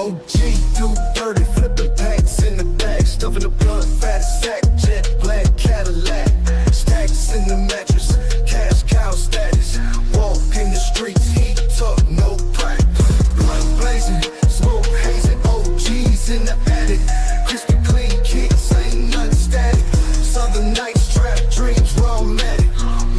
OG do dirty, flipping packs in the bag, stuffing the blunt, fat sack, jet black Cadillac, stacks in the mattress, cash cow status, walk in the streets, heat talk, no crack, blunt blazing, smoke hazing, OGs in the attic, crispy clean kicks, ain't nothing static, southern nights, trap dreams, raw matic,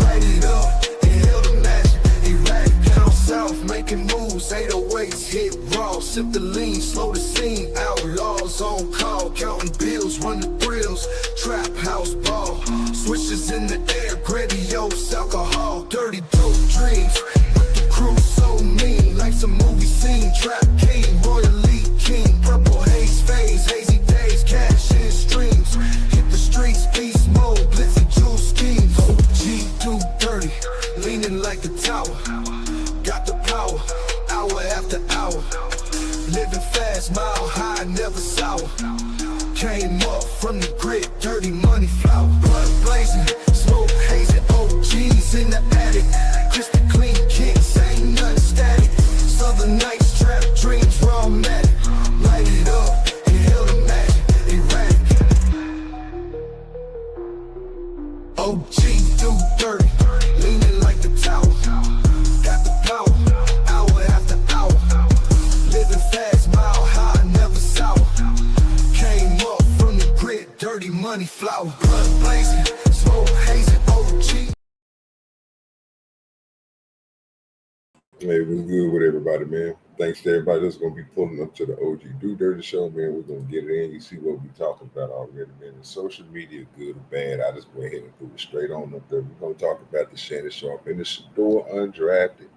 light it up, inhale the magic, erratic, down south, making moves, 808s, hit raw, sip the lean, slow the scene, outlaws on call, counting bills, run the thrills, trap house ball, switches in the air, grandiose alcohol, dirty dope dreams, with the crew so mean, like some movie scene, trap king, royally king, purple haze phase, hazy days, cash in streams, hit the streets, beast mode, blitzy jewel schemes, OG do dirty, leaning like a tower, got the power, hour after hour, living fast, mile high, never sour, came up from the grid, dirty money flower, blood blazing, smoke hazing, OGs in the attic, crispy clean kicks, ain't nothing static, southern nights, trap dreams, raw matic, light it up, inhale the magic, erratic, OG do dirty, leaning like the tower, got the power, hour after hour, living fast, mile high, never sour, came up from the grid, dirty money flower, blood blazing, smoke hazing, OG. Hey, what's good with everybody, man? Thanks to everybody that's going to be pulling up to the OGDoDirty show, man. We're going to get it in. You see what we're talking about already, man. The social media, good or bad, I just went ahead and threw it straight on up there. We're going to talk about the Shannon Sharp and the Shedeur undrafted.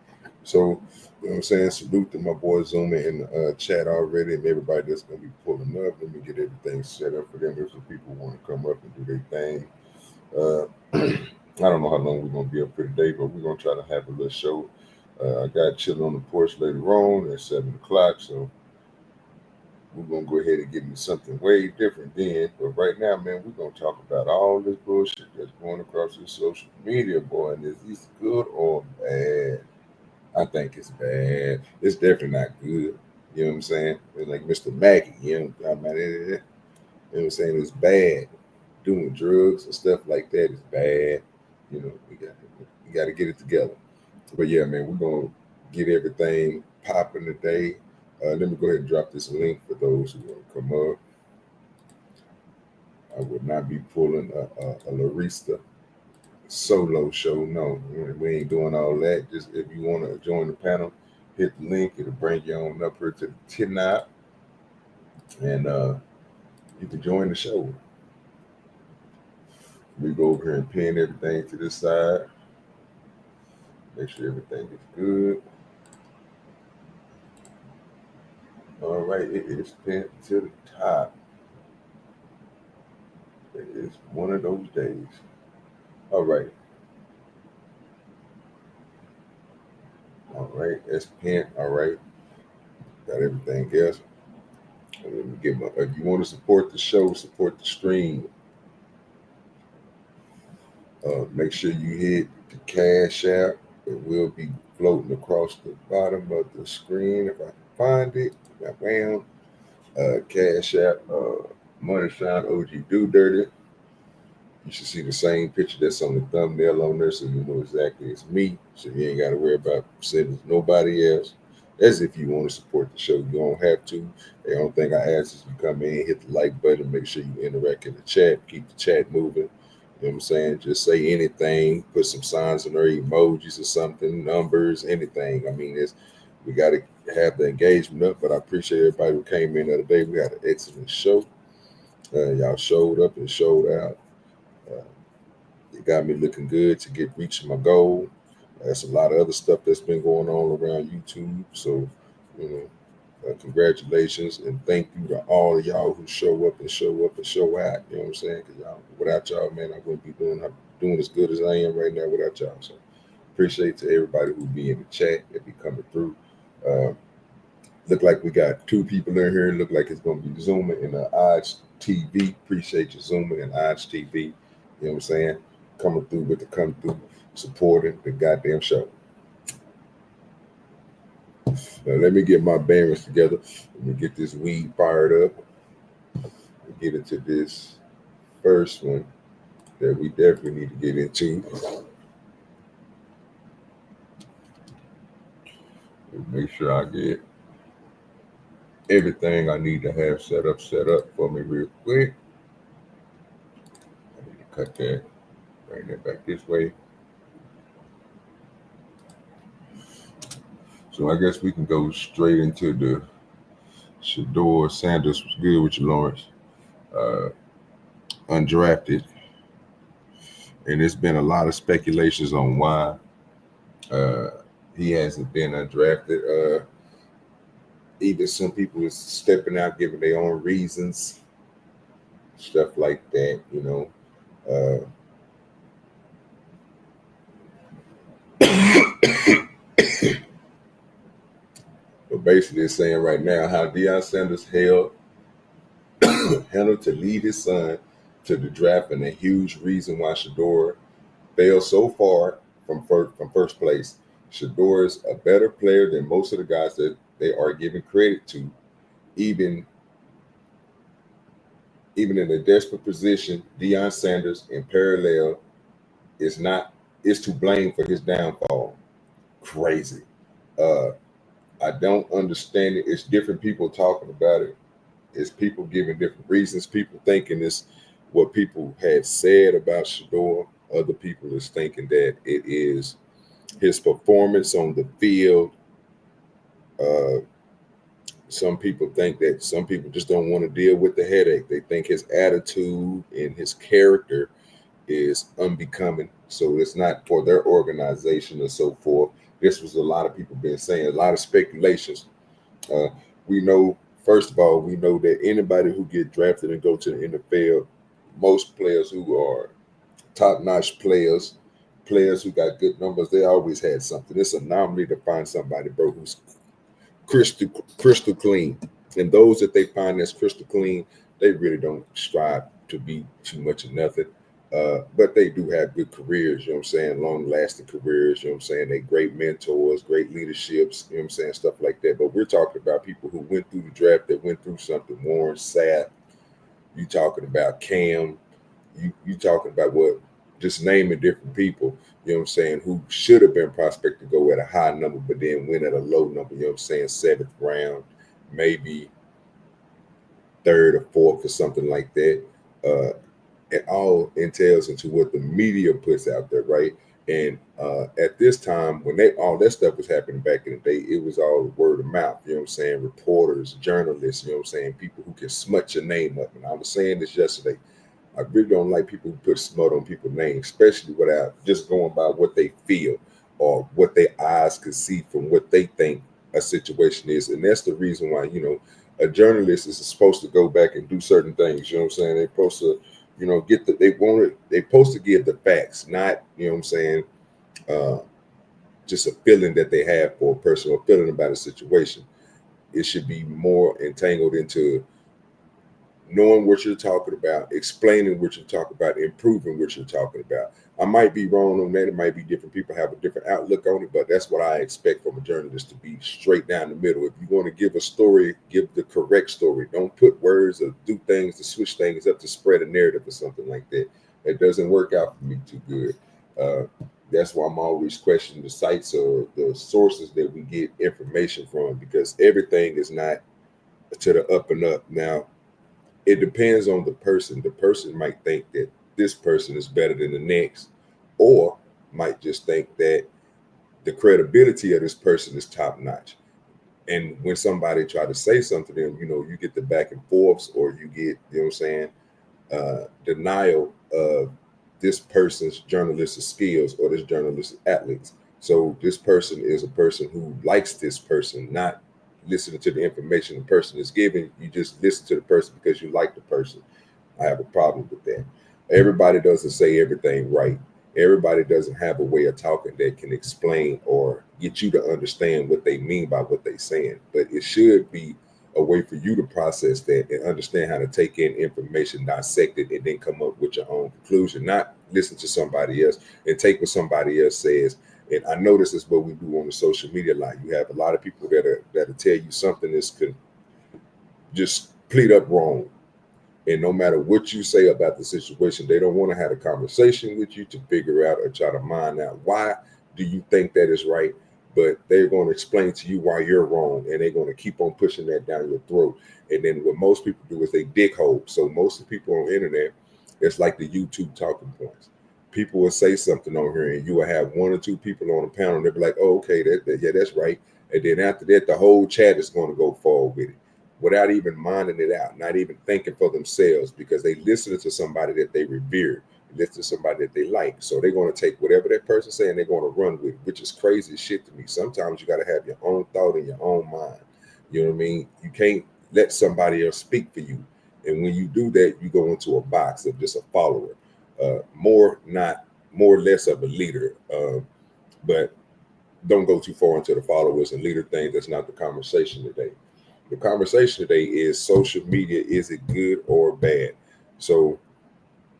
So, you know what I'm saying? Salute to my boy Zuma in the chat already and everybody that's going to be pulling up. Let me get everything set up for them. If some people want to come up and do their thing. I don't know how long we're going to be up here today, but we're going to try to have a little show. I got chilling on the porch later on at 7 o'clock, so we're going to go ahead and get into something way different then. But right now, man, we're going to talk about all this bullshit that's going across this social media, boy. And is this good or bad? I think it's bad. It's definitely not good. You know what I'm saying? It's like Mr. Mackey, you know what I'm talking about? You know what I'm saying? It's bad. Doing drugs and stuff like that is bad. You know, we got to get it together. But yeah, man, we're going to get everything popping today. Let me go ahead and drop this link for those who want to come up. I would not be pulling a Larista solo show. No, we ain't doing all that. Just if you want to join the panel, hit the link. It'll bring you on up here to the tonight. And you can join the show. We go over here and pin everything to this side. Make sure everything is good. All right, it is pinned to the top. It is one of those days. All right. All right, that's pinned. All right. Got everything else. Let me get my, if you want to support the show, support the stream. Make sure you hit the CashApp. It will be floating across the bottom of the screen if I can find it. Bam. CashApp, money sign OGDoDirty. You should see the same picture that's on the thumbnail on there, so you know exactly it's me. So you ain't got to worry about sending nobody else. That's if you want to support the show. You don't have to. The only thing I ask is you come in, hit the like button, make sure you interact in the chat, keep the chat moving. You know what I'm saying? Just say anything, put some signs in there, emojis or something, numbers, anything. I mean, we got to have the engagement up, but I appreciate everybody who came in the other day. We had an excellent show. Y'all showed up and showed out. It got me looking good to reaching my goal. There's a lot of other stuff that's been going on around YouTube. So, you know, congratulations and thank you to all of y'all who show up and show out. You know what I'm saying? Because without y'all, man, I wouldn't be doing as good as I am right now without y'all. So appreciate to everybody who be in the chat that be coming through. Look like we got 2 people in here. Look like it's going to be Zuma and Odds TV. Appreciate you, Zuma and Odds TV. You know what I'm saying? Coming through with the come through, supporting the goddamn show. Now let me get my bearings together. Let me get this weed fired up. And get into this first one that we definitely need to get into. Make sure I get everything I need to have set up for me real quick. I need to cut that, bring that back this way. So I guess we can go straight into the Shedeur Sanders. Was good with you, Lawrence. Undrafted. And there's been a lot of speculations on why he hasn't been undrafted. Even some people is stepping out, giving their own reasons, stuff like that, you know. But basically, it's saying right now how Deion Sanders handled to lead his son to the draft, and a huge reason why Shedeur failed so far from first place. Shedeur is a better player than most of the guys that they are giving credit to, even in a desperate position. Deion Sanders in parallel is to blame for his downfall. Crazy. I don't understand it. It's different people talking about it. It's people giving different reasons. People thinking it's what people had said about Shedeur. Other people is thinking that it is his performance on the field. Some people think that some people just don't want to deal with the headache. They think his attitude and his character is unbecoming. So it's not for their organization or so forth. This was a lot of people been saying, a lot of speculations. We know, first of all, we know that anybody who get drafted and go to the NFL, most players who are top-notch players who got good numbers, they always had something. It's an anomaly to find somebody, bro, who's crystal clean. And those that they find that's crystal clean, they really don't strive to be too much of nothing. But they do have good careers, you know what I'm saying, long-lasting careers, you know what I'm saying. They great mentors, great leaderships, you know what I'm saying, stuff like that. But we're talking about people who went through the draft, that went through something. Warren Sapp, you talking about Cam, you talking about what, just naming different people, you know what I'm saying, who should have been prospect to go at a high number, but then went at a low number, you know what I'm saying, 7th round, maybe 3rd or 4th or something like that. It all entails into what the media puts out there, right? And at this time, when all that stuff was happening back in the day, it was all word of mouth, you know what I'm saying? Reporters, journalists, you know what I'm saying? People who can smut your name up. And I was saying this yesterday. I really don't like people who put smut on people's names, especially without just going by what they feel or what their eyes can see from what they think a situation is. And that's the reason why, you know, a journalist is supposed to go back and do certain things, you know what I'm saying? They're supposed to, you know, they're supposed to give the facts, not, you know what I'm saying, just a feeling that they have for a person or feeling about a situation. It should be more entangled into knowing what you're talking about, explaining what you're talking about, improving what you're talking about. I might be wrong on that. It might be different people have a different outlook on it, but that's what I expect from a journalist, to be straight down the middle. If you want to give a story, give the correct story. Don't put words or do things to switch things up to spread a narrative or something like that. It doesn't work out for me too good. That's why I'm always questioning the sites or the sources that we get information from, because everything is not to the up and up. Now, it depends on the person. The person might think that this person is better than the next, or might just think that the credibility of this person is top notch. And when somebody try to say something to them, you know, you get the back and forths, or you get, you know what I'm saying, denial of this person's journalistic skills or this journalistic athletes. So this person is a person who likes this person, not listening to the information the person is giving. You just listen to the person because you like the person. I have a problem with that. Everybody doesn't say everything right. Everybody doesn't have a way of talking that can explain or get you to understand what they mean by what they're saying. But it should be a way for you to process that and understand how to take in information, dissect it, and then come up with your own conclusion. Not listen to somebody else and take what somebody else says And I know this is what we do on the social media line. You have a lot of people that'll tell you something that's just complete up wrong. And no matter what you say about the situation, they don't want to have a conversation with you to figure out or try to mine out why do you think that is right. But they're going to explain to you why you're wrong, and they're going to keep on pushing that down your throat. And then what most people do is they dig holes. So most of the people on the internet, it's like the YouTube talking points. People will say something on here, and you will have one or two people on the panel, and they'll be like, "Oh, okay, yeah, that's right." And then after that, the whole chat is going to go forward with it, without even minding it out, not even thinking for themselves, because they listen to somebody that they revere, listen to somebody that they like. So they're going to take whatever that person's saying, they're going to run with it, which is crazy as shit to me. Sometimes you got to have your own thought in your own mind. You know what I mean? You can't let somebody else speak for you. And when you do that, you go into a box of just a follower, more or less of a leader. But don't go too far into the followers and leader thing. That's not the conversation today. The conversation today is social media. Is it good or bad? So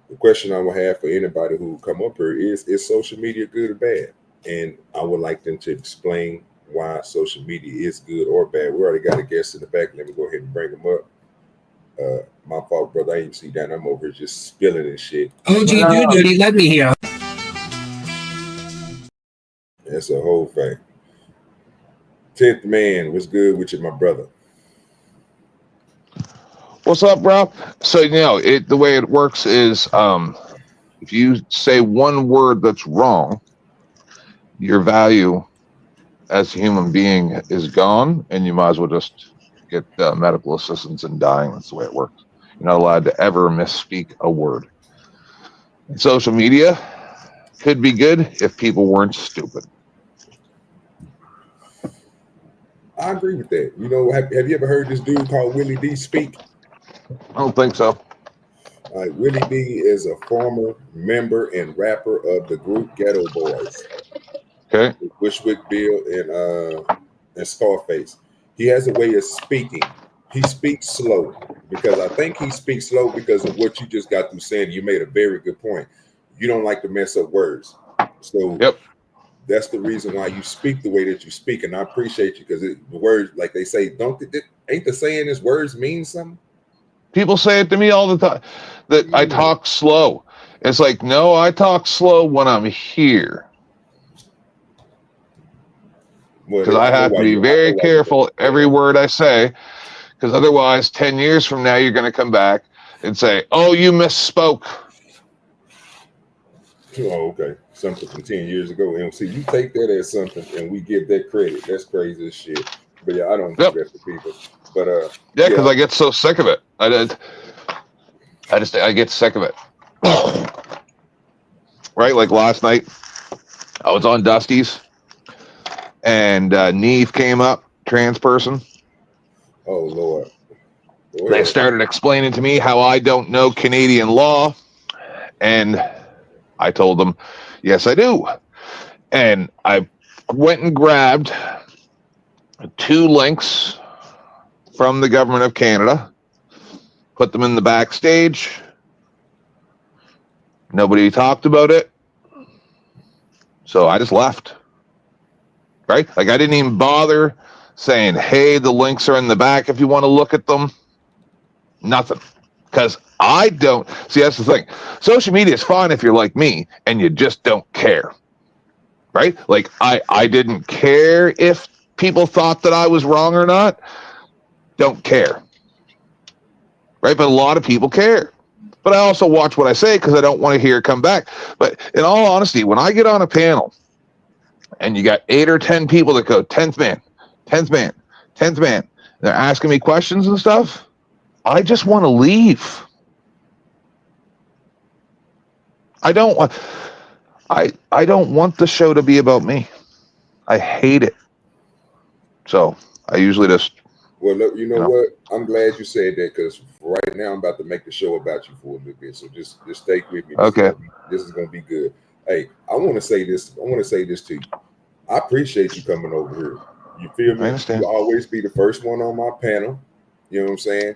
the question I will have for anybody who come up here is social media good or bad? And I would like them to explain why social media is good or bad. We already got a guest in the back. Let me go ahead and bring him up. My fault, brother. I ain't see that. I'm over here just spilling and shit. OGDoDirty, let me hear. That's a whole fact. 10th man, what's good with you, my brother? What's up, bro? So the way it works is if you say one word that's wrong, your value as a human being is gone, and you might as well just get medical assistance and dying. That's the way it works. You're not allowed to ever misspeak a word. And social media could be good if people weren't stupid. I agree with that. You know, have you ever heard this dude called Willie D speak? I don't think so. Willie D is a former member and rapper of the group Ghetto Boys. Okay. Bushwick Bill and Scarface. He has a way of speaking. He speaks slow, because I think he speaks slow because of what you just got through saying. You made a very good point. You don't like to mess up words. So yep. That's the reason why you speak the way that you speak. And I appreciate you, because the words, like they say, ain't the saying is words mean something? People say it to me all the time, that I talk slow. It's like, no, I talk slow when I'm here. Because I have to be very careful every word I say, because otherwise 10 years from now, you're going to come back and say, oh, you misspoke. Oh, okay. Something from 10 years ago. And see, you take that as something and we give that credit. That's crazy as shit. But yeah, I don't do that for people. But yeah, because I get so sick of it. I get sick of it. Right? Like last night, I was on Dusty's, and Neve came up, trans person. Oh, Lord. They started explaining to me how I don't know Canadian law, and I told them, yes, I do. And I went and grabbed 2 links from the government of Canada, put them in the backstage. Nobody talked about it. So I just left. Right? Like, I didn't even bother saying, hey, the links are in the back if you want to look at them. Nothing. Because I don't. See, that's the thing. Social media is fine if you're like me and you just don't care. Right? Like, I didn't care if people thought that I was wrong or not. Don't care. Right? But a lot of people care. But I also watch what I say because I don't want to hear it come back. But in all honesty, when I get on a panel and you got 8 or 10 people that go, 10th man, 10th man, 10th man, they're asking me questions and stuff, I just want to leave. I don't want the show to be about me. I hate it. So I usually just. Well, look, you know what? I'm glad you said that, because right now I'm about to make the show about you for a little bit. So just stay with me. This is gonna be good. Hey, I want to say this to you. I appreciate you coming over here. You feel me? I understand. You'll always be the first one on my panel. You know what I'm saying?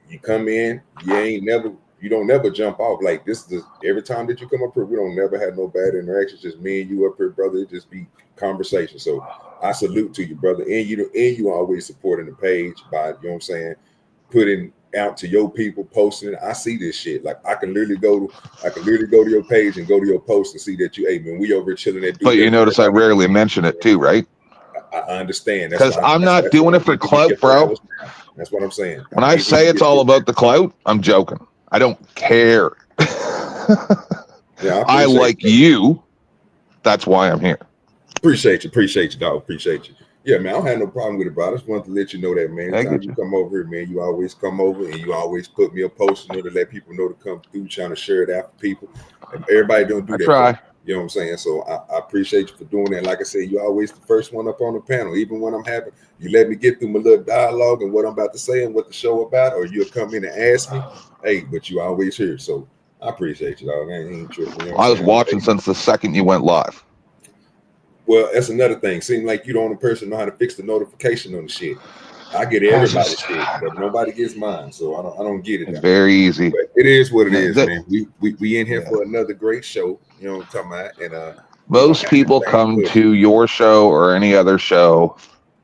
You come in, you ain't never you don't never jump off. Like this is every time that you come up here, we don't never have no bad interactions. Just me and you up here, brother. It just be conversation. So I salute to you, brother. And you always supporting the page by, you know what I'm saying, putting out to your people, posting. I see this shit. Like I can literally go to your page and go to your post and see that you, hey man, we over here chilling at. But you notice I rarely mention it too, right? I understand. Because I'm not doing it for clout, bro. That's what I'm saying. When I say it's all about the clout, I'm joking. I don't care. Yeah, I like you. That's why I'm here. Appreciate you, dog. Appreciate you. Yeah, man, I don't have no problem with it, bro. I just wanted to let you know that, man. Anytime you come over here, man, you always come over and you always put me a post in there to let people know to come through, trying to share it out for people. And everybody don't do that. Try. You know what I'm saying? So I appreciate you for doing that. Like I said, you always the first one up on the panel. Even when I'm having, you let me get through my little dialogue and what I'm about to say and what the show about, or you'll come in and ask me, hey, but you always here. So I appreciate you, dog. I ain't tripping. You know I was watching since the second you went live. Well, that's another thing. Seems like you the only person know how to fix the notification on the shit. I get everybody's shit, but nobody gets mine. So I don't get it. It's very easy. But it is what it is, man. We in here for another great show. You know what I'm talking about? And most people come to your show or any other show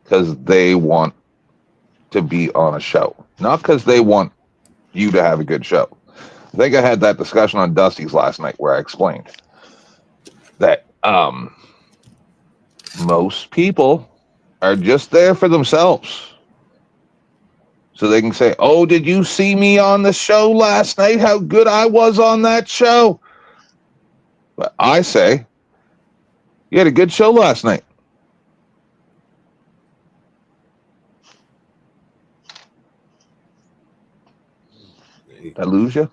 because they want to be on a show, not because they want you to have a good show. I think I had that discussion on Dusty's last night where I explained that most people are just there for themselves. So they can say, oh, did you see me on the show last night? How good I was on that show. But I say, you had a good show last night. Did I lose you?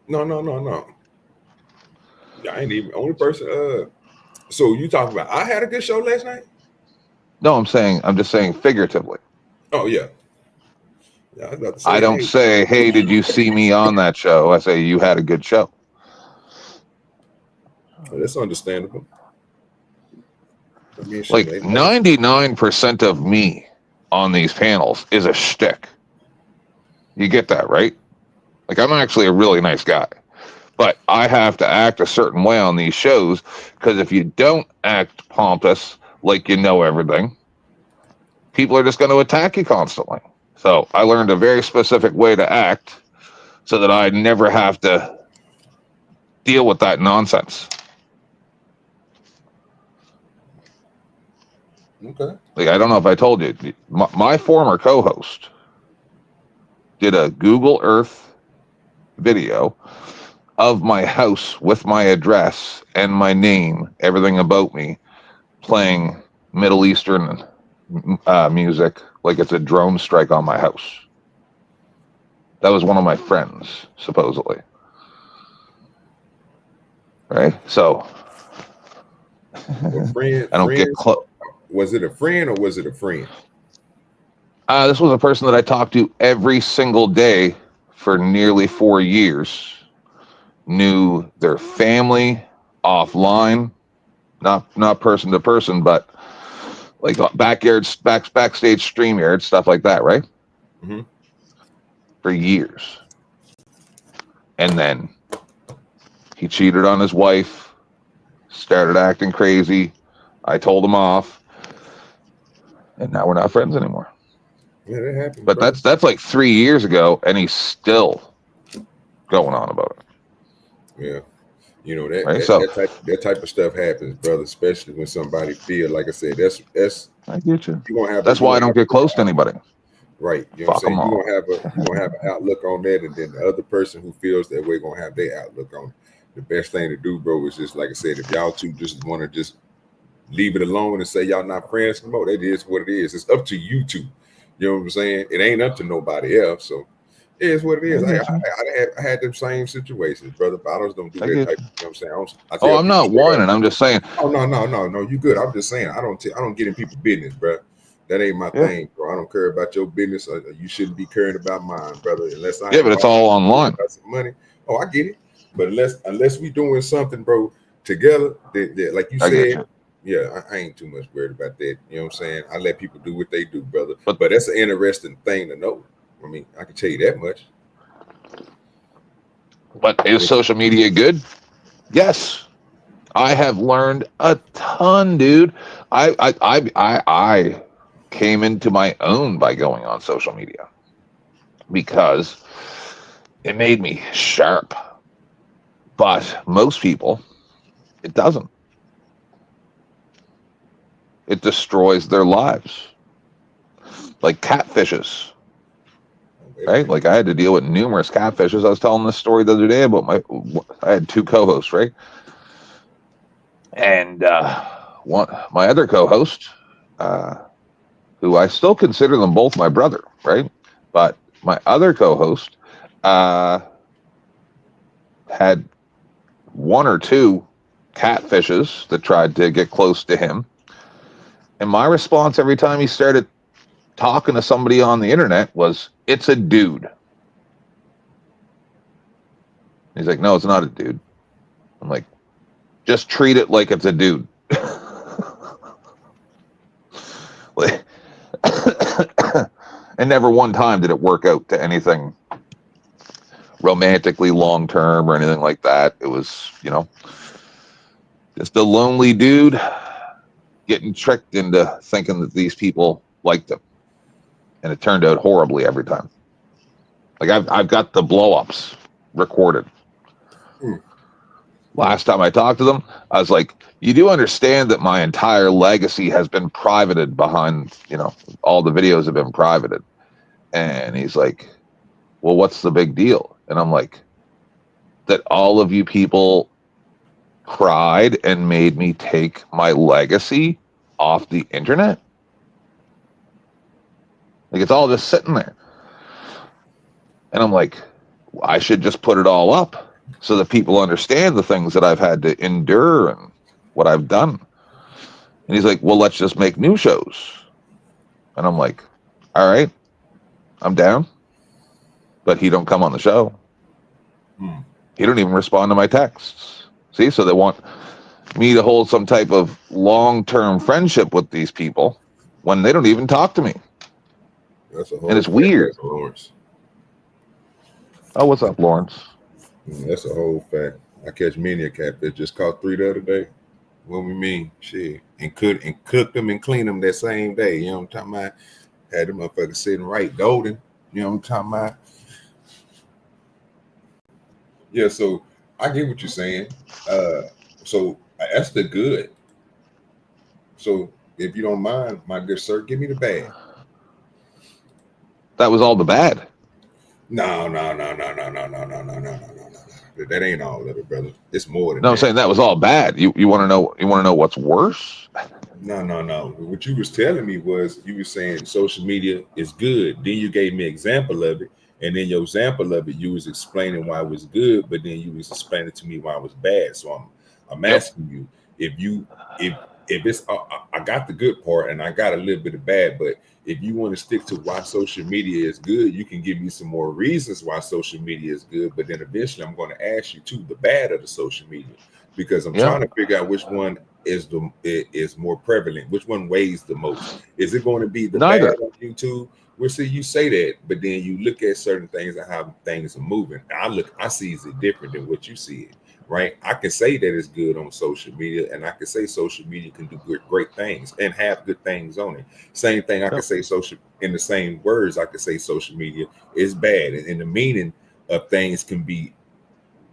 No. I ain't even only person. So you talking about I had a good show last night? No, I'm just saying figuratively. Oh yeah. Yeah, I was about to say, I don't say, hey, did you see me on that show? I say you had a good show. Oh, that's understandable. I mean, like 99% of me on these panels is a shtick. You get that, right? Like I'm actually a really nice guy. But I have to act a certain way on these shows because if you don't act pompous, like you know everything, people are just going to attack you constantly. So I learned a very specific way to act so that I never have to deal with that nonsense. Okay. Like, I don't know if I told you, my former co-host did a Google Earth video of my house with my address and my name, everything about me, playing Middle Eastern music like it's a drone strike on my house. That was one of my friends, supposedly. Right? So, friend, I don't get close. Was it a friend or was it a friend? This was a person that I talked to every single day for nearly 4 years. Knew their family offline, not person to person, but like backstage stream yard, stuff like that, right? Mm-hmm. For years. And then he cheated on his wife, started acting crazy. I told him off. And now we're not friends anymore. Yeah, that happened. But bro. that's like 3 years ago, and he's still going on about it. Yeah. You know that, right? that type of stuff happens, brother. Especially when somebody feel like I said. That's I get you. You gonna have. That's why I don't get close to anybody. Right. You know what I'm saying? Fuck 'em You gonna have an outlook on that, and then the other person who feels that way gonna have their outlook on it. The best thing to do, bro, is just like I said. If y'all two just want to just leave it alone and say y'all not friends anymore, that is what it is. It's up to you two. You know what I'm saying? It ain't up to nobody else. So it is what it is. I had them same situations, brother. But I don't do that type. You know what I'm saying? I'm not whining. I'm just saying. Oh no. You good? I'm just saying. I don't get in people's business, bro. That ain't my thing, bro. I don't care about your business. You shouldn't be caring about mine, brother. Unless I but it's all online. Got some money. Oh, I get it. But unless we doing something, bro, together, that like you said. Yeah, I ain't too much worried about that. You know what I'm saying? I let people do what they do, brother. But that's an interesting thing to know. I mean, I can tell you that much. But is social media good? Yes. I have learned a ton, dude. I came into my own by going on social media because it made me sharp. But most people, it doesn't. It destroys their lives. Like catfishes, right? Like I had to deal with numerous catfishes. I was telling this story the other day about I had two co-hosts, right? And my other co-host, who I still consider them both my brother, right? But my other co-host had one or two catfishes that tried to get close to him. And my response every time he started talking to somebody on the internet was, "It's a dude." He's like, "No, it's not a dude." I'm like, "Just treat it like it's a dude." Like, and never one time did it work out to anything romantically long term or anything like that. It was, just a lonely dude getting tricked into thinking that these people liked him. And it turned out horribly every time. Like I've got the blow-ups recorded. Last time I talked to them, I was like, "You do understand that my entire legacy has been privated behind, all the videos have been privated." And he's like, "Well, what's the big deal?" And I'm like, "That all of you people cried and made me take my legacy off the internet. Like it's all just sitting there." And I'm like, I should just put it all up so that people understand the things that I've had to endure and what I've done. And he's like, "Well, let's just make new shows." And I'm like, "All right, I'm down." But he don't come on the show. He don't even respond to my texts. See, so they want me to hold some type of long-term friendship with these people when they don't even talk to me. That's a whole And it's weird. Lawrence. Oh, what's up, Lawrence? That's a whole fact. I catch many a catfish. Just caught 3 the other day. What we mean? Shit. And cooked them and cleaned them that same day. You know what I'm talking about? Had them motherfuckers sitting right golden. You know what I'm talking about? Yeah, so I get what you're saying. So that's the good. So if you don't mind, my good sir, give me the bad. That was all the bad. No. That ain't all of it, brother. It's more than that. I'm saying that was all bad. You want to know? You want to know what's worse? No. What you was telling me was you were saying social media is good. Then you gave me an example of it, and then your example of it, you was explaining why it was good, but then you was explaining to me why it was bad. So I'm asking you if it's I got the good part and I got a little bit of bad, but if you want to stick to why social media is good, you can give me some more reasons why social media is good. But then eventually I'm going to ask you too the bad of the social media, because I'm trying to figure out which one is more prevalent, which one weighs the most. Is it going to be the bad on YouTube? Well, see, you say that, but then you look at certain things and how things are moving. I see it different than what you see it. Right, I can say that it's good on social media, and I can say social media can do great things and have good things on it. Same thing, I can say social in the same words. I can say social media is bad, and the meaning of things can be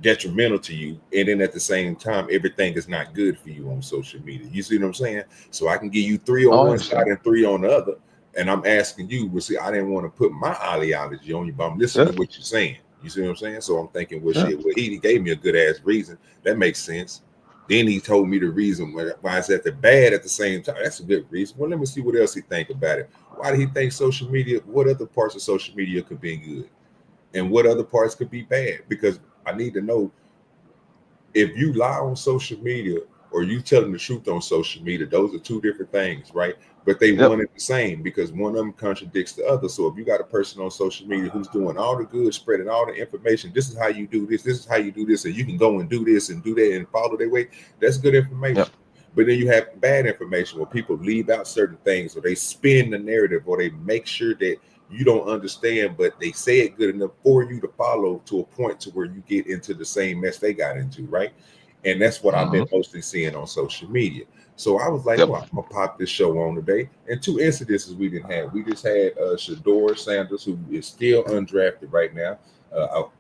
detrimental to you, and then at the same time, everything is not good for you on social media. You see what I'm saying? So I can give you 3 on one side and 3 on the other, and I'm asking you. Well, see, I didn't want to put my ideology on you, but I'm listening to what you're saying. You see what I'm saying? So I'm thinking, well, shit, well, he gave me a good ass reason. That makes sense. Then he told me the reason why it's at the bad at the same time. That's a good reason. Well, let me see what else he think about it. Why did he think social media, what other parts of social media could be good? And what other parts could be bad? Because I need to know if you lie on social media or you telling the truth on social media, those are 2 different things, right? But they one and the same, because one of them contradicts the other. So if you got a person on social media who's doing all the good, spreading all the information, this is how you do this, this is how you do this, and you can go and do this and do that and follow their way, that's good information. But then you have bad information where people leave out certain things, or they spin the narrative, or they make sure that you don't understand, but they say it good enough for you to follow to a point to where you get into the same mess they got into, right? And that's what I've been mostly seeing on social media. So I was like, well, I'm gonna pop this show on today. And two incidences we didn't have. We just had Shedeur Sanders, who is still undrafted right now.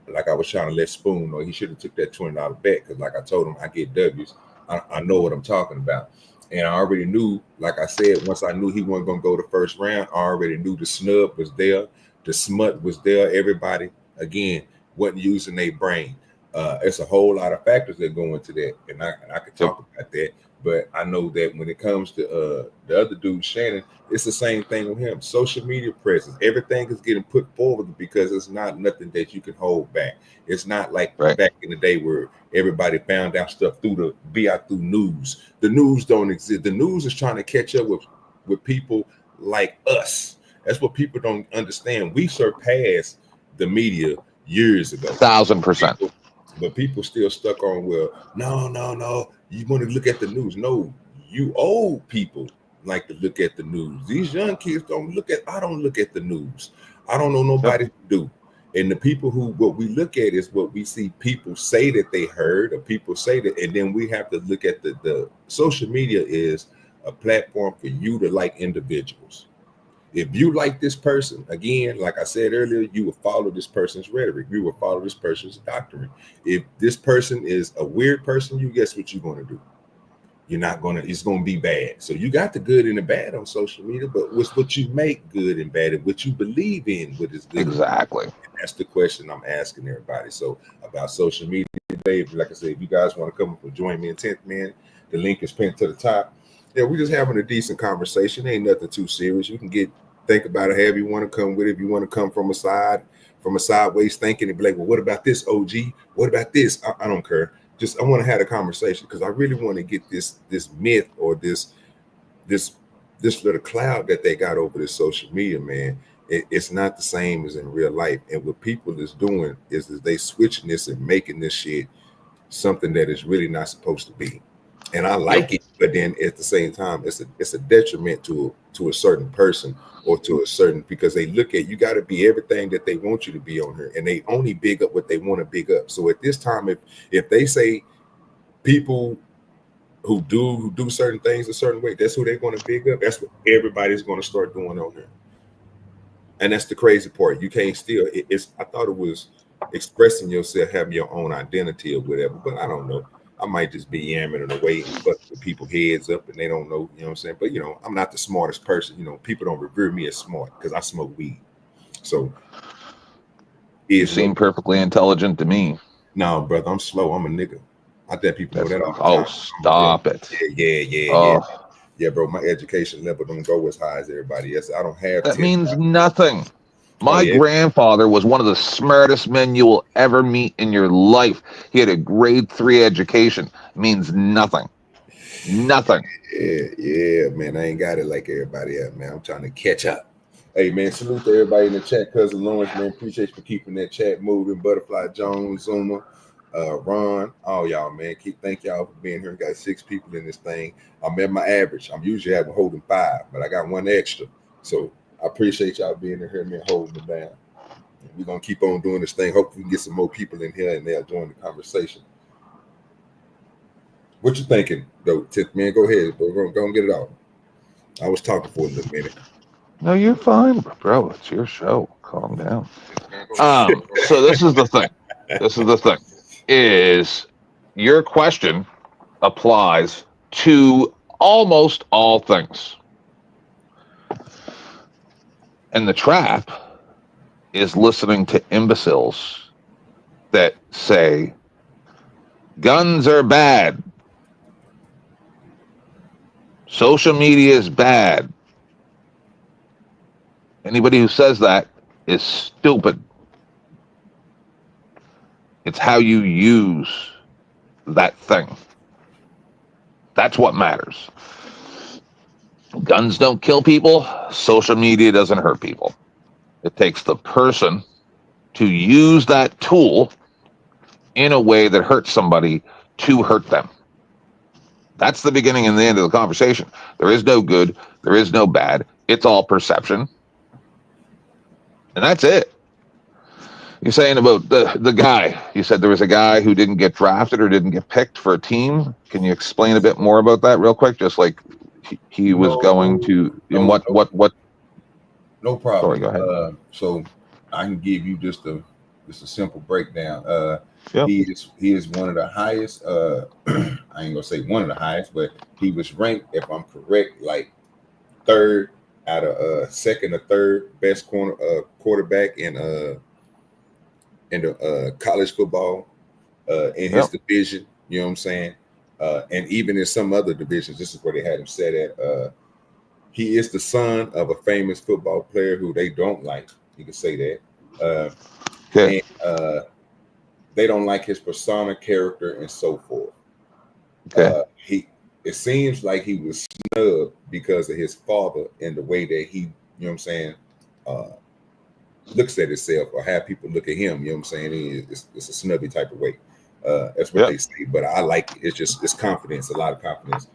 Like I was trying to let Spoon know, he should have took that $20 bet, because like I told him, I get W's. I know what I'm talking about. And I already knew, like I said, once I knew he wasn't going to go the first round, I already knew the snub was there. The smut was there. Everybody, again, wasn't using their brain. It's a whole lot of factors that go into that. And I could talk about that. But I know that when it comes to the other dude, Shannon, it's the same thing with him. Social media presence, everything is getting put forward because it's not nothing that you can hold back. It's not like back in the day where everybody found out stuff through news. The news don't exist. The news is trying to catch up with people like us. That's what people don't understand. We surpassed the media years ago. 1000%. But people still stuck on, well, no. You want to look at the news. No, you old people like to look at the news. These young kids I don't look at the news. I don't know nobody who do. And the people what we look at is what we see people say that they heard, or people say that, and then we have to look at the social media is a platform for you to like individuals. If you like this person, again, like I said earlier, you will follow this person's rhetoric. You will follow this person's doctrine. If this person is a weird person, you guess what you're going to do? It's going to be bad. So you got the good and the bad on social media, but what's what you make good and bad, and what you believe in, what is good. Exactly. And that's the question I'm asking everybody. So about social media today, like I said, if you guys want to come up and join me in 10th Man, the link is pinned to the top. Yeah, we're just having a decent conversation. Ain't nothing too serious. You can think about it however you want to come with it. If you want to come from a sideways thinking and be like, well, what about this, OG? What about this? I don't care. I want to have a conversation, because I really want to get this myth or this little cloud that they got over this social media, man. It's not the same as in real life. And what people is doing is they switching this and making this shit something that is really not supposed to be. And I like it, but then at the same time, it's a detriment to a certain person, or to a certain, because they look at, you got to be everything that they want you to be on here, and they only big up what they want to big up. So at this time, if they say people who do certain things a certain way, that's who they're going to big up. That's what everybody's going to start doing on here. And that's the crazy part. You can't steal it. I thought it was expressing yourself, having your own identity or whatever, but I don't know. I might just be yamming in a way and fuck with people's heads up, and they don't know, you know what I'm saying? But, I'm not the smartest person. People don't revere me as smart because I smoke weed. So you seem perfectly intelligent to me. No, brother, I'm slow. I'm a nigga. I tell people know that all the time. Oh, stop it. Yeah. Yeah, bro, my education level don't go as high as everybody else. I don't have that means nothing. My grandfather was one of the smartest men you will ever meet in your life. He had a grade 3 education. It means nothing. Nothing. Yeah, man. I ain't got it like everybody else, man. I'm trying to catch up. Hey, man, salute to everybody in the chat. Cousin Lawrence, man, appreciate you for keeping that chat moving. Butterfly Jones, Zuma, Ron, all y'all, man. Thank y'all for being here. We got 6 people in this thing. I'm at my average. I'm usually holding 5, but I got 1 extra. So I appreciate y'all being in here, man, holding it down. We're going to keep on doing this thing. Hopefully we can get some more people in here and they'll join the conversation. What you thinking, though, Tip, man? Go ahead, bro. Go and get it out. I was talking for a little minute. No, you're fine, bro. It's your show. Calm down. So this is the thing. Is your question applies to almost all things. And the trap is listening to imbeciles that say guns are bad. Social media is bad. Anybody who says that is stupid. It's how you use that thing. That's what matters. Guns don't kill people. Social media doesn't hurt people. It takes the person to use that tool in a way that hurts somebody to hurt them. That's the beginning and the end of the conversation. There is no good. There is no bad. It's all perception. and that's it. You're saying about the guy. You said there was a guy who didn't get drafted or didn't get picked for a team. Can you explain a bit more about that real quick? Just like he was going to in what? No problem. Sorry, go ahead. So I can give you just a simple breakdown. Yep. He is one of the highest. I ain't gonna say one of the highest, but he was ranked, if I'm correct, like third out of second or third best quarterback in the college football in his division. You know what I'm saying? And even in some other divisions, this is where they had him set at. He is the son of a famous football player who they don't like. You can say that. Okay. And they don't like his persona, character, and so forth. Okay. It seems like he was snubbed because of his father and the way that he, you know what I'm saying, looks at himself or have people look at him. You know what I'm saying? It's a snubby type of way. That's what they say. But I like it. It's confidence, a lot of confidence.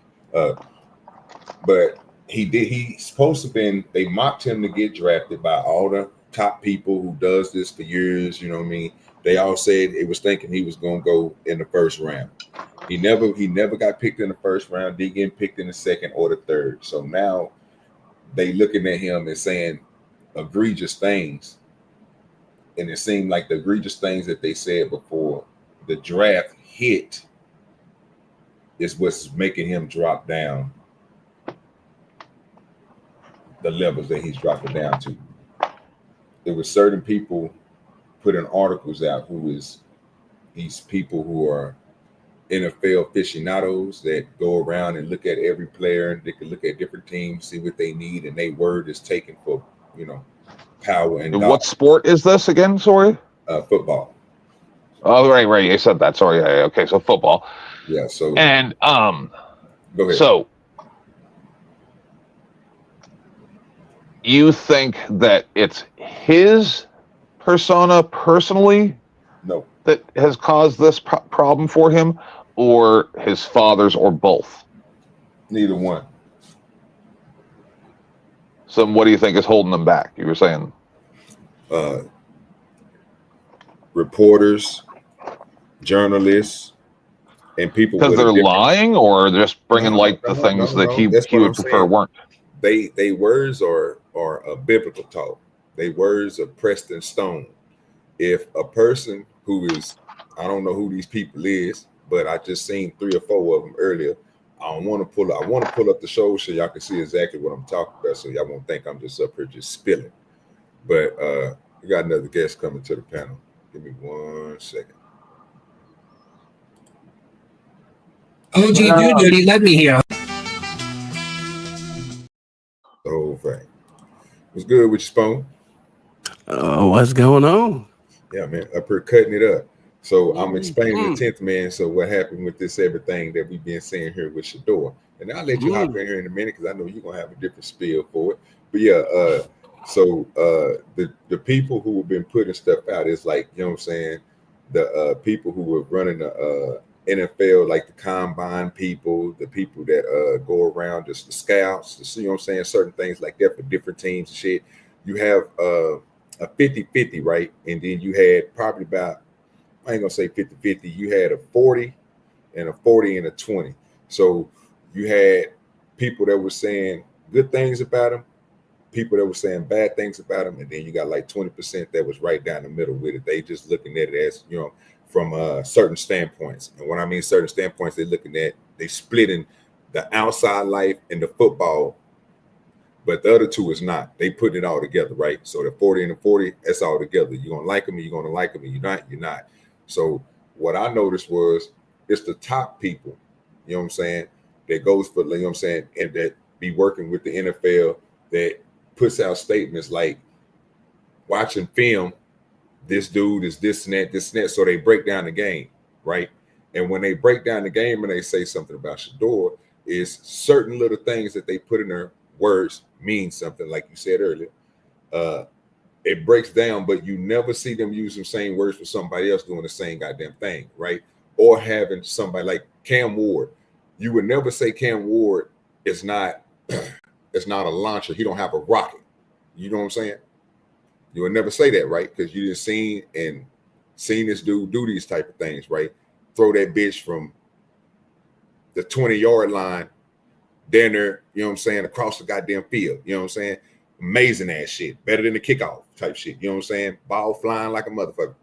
But he's supposed to been, they mocked him to get drafted by all the top people who does this for years. You know what I mean? They all said it was thinking he was going to go in the first round. He never got picked in the first round. Didn't get picked in the second or the third. So now they looking at him and saying egregious things. And it seemed like the egregious things that they said before the draft hit is what's making him drop down the levels that he's dropping down to. There were certain people putting articles out these people who are NFL aficionados that go around and look at every player. They can look at different teams, see what they need, and their word is taken for, power and what sport is this again? Sorry. Football. Oh, right. You said that. Sorry. Okay, so football. Yeah. So and go ahead. So you think that it's his persona personally no that has caused this problem for him, or his father's, or both? Neither one. So what do you think is holding them back? You were saying reporters, journalists, and people because they're lying, or just bringing the things that he would prefer weren't. They words are a biblical talk. They words are pressed in stone. If a person who is, I don't know who these people is, but I just seen 3 or 4 of them earlier. I want to pull up the show so y'all can see exactly what I'm talking about, so y'all won't think I'm just up here just spilling. But we got another guest coming to the panel. Give me 1 second. OGDoDirty, let me hear. The whole thing. What's good with your Spoon? What's going on? Yeah, man, up here cutting it up. So I'm explaining the 10th man. So what happened with this everything that we've been seeing here with Shedeur. And I'll let you hop in here in a minute because I know you're gonna have a different spiel for it. But yeah, so the people who have been putting stuff out is like, you know what I'm saying, the people who were running the NFL, like the combine people, the people that go around, just the scouts, you know what I'm saying, certain things like that for different teams and shit. You have a 50-50, right? And then you had probably about, I ain't gonna say 50-50, you had a 40 and a 40 and a 20. So you had people that were saying good things about him, people that were saying bad things about him, and then you got like 20% that was right down the middle with it. They just looking at it as, from certain standpoints. And when I mean certain standpoints, they're looking at, they splitting the outside life and the football, but the other two is not. They put it all together, right? So the 40 and the 40, that's all together. You're gonna like them, you're gonna like them, and you're not. So what I noticed was it's the top people, you know what I'm saying, that goes for, you know what I'm saying, and that be working with the NFL that puts out statements like watching film, this dude is this and that, so they break down the game, right? And when they break down the game and they say something about Shedeur, is certain little things that they put in their words mean something, like you said earlier. It breaks down, but you never see them use the same words for somebody else doing the same goddamn thing, right? Or having somebody like Cam Ward. You would never say Cam Ward is not it's not a launcher. He don't have a rocket. You know what I'm saying? You would never say that, right? Because you just seen this dude do these type of things, right? Throw that bitch from the 20-yard line down there, you know what I'm saying, across the goddamn field. You know what I'm saying? Amazing ass shit. Better than the kickoff type shit. You know what I'm saying? Ball flying like a motherfucker.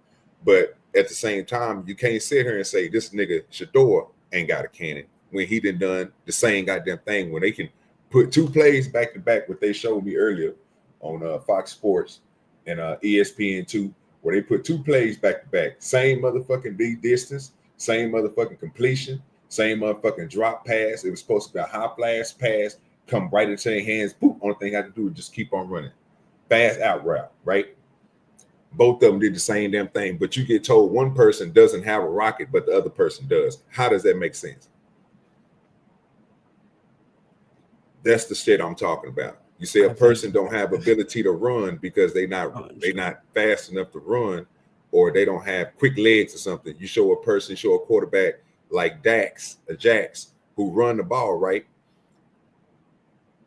But at the same time, you can't sit here and say this nigga Shedeur ain't got a cannon when he done the same goddamn thing when they can put 2 plays back to back, what they showed me earlier on Fox Sports and ESPN2, where they put 2 plays back to back, same motherfucking distance, same motherfucking completion, same motherfucking drop pass. It was supposed to be a high blast pass, come right into their hands. Boop. Only thing I had to do is just keep on running. Fast out route, right? Both of them did the same damn thing, but you get told one person doesn't have a rocket, but the other person does. How does that make sense? That's the shit I'm talking about. You say a person don't have ability to run because they not fast enough to run, or they don't have quick legs or something. You show a quarterback like Jax, who run the ball, right?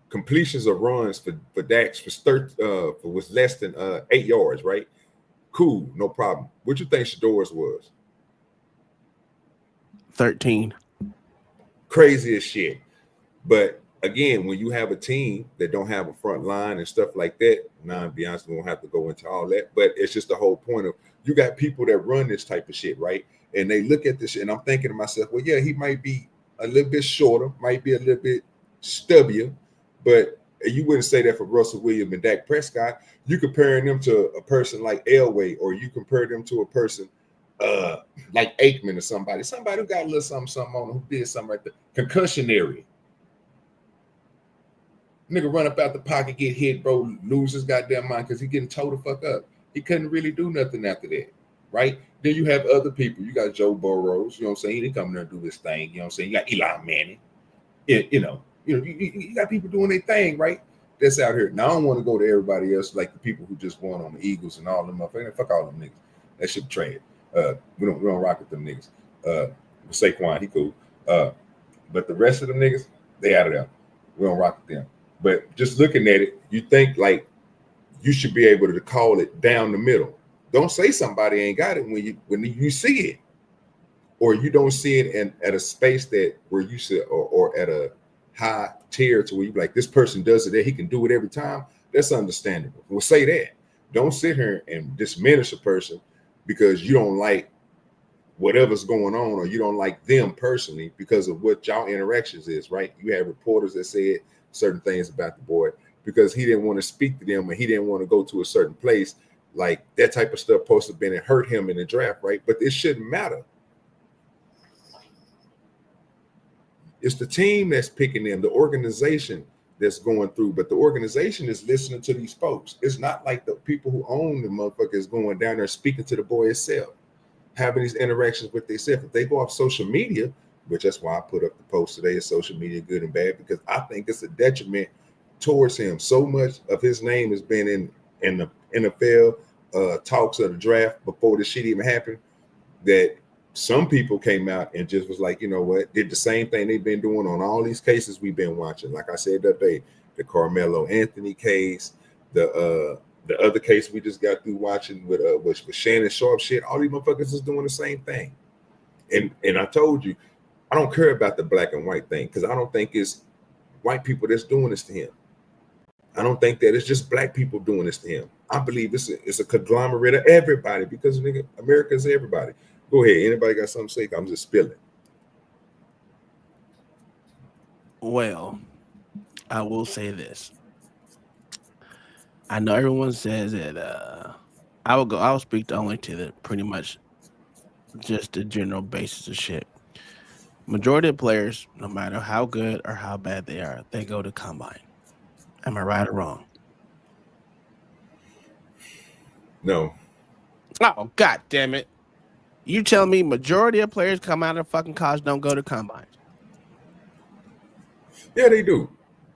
Completions of runs for Dax was less than 8 yards, right? Cool, no problem. What you think Shedeur's was? 13. Crazy as shit. But again, when you have a team that don't have a front line and stuff like that, now to be honest, we won't have to go into all that, but it's just the whole point of you got people that run this type of shit, right? And they look at this shit, and I'm thinking to myself, well, yeah, he might be a little bit shorter, might be a little bit stubbier, but you wouldn't say that for Russell Williams and Dak Prescott. You comparing them to a person like Elway, or you compare them to a person like Aikman or somebody who got a little something on him, who did something like that. Concussionary. Nigga run up out the pocket, get hit, bro, lose his goddamn mind because he getting towed the fuck up. He couldn't really do nothing after that, right? Then you have other people. You got Joe Burrows, you know what I'm saying? He didn't come there and do his thing, you know what I'm saying? You got Eli Manning. You got people doing their thing, right? That's out here. Now I don't want to go to everybody else like the people who just won on the Eagles and all them motherfuckers. Fuck all them niggas. That shit trade. We don't rock with them niggas. Saquon, he cool. But the rest of them niggas, they out of there. We don't rock with them. But just looking at it, you think like you should be able to call it down the middle. Don't say somebody ain't got it when you see it, or you don't see it at a space that where you should, or at a high tier to where you be like, this person does it there, he can do it every time. That's understandable. We'll say that. Don't sit here and diminish a person because you don't like whatever's going on, or you don't like them personally because of what y'all interactions is, right? You have reporters that said certain things about the boy because he didn't want to speak to them and he didn't want to go to a certain place. Like that type of stuff supposed to have been and hurt him in the draft, right? But it shouldn't matter. It's the team that's picking them, the organization that's going through, but the organization is listening to these folks. It's not like the people who own the motherfucker is going down there speaking to the boy itself, having these interactions with themselves. If they go off social media, which that's why I put up the post today, is social media good and bad, because I think it's a detriment towards him. So much of his name has been in the NFL talks of the draft before the shit even happened, that some people came out and just was like, you know what, did the same thing they've been doing on all these cases we've been watching. Like I said that day, the Carmelo Anthony case, the other case we just got through watching with Shannon Sharp shit. All these motherfuckers is doing the same thing. And I told you, I don't care about the black and white thing because I don't think it's white people that's doing this to him. I don't think that it's just black people doing this to him. I believe it's a conglomerate of everybody because nigga, America's everybody. Go ahead. Anybody got something to say? I'm just spilling. Well, I will say this. I know everyone says that I'll speak only to the pretty much just the general basis of shit. Majority of players, no matter how good or how bad they are, they go to combine. Am I right or wrong? No. Oh, God damn it. You tell me majority of players come out of fucking college don't go to combines? Yeah, they do.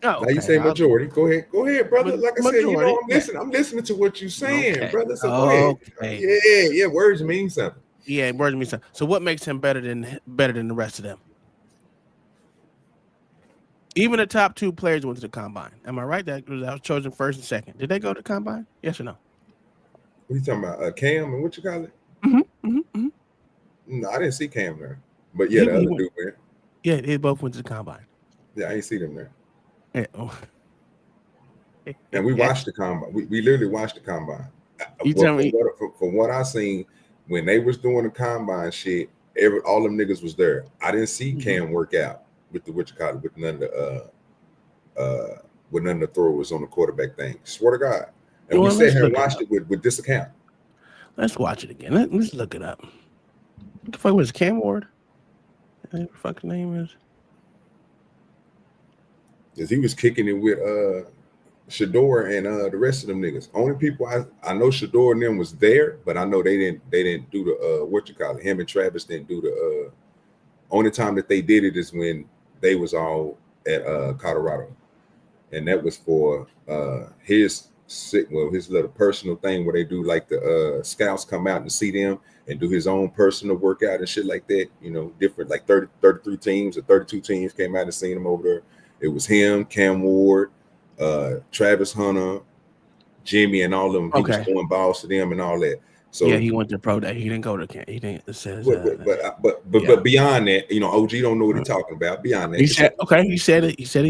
Oh, okay. Now you say majority. Go ahead, brother. Like I said, Majority, I'm listening to what you're saying, okay, brother. So go ahead. Yeah, words mean something. Yeah, words mean something. So what makes him better than the rest of them? Even the top 2 players went to the combine. Am I right? That was chosen first and second. Did they go to combine? Yes or no? What you talking about? Cam and what you call it? No, I didn't see Cam there. But yeah, the other dude went. Yeah, they both went to the combine. Yeah, I ain't see them there. Yeah. Oh. And we watched the combine. We literally watched the combine. You tell me. From what I seen, when they was doing the combine shit, all them niggas was there. I didn't see Cam work out with the with none of the throwers on the quarterback thing. Swear to God. And we sat here and watched it with this account. Let's watch it again. Let's look it up. What the fuck was Cam Ward? What the fucking name is? Because he was kicking it with Shedeur and the rest of them niggas. Only people I know Shedeur and them was there, but I know they didn't do the what you call it. Him and Travis didn't do the only time that they did it is when they was all at Colorado. And that was for his little personal thing where they do like the scouts come out and see them and do his own personal workout and shit like that. You know, different like 33 teams or 32 teams came out and seen him over there. It was him, Cam Ward, Travis Hunter, Jimmy, and all of them. He was throwing balls to them and all that. So yeah, he went to pro day. He didn't go to camp. He didn't. It says, but beyond that, you know, OG don't know what he's talking about. Beyond that, he said He said it. He said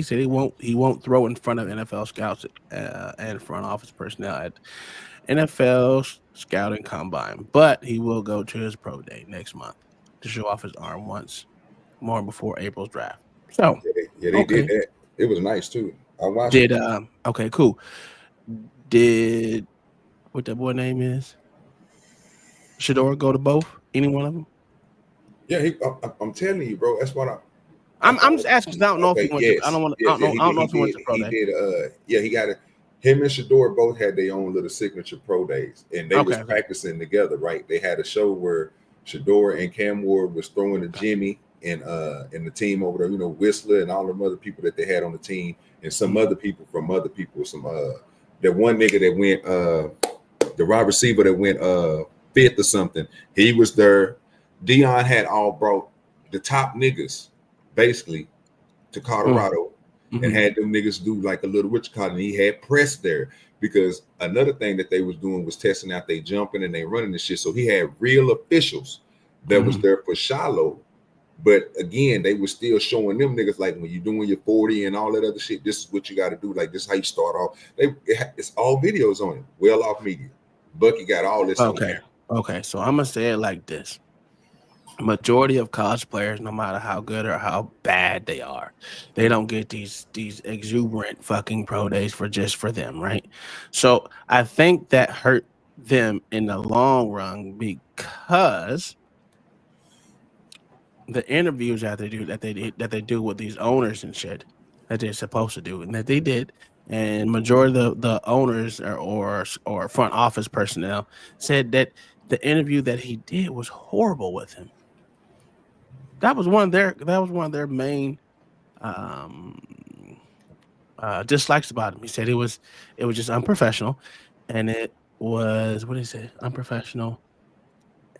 he won't throw in front of NFL scouts and front office personnel at NFL scouting combine, but he will go to his pro day next month to show off his arm once more before April's draft. So they did that. It was nice too. I watched. Okay, cool. Did what that boy name is? Shedeur go to both? Any one of them? Yeah, I'm telling you, bro. That's what I'm just asking. I don't know if he went. I don't know if he went to pro day. He did. He got it. Him and Shedeur both had their own little signature pro days, and they was practicing together. Right? They had a show where Shedeur and Cam Ward was throwing to Jimmy and the team over there. You know, Whistler and all them other people that they had on the team, and some other people from other people. Some that one nigga that went the wide receiver that went fifth or something. He was there. Dion had all brought the top niggas basically to Colorado and had them niggas do like a little witch card, and he had press there because another thing that they was doing was testing out they jumping and they running and shit. So he had real officials that was there for Shiloh. But again, they were still showing them niggas like when you're doing your 40 and all that other shit, this is what you got to do. Like this is how you start off. It's all videos on it. Well off media. Bucky got all this on there. Okay, so I'm gonna say it like this: majority of college players, no matter how good or how bad they are, they don't get these exuberant fucking pro days for them, right? So I think that hurt them in the long run because the interviews that they do with these owners and shit that they're supposed to do and that they did. And majority of the owners or front office personnel said that the interview that he did was horrible with him. That was one of their main dislikes about him. He said it was just unprofessional, and it was what did he say? Unprofessional.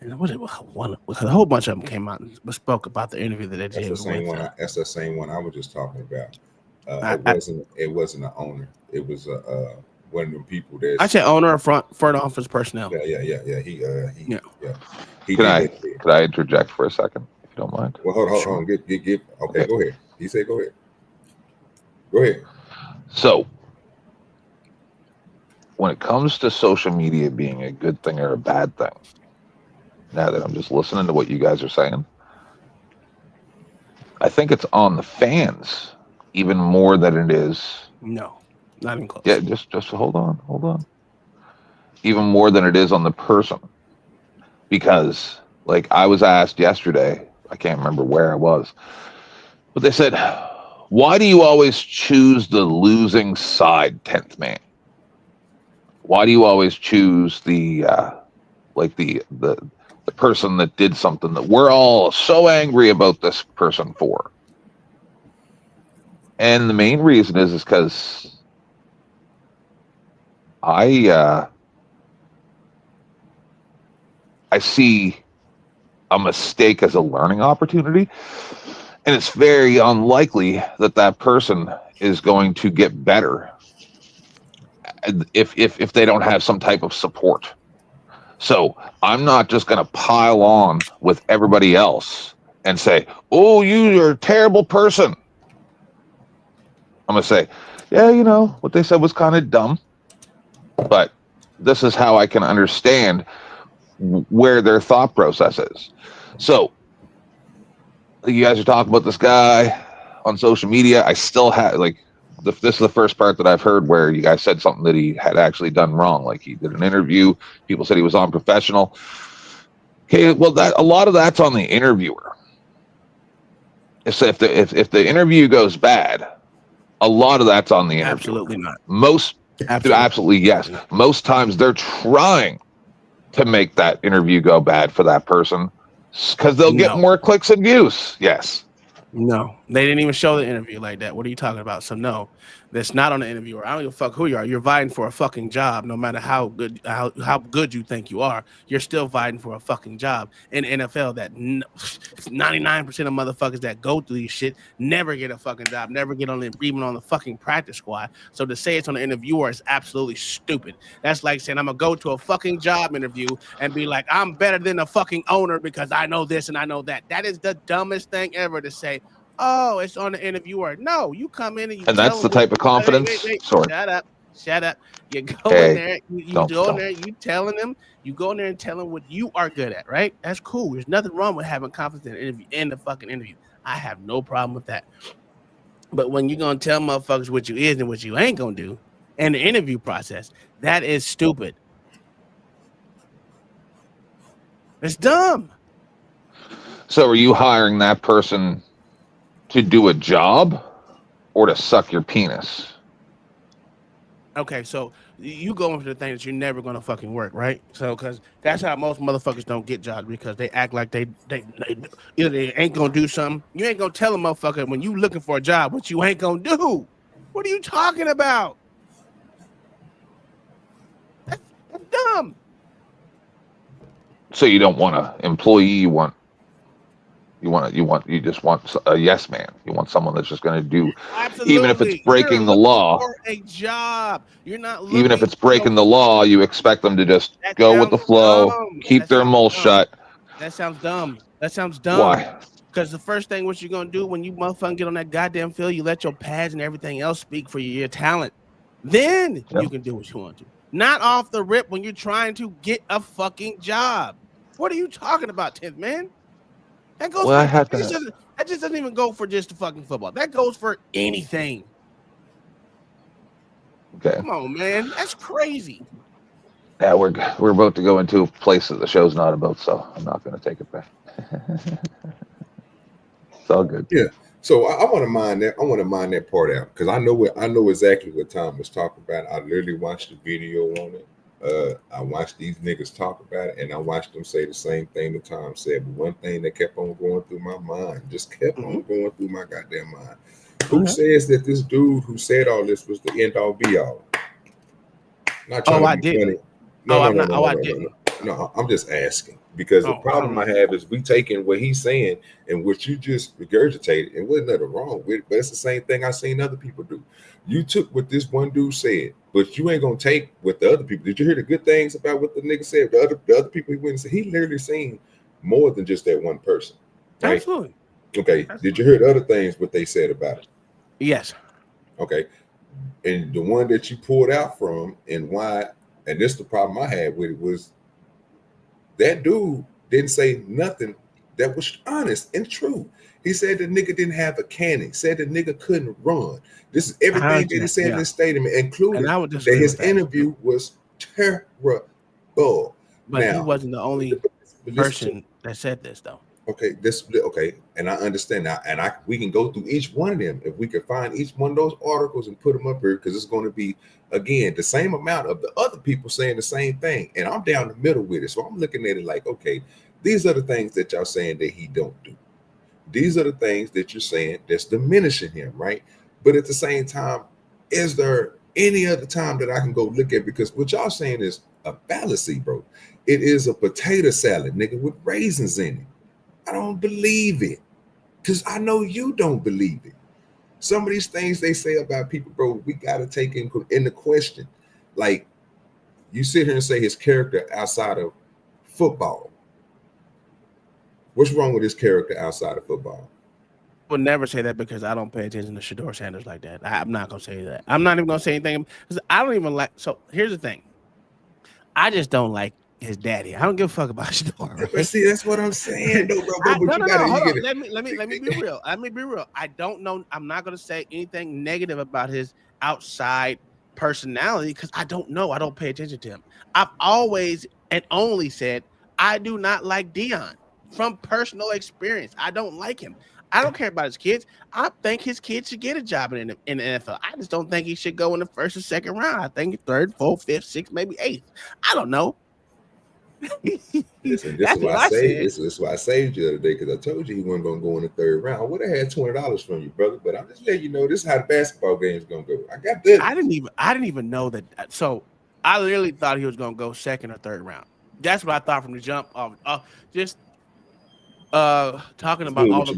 And a whole bunch of them came out and spoke about the interview that they did. That's the same one I was just talking about. It wasn't an owner. It was one of them people that I said owner or front office personnel. Yeah. Could I interject for a second, if you don't mind? Well, hold on. Okay, go ahead. He said, go ahead. So, when it comes to social media being a good thing or a bad thing, now that I'm just listening to what you guys are saying, I think it's on the fans even more than it is. No, not even close. Yeah, just hold on. Even more than it is on the person. Because, like, I was asked yesterday, I can't remember where I was, but they said, why do you always choose the losing side, 10th man? Why do you always choose the person that did something that we're all so angry about this person for? And the main reason is because I see a mistake as a learning opportunity, and it's very unlikely that person is going to get better if they don't have some type of support. So I'm not just going to pile on with everybody else and say, oh, you're a terrible person. I'm going to say, yeah, you know, what they said was kind of dumb, but this is how I can understand where their thought process is. So you guys are talking about this guy on social media. I still have, like, this is the first part that I've heard where you guys said something that he had actually done wrong. Like, he did an interview. People said he was unprofessional. Okay, well, that a lot of that's on the interviewer. So if the interview goes bad, a lot of that's on the interviewer. Absolutely not. Absolutely yes. Most times they're trying to make that interview go bad for that person because they'll get more clicks and views. Yes. No, they didn't even show the interview like that. What are you talking about? So no, that's not on the interviewer. I don't give a fuck who you are. You're vying for a fucking job, no matter how good you think you are. You're still vying for a fucking job in the NFL. That 99% of motherfuckers that go through these shit never get a fucking job, never get on even on the fucking practice squad. So to say it's on the interviewer is absolutely stupid. That's like saying I'm gonna go to a fucking job interview and be like, I'm better than the fucking owner because I know this and I know that. That is the dumbest thing ever to say. Oh, it's on the interviewer. No, you come in and you and that's the type of confidence. Wait. Sorry. Shut up. You go in there, you go in there, you telling them, you go in there and tell them what you are good at, right? That's cool. There's nothing wrong with having confidence in an interview, in the fucking interview. I have no problem with that. But when you're gonna tell motherfuckers what you is and what you ain't gonna do in the interview process, that is stupid. It's dumb. So are you hiring that person to do a job or to suck your penis? Okay, so you go into the thing that you're never gonna fucking work, right? So, because that's how most motherfuckers don't get jobs, because they act like they either they ain't gonna do something. You ain't gonna tell a motherfucker when you looking for a job what you ain't gonna do. What are you talking about? That's dumb. So you don't want an employee. You just want a yes man. You want someone that's just going to do, Absolutely. even if it's breaking the law. For a job, you're not. Even if it's breaking the law, you expect them to just go with the flow, keep their mouth shut. That sounds dumb. That sounds dumb. Why? Because the first thing what you're gonna do when you motherfucking get on that goddamn field, you let your pads and everything else speak for your talent. Then you can do what you want to. Not off the rip when you're trying to get a fucking job. What are you talking about, 10th man? That goes. Well, that just doesn't even go for just the fucking football. That goes for anything. Okay. Come on, man. That's crazy. Yeah, we're about to go into a place that the show's not about, so I'm not going to take it back. It's all good. Yeah. So I want to mind that. I want to mind that part out because I know exactly what Tom was talking about. I literally watched the video on it. I watched these niggas talk about it, and I watched them say the same thing that Tom said. But one thing that kept on going through my mind, just kept on going through my goddamn mind. Who says that this dude who said all this was the end all be all? Not trying to be funny. No, I'm just asking because the problem I have is we taking what he's saying and what you just regurgitated, and wasn't nothing wrong with it, but it's the same thing I seen other people do. You took what this one dude said, but you ain't gonna take what the other people. Did you hear the good things about what the nigga said? The other people he went and said he literally seen more than just that one person. Right? Absolutely. Okay. Absolutely. Did you hear the other things what they said about it? Yes. Okay. And the one that you pulled out from and why, and this the problem I had with it was that dude didn't say nothing that was honest and true. He said the nigga didn't have a cannon. Said the nigga couldn't run. This is everything that he said in his statement, including that his interview was terrible. But he wasn't the only person that said this, though. Okay, and I understand now, and we can go through each one of them if we can find each one of those articles and put them up here because it's going to be again the same amount of the other people saying the same thing, and I'm down the middle with it. So I'm looking at it like, okay, these are the things that y'all saying that he don't do. These are the things that you're saying that's diminishing him, right? But at the same time, is there any other time that I can go look at? Because what y'all saying is a fallacy, bro. It is a potato salad, nigga, with raisins in it. I don't believe it because I know you don't believe it. Some of these things they say about people, bro, we got to take in the question. Like you sit here and say his character outside of football. What's wrong with his character outside of football? I would never say that because I don't pay attention to Shedeur Sanders like that. I'm not gonna say that. I'm not even gonna say anything because I don't even like. So here's the thing. I just don't like his daddy. I don't give a fuck about Shedeur. Right? But see, that's what I'm saying, though, bro. But No. Hold on. it. Let me be real. Let me be real. I don't know. I'm not gonna say anything negative about his outside personality because I don't know. I don't pay attention to him. I've always and only said I do not like Dion from personal experience. I don't like him. I don't care about his kids. I think his kids should get a job in the NFL. I just don't think he should go in the first or second round. I think third, fourth, fifth, sixth, maybe eighth. I don't know. Listen, this is why I saved you the other day because I told you he wasn't going to go in the third round. I would have had $20 from you, brother. But I'm just letting you know this is how the basketball game is going to go. I got this. I didn't even know that. So I literally thought he was going to go second or third round. That's what I thought from the jump. Just talking about all the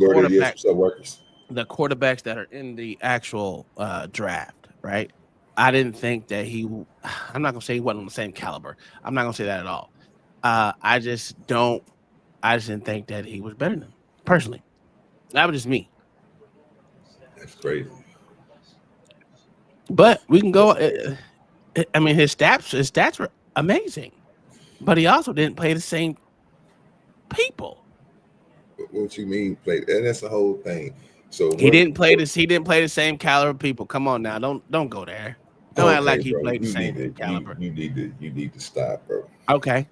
quarterbacks that are in the actual draft, right? I didn't think that I'm not gonna say he wasn't on the same caliber. I'm not gonna say that at all. I just didn't think that he was better than him personally. That was just me. That's crazy. But we can go. I mean, his stats were amazing, but he also didn't play the same people. What you mean play? And that's the whole thing. So he didn't play the same caliber people. Come on now, don't go there. Don't act like he played the same caliber. You need to stop, bro. Okay.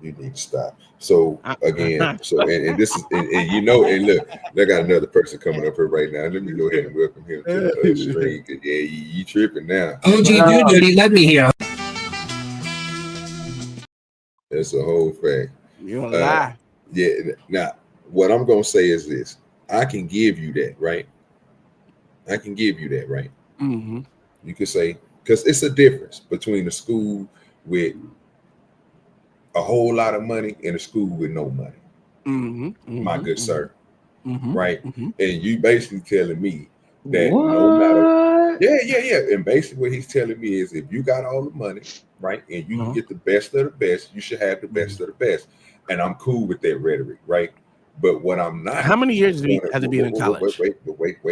You need to stop. So again, and this is and you know, and look, I got another person coming up here right now. Let me go ahead and welcome him to the stream. Yeah, you tripping now. OGDoDirty, let me hear. That's a whole fact. You don't lie. Yeah. Now, what I'm gonna say is this: I can give you that, right? Mm-hmm. You could say because it's a difference between a school with a whole lot of money and a school with no money. Mm-hmm. My good sir, right? Mm-hmm. And you basically telling me that no matter, yeah. And basically what he's telling me is if you got all the money, right, and you can get the best of the best, you should have the best of the best. And I'm cool with that rhetoric, right? But what I'm not. How many years has he been in college? Wait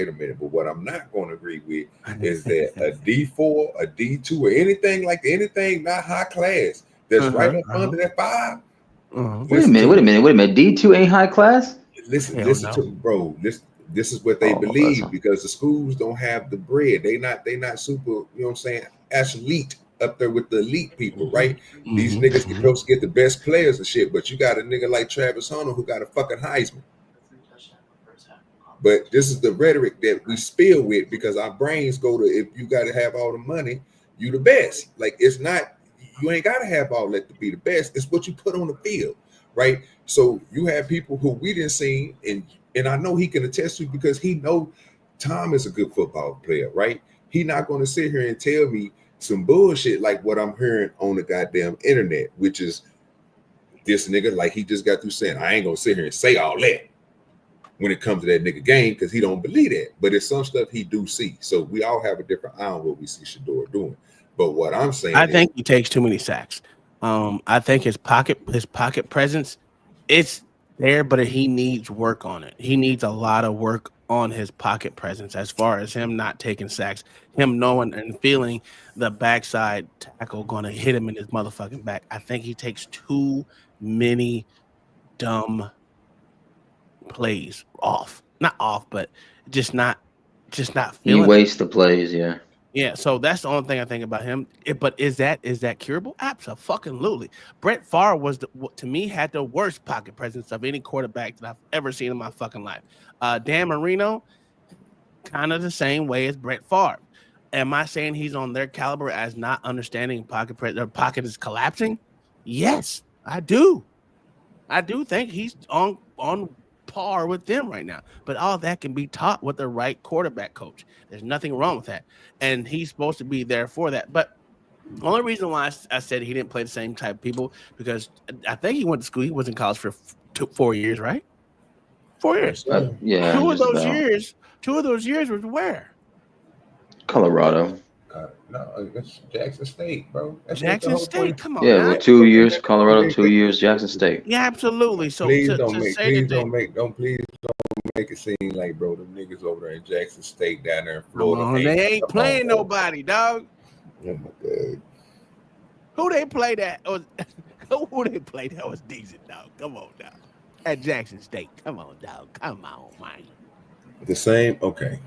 a minute. But what I'm not going to agree with is that a D4, a D2, or anything not high class that's right up under that 5. Wait a minute. D2 ain't high class? Listen to me, bro. This is what they believe because the schools don't have the bread. They not super, you know what I'm saying, athlete up there with the elite people, right? These niggas supposed to get the best players and shit, but you got a nigga like Travis Hunter who got a fucking Heisman. But this is the rhetoric that we spill with because our brains go to if you got to have all the money, you the best. Like it's not, you ain't got to have all that to be the best. It's what you put on the field, right? So you have people who we didn't see, and I know he can attest to because he know Tom is a good football player, right? He not going to sit here and tell me some bullshit like what I'm hearing on the goddamn internet, which is this nigga, like he just got through saying, I ain't gonna sit here and say all that when it comes to that nigga game because he don't believe that. But it's some stuff he do see. So we all have a different eye on what we see Shedeur doing. But what I'm saying, I think he takes too many sacks. I think his pocket presence, it's there, but he needs work on it. He needs a lot of work on his pocket presence as far as him not taking sacks, him knowing and feeling the backside tackle going to hit him in his motherfucking back. I think he takes too many dumb plays not off, but just not feeling. He wastes the plays, yeah. Yeah, so that's the only thing I think about him. But is that curable? Absolutely. Brett Favre was to me had the worst pocket presence of any quarterback that I've ever seen in my fucking life. Dan Marino, kind of the same way as Brett Favre. Am I saying he's on their caliber as not understanding their pocket is collapsing? Yes, I do. I do think he's on par with them right now. But all that can be taught with the right quarterback coach. There's nothing wrong with that. And he's supposed to be there for that. But the only reason why I said he didn't play the same type of people, because I think he went to school. He was in college for 4 years, right? 4 years. Yeah. Two of those years was where? Colorado. No, that's Jackson State, bro. That's what the Jackson whole State, point. come on, Yeah, now. well, 2 years Colorado, 2 years Jackson State. Yeah, absolutely. So Please to don't say that they, please don't make it seem like, bro, them niggas over there in Jackson State down there in come Florida. on, they ain't come playing on, bro. nobody, dog. Oh my god. Who they play that was who they play that was decent, dog? Come on, dog. At Jackson State. Come on, dog. Come on, man. The same, okay.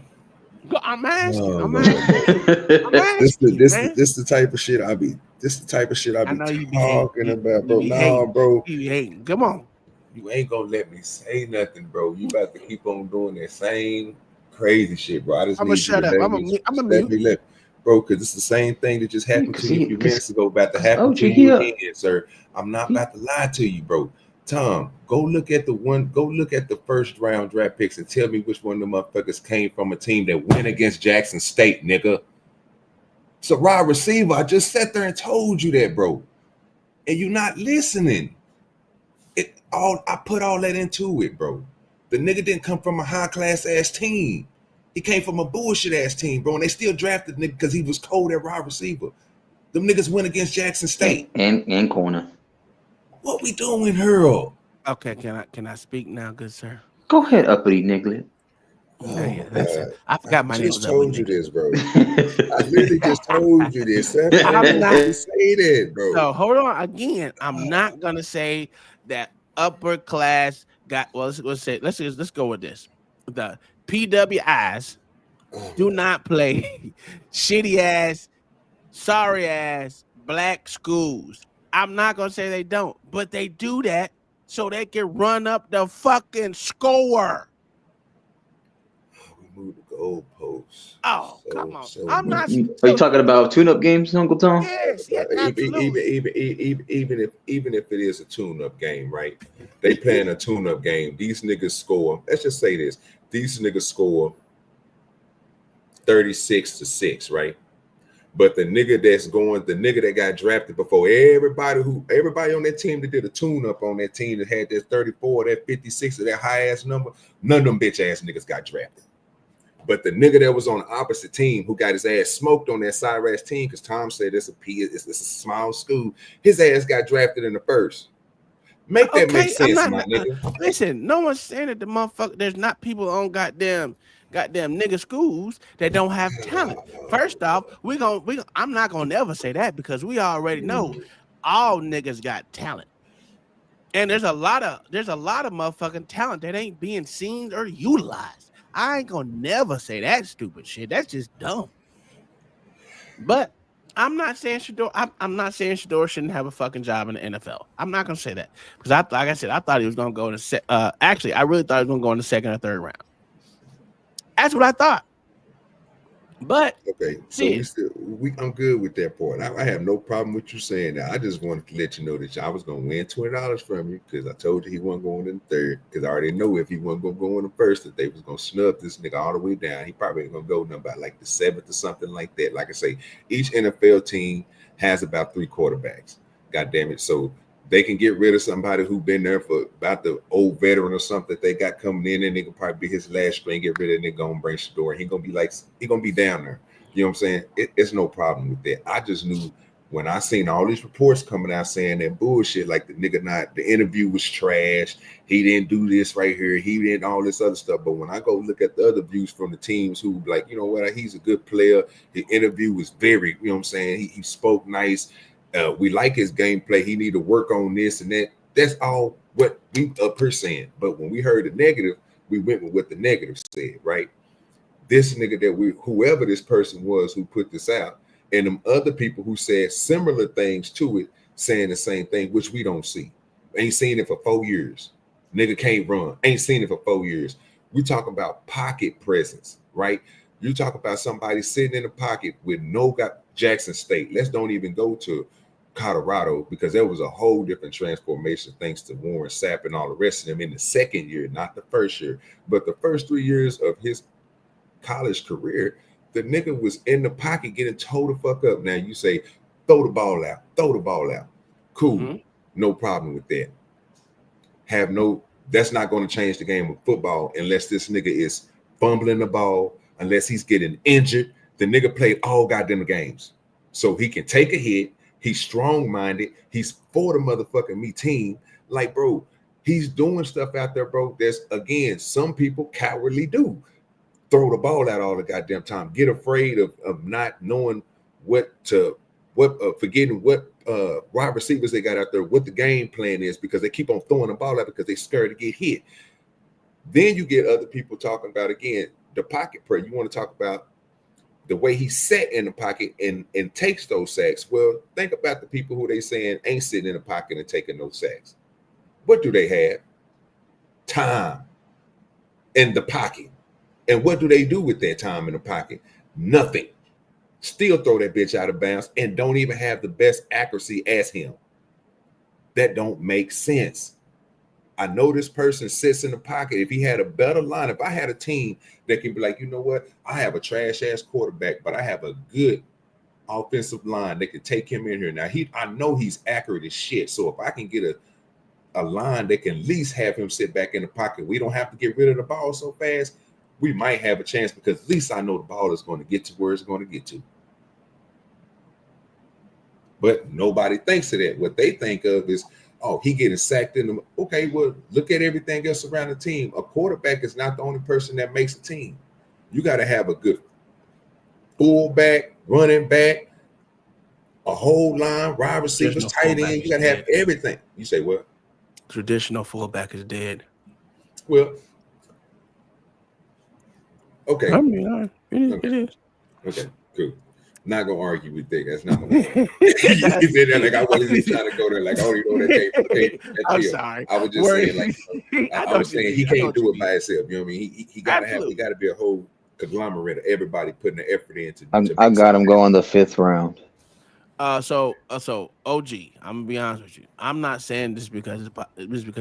I'm asking. Oh, I'm Lord. asking. I'm asking, man. This the type of shit I be. This the type of shit I I be know you be talking hating. about, You bro. be Nah, hating. bro. You be hating. Come on. You ain't gonna let me say nothing, bro. You about to keep on doing that same crazy shit, bro. I just I'm need gonna shut you up. to I'm a mute. let, bro, because it's the same thing that just happened Because to you a few minutes ago, about to happen OG, to he you up. again, sir. I'm not about to lie to you, bro. Tom, go look at the first round draft picks and tell me which one of them motherfuckers came from a team that went against Jackson State, nigga. It's a raw receiver. I just sat there and told you that, bro. And you're not listening. I put all that into it, bro. The nigga didn't come from a high class ass team. He came from a bullshit ass team, bro. And they still drafted nigga because he was cold at wide receiver. Them niggas went against Jackson State. And corner. What we doing, Harold? Okay, can I speak now, good sir? Go ahead, uppity niglet. Yeah, that's it. I forgot my I name just was told you Uppity. this, bro. I literally just told you this. Son. I I'm ain't not- gonna say that, bro. So hold on again. I'm not gonna say that upper class got. Well, let's go with this. The PWIs do not play shitty ass, sorry ass black schools. I'm not gonna say they don't, but they do that so they can run up the fucking score. We moved the goalposts. Oh, come on. So I'm not. Are you talking about tune-up games, Uncle Tom? Yes, absolutely. Even if it is a tune-up game, right? They playing a tune-up game. These niggas score. Let's just say this. These niggas score 36-6, right? But the nigga that got drafted before everybody on that team that did a tune-up on that team that had that 34, that 56, or that high-ass number, none of them bitch-ass niggas got drafted. But the nigga that was on the opposite team who got his ass smoked on that side-ass team, because Tom said it's a small school, his ass got drafted in the first. Make that make sense, my nigga. Listen, no one's saying that the motherfucker. There's not people on goddamn nigga schools that don't have talent. First off, I'm not gonna ever say that because we already know all niggas got talent, and there's a lot of motherfucking talent that ain't being seen or utilized. I ain't gonna never say that stupid shit. That's just dumb. But I'm not saying Shedeur. I'm not saying Shedeur shouldn't have a fucking job in the NFL. I'm not gonna say that because like I said, I thought he was gonna go in the actually, I really thought he was gonna go in the second or third round. That's what I thought. But okay, so I'm good with that part. I have no problem with you saying that. I just wanted to let you know that I was gonna win $20 from you because I told you he wasn't going in the third. Because I already know if he wasn't gonna go in the first, that they was gonna snub this nigga all the way down. He probably ain't gonna go nothing about like the seventh or something like that. Like I say, each NFL team has about 3 quarterbacks. God damn it! So they can get rid of somebody who been there for about the old veteran or something that they got coming in, and they can probably be his last string, get rid of it, and go and bring Shedeur. He gonna be down there. You know what I'm saying? It's no problem with that. I just knew when I seen all these reports coming out saying that bullshit, like the interview was trash. He didn't do this right here. He didn't all this other stuff. But when I go look at the other views from the teams who like, you know what, he's a good player. The interview was very, you know what I'm saying? He spoke nice. We like his gameplay. He need to work on this and that. That's all what we up here saying. But when we heard the negative, we went with what the negative said, right? This nigga whoever this person was who put this out, and them other people who said similar things to it, saying the same thing, which we don't see. Ain't seen it for 4 years. Nigga can't run. Ain't seen it for 4 years. We talk about pocket presence, right? You talk about somebody sitting in the pocket with no Jackson State. Let's don't even go to Colorado because there was a whole different transformation thanks to Warren Sapp and all the rest of them in the second year, not the first year. But the first 3 years of his college career, the nigga was in the pocket getting towed the fuck up. Now you say, throw the ball out. Cool. No problem with that. That's not going to change the game of football unless this nigga is fumbling the ball, unless he's getting injured. The nigga played all goddamn games. So he can take a hit. He's strong-minded. He's for the motherfucking me team. Like, bro, he's doing stuff out there, bro. There's, again, some people cowardly do throw the ball out all the goddamn time. Get afraid of not knowing forgetting what wide receivers they got out there, what the game plan is, because they keep on throwing the ball out because they're scared to get hit. Then you get other people talking about, again, the pocket prayer. You want to talk about the way he sat in the pocket and takes those sacks. Well, think about the people who they saying ain't sitting in the pocket and taking those sacks. What do they have? Time in the pocket. And what do they do with their time in the pocket? Nothing. Still throw that bitch out of bounds and don't even have the best accuracy as him. That don't make sense. I know this person sits in the pocket. If he had a better line, if I had a team that can be like, you know what? I have a trash ass quarterback, but I have a good offensive line that can take him in here. Now I know he's accurate as shit. So if I can get a line that can at least have him sit back in the pocket, we don't have to get rid of the ball so fast. We might have a chance because at least I know the ball is going to get to where it's going to get to. But nobody thinks of that. What they think of is, oh, he getting sacked in the. Okay, well, look at everything else around the team. A quarterback is not the only person that makes a team. You got to have a good fullback, running back, a whole line, wide receivers, tight end. You got to have everything. You say what? Traditional fullback is dead. Well, okay. I mean, it is. Okay, cool. Not gonna argue with that. That's not gonna you said that like I wasn't even trying to go there. Like I already know that came. I'm sorry. I was just saying, like I was saying, he can't do it by himself. You know what I mean? He gotta have. He gotta be a whole conglomerate of everybody putting the effort into. I got him going the 5th round. So OG, I'm gonna be honest with you. I'm not saying this because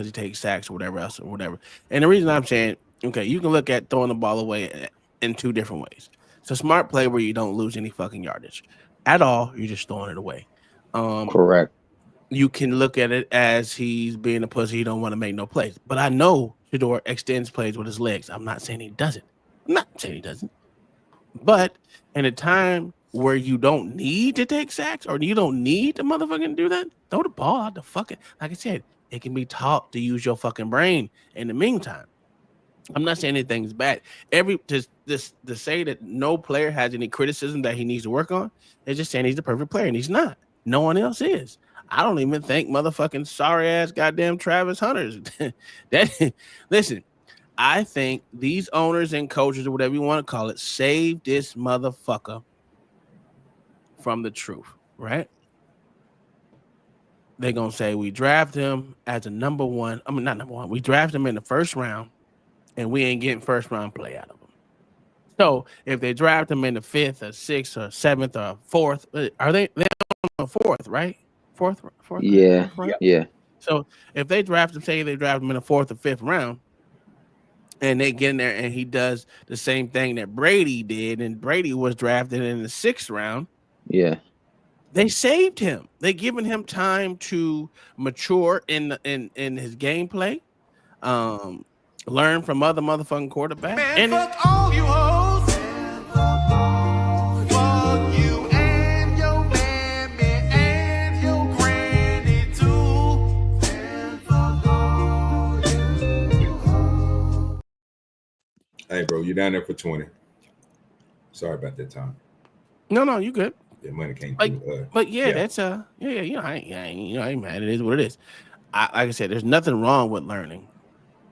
he takes sacks or whatever else or whatever. And the reason I'm saying, okay, you can look at throwing the ball away in 2 different ways. It's a smart play where you don't lose any fucking yardage at all. You're just throwing it away. Correct. You can look at it as he's being a pussy. He don't want to make no plays. But I know Shedeur extends plays with his legs. I'm not saying he doesn't. I'm not saying he doesn't. But in a time where you don't need to take sacks or you don't need to motherfucking do that, throw the ball out the fucking. Like I said, it can be taught to use your fucking brain in the meantime. I'm not saying anything's bad. To say that no player has any criticism that he needs to work on, they're just saying he's the perfect player, and he's not. No one else is. I don't even think motherfucking sorry ass goddamn Travis Hunters. Listen, I think these owners and coaches or whatever you want to call it saved this motherfucker from the truth, right? They're gonna say we draft him as a number one. I mean, not number one. We draft him in the 1st round. And we ain't getting 1st round play out of them. So if they draft him in the 5th or 6th or 7th or 4th, are they on the 4th, right? 4th? Yeah. Right? Yeah. So if they draft him, say they draft him in the 4th or 5th round, and they get in there and he does the same thing that Brady did, and Brady was drafted in the 6th round. Yeah. They saved him. They given him time to mature in his gameplay. Learn from other motherfucking quarterbacks. Man, fuck all you hoes. Fuck you and your mammy and your granny too. And fuck all you hoes. Hey, bro, you down there for 20? Sorry about that time. No, you good. That money came through. But yeah, that's I ain't mad. It is what it is. Like I said, there's nothing wrong with learning.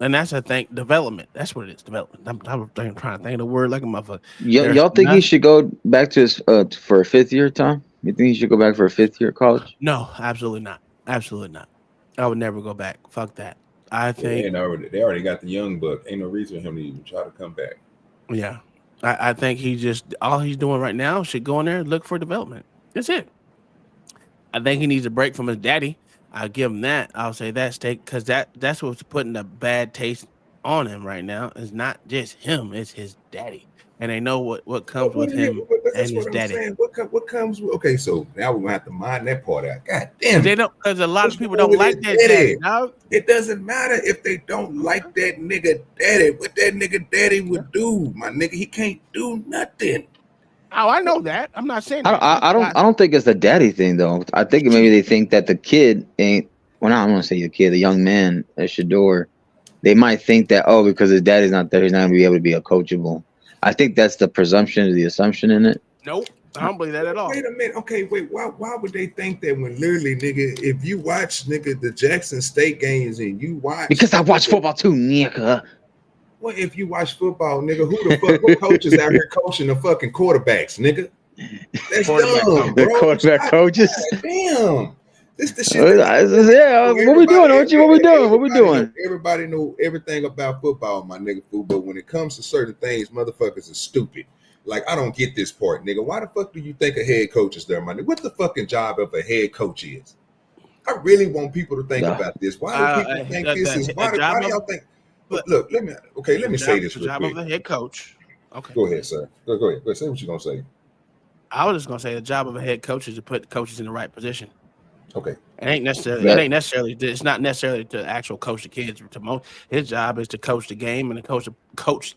And that's development. That's what it is, development. I'm trying to think of the word like a motherfucker. Y'all think he should go back to his for a 5th year, Tom? You think he should go back for a 5th year college? No, absolutely not. Absolutely not. I would never go back. Fuck that. I think they already got the young buck. Ain't no reason for him to even try to come back. Yeah. I think all he's doing right now should go in there and look for development. That's it. I think he needs a break from his daddy. I'll give him that. I'll say that's because that's what's putting a bad taste on him right now. It's not just him, it's his daddy. And they know what comes with him and his daddy. What comes with, okay, so now we're gonna have to mind that part out. God damn. They don't, because a lot of people don't like that daddy. Dog. It doesn't matter if they don't like that nigga daddy. What that nigga daddy would do, my nigga, he can't do nothing. Oh, I know that. I'm not saying I that. don't, I don't think it's the daddy thing though. I think maybe they think that the kid ain't. Well, I don't want to say the kid, the young man at Shedeur. They might think that because his daddy's not there, he's not gonna be able to be a coachable. I think that's the presumption, the assumption in it. Nope, I don't believe that at all. Wait a minute. Okay, wait. Why would they think that when literally, nigga, if you watch, nigga, the Jackson State games and you watch Because I watch football too, nigga. Well, if you watch football, nigga, who coaches out here coaching the fucking quarterbacks, nigga? That's dumb, The bro. quarterback coaches. God damn. This the shit. Yeah, what we doing, Archie? What we doing? What we doing? Everybody know everything about football, my nigga, fool. But when it comes to certain things, motherfuckers are stupid. Like, I don't get this part, nigga. Why the fuck do you think a head coach is there, my nigga? What the fucking job of a head coach is? I really want people to think about this. Why do people think this is? Why do y'all think? Look, let me say this real job quick. of the head coach. Okay. Go ahead, sir. Go ahead. Go ahead. Say what you're gonna say. I was just gonna say the job of a head coach is to put coaches in the right position. Okay. It ain't necessarily. It's not necessarily to actual coach the kids. His job is to coach the game and to coach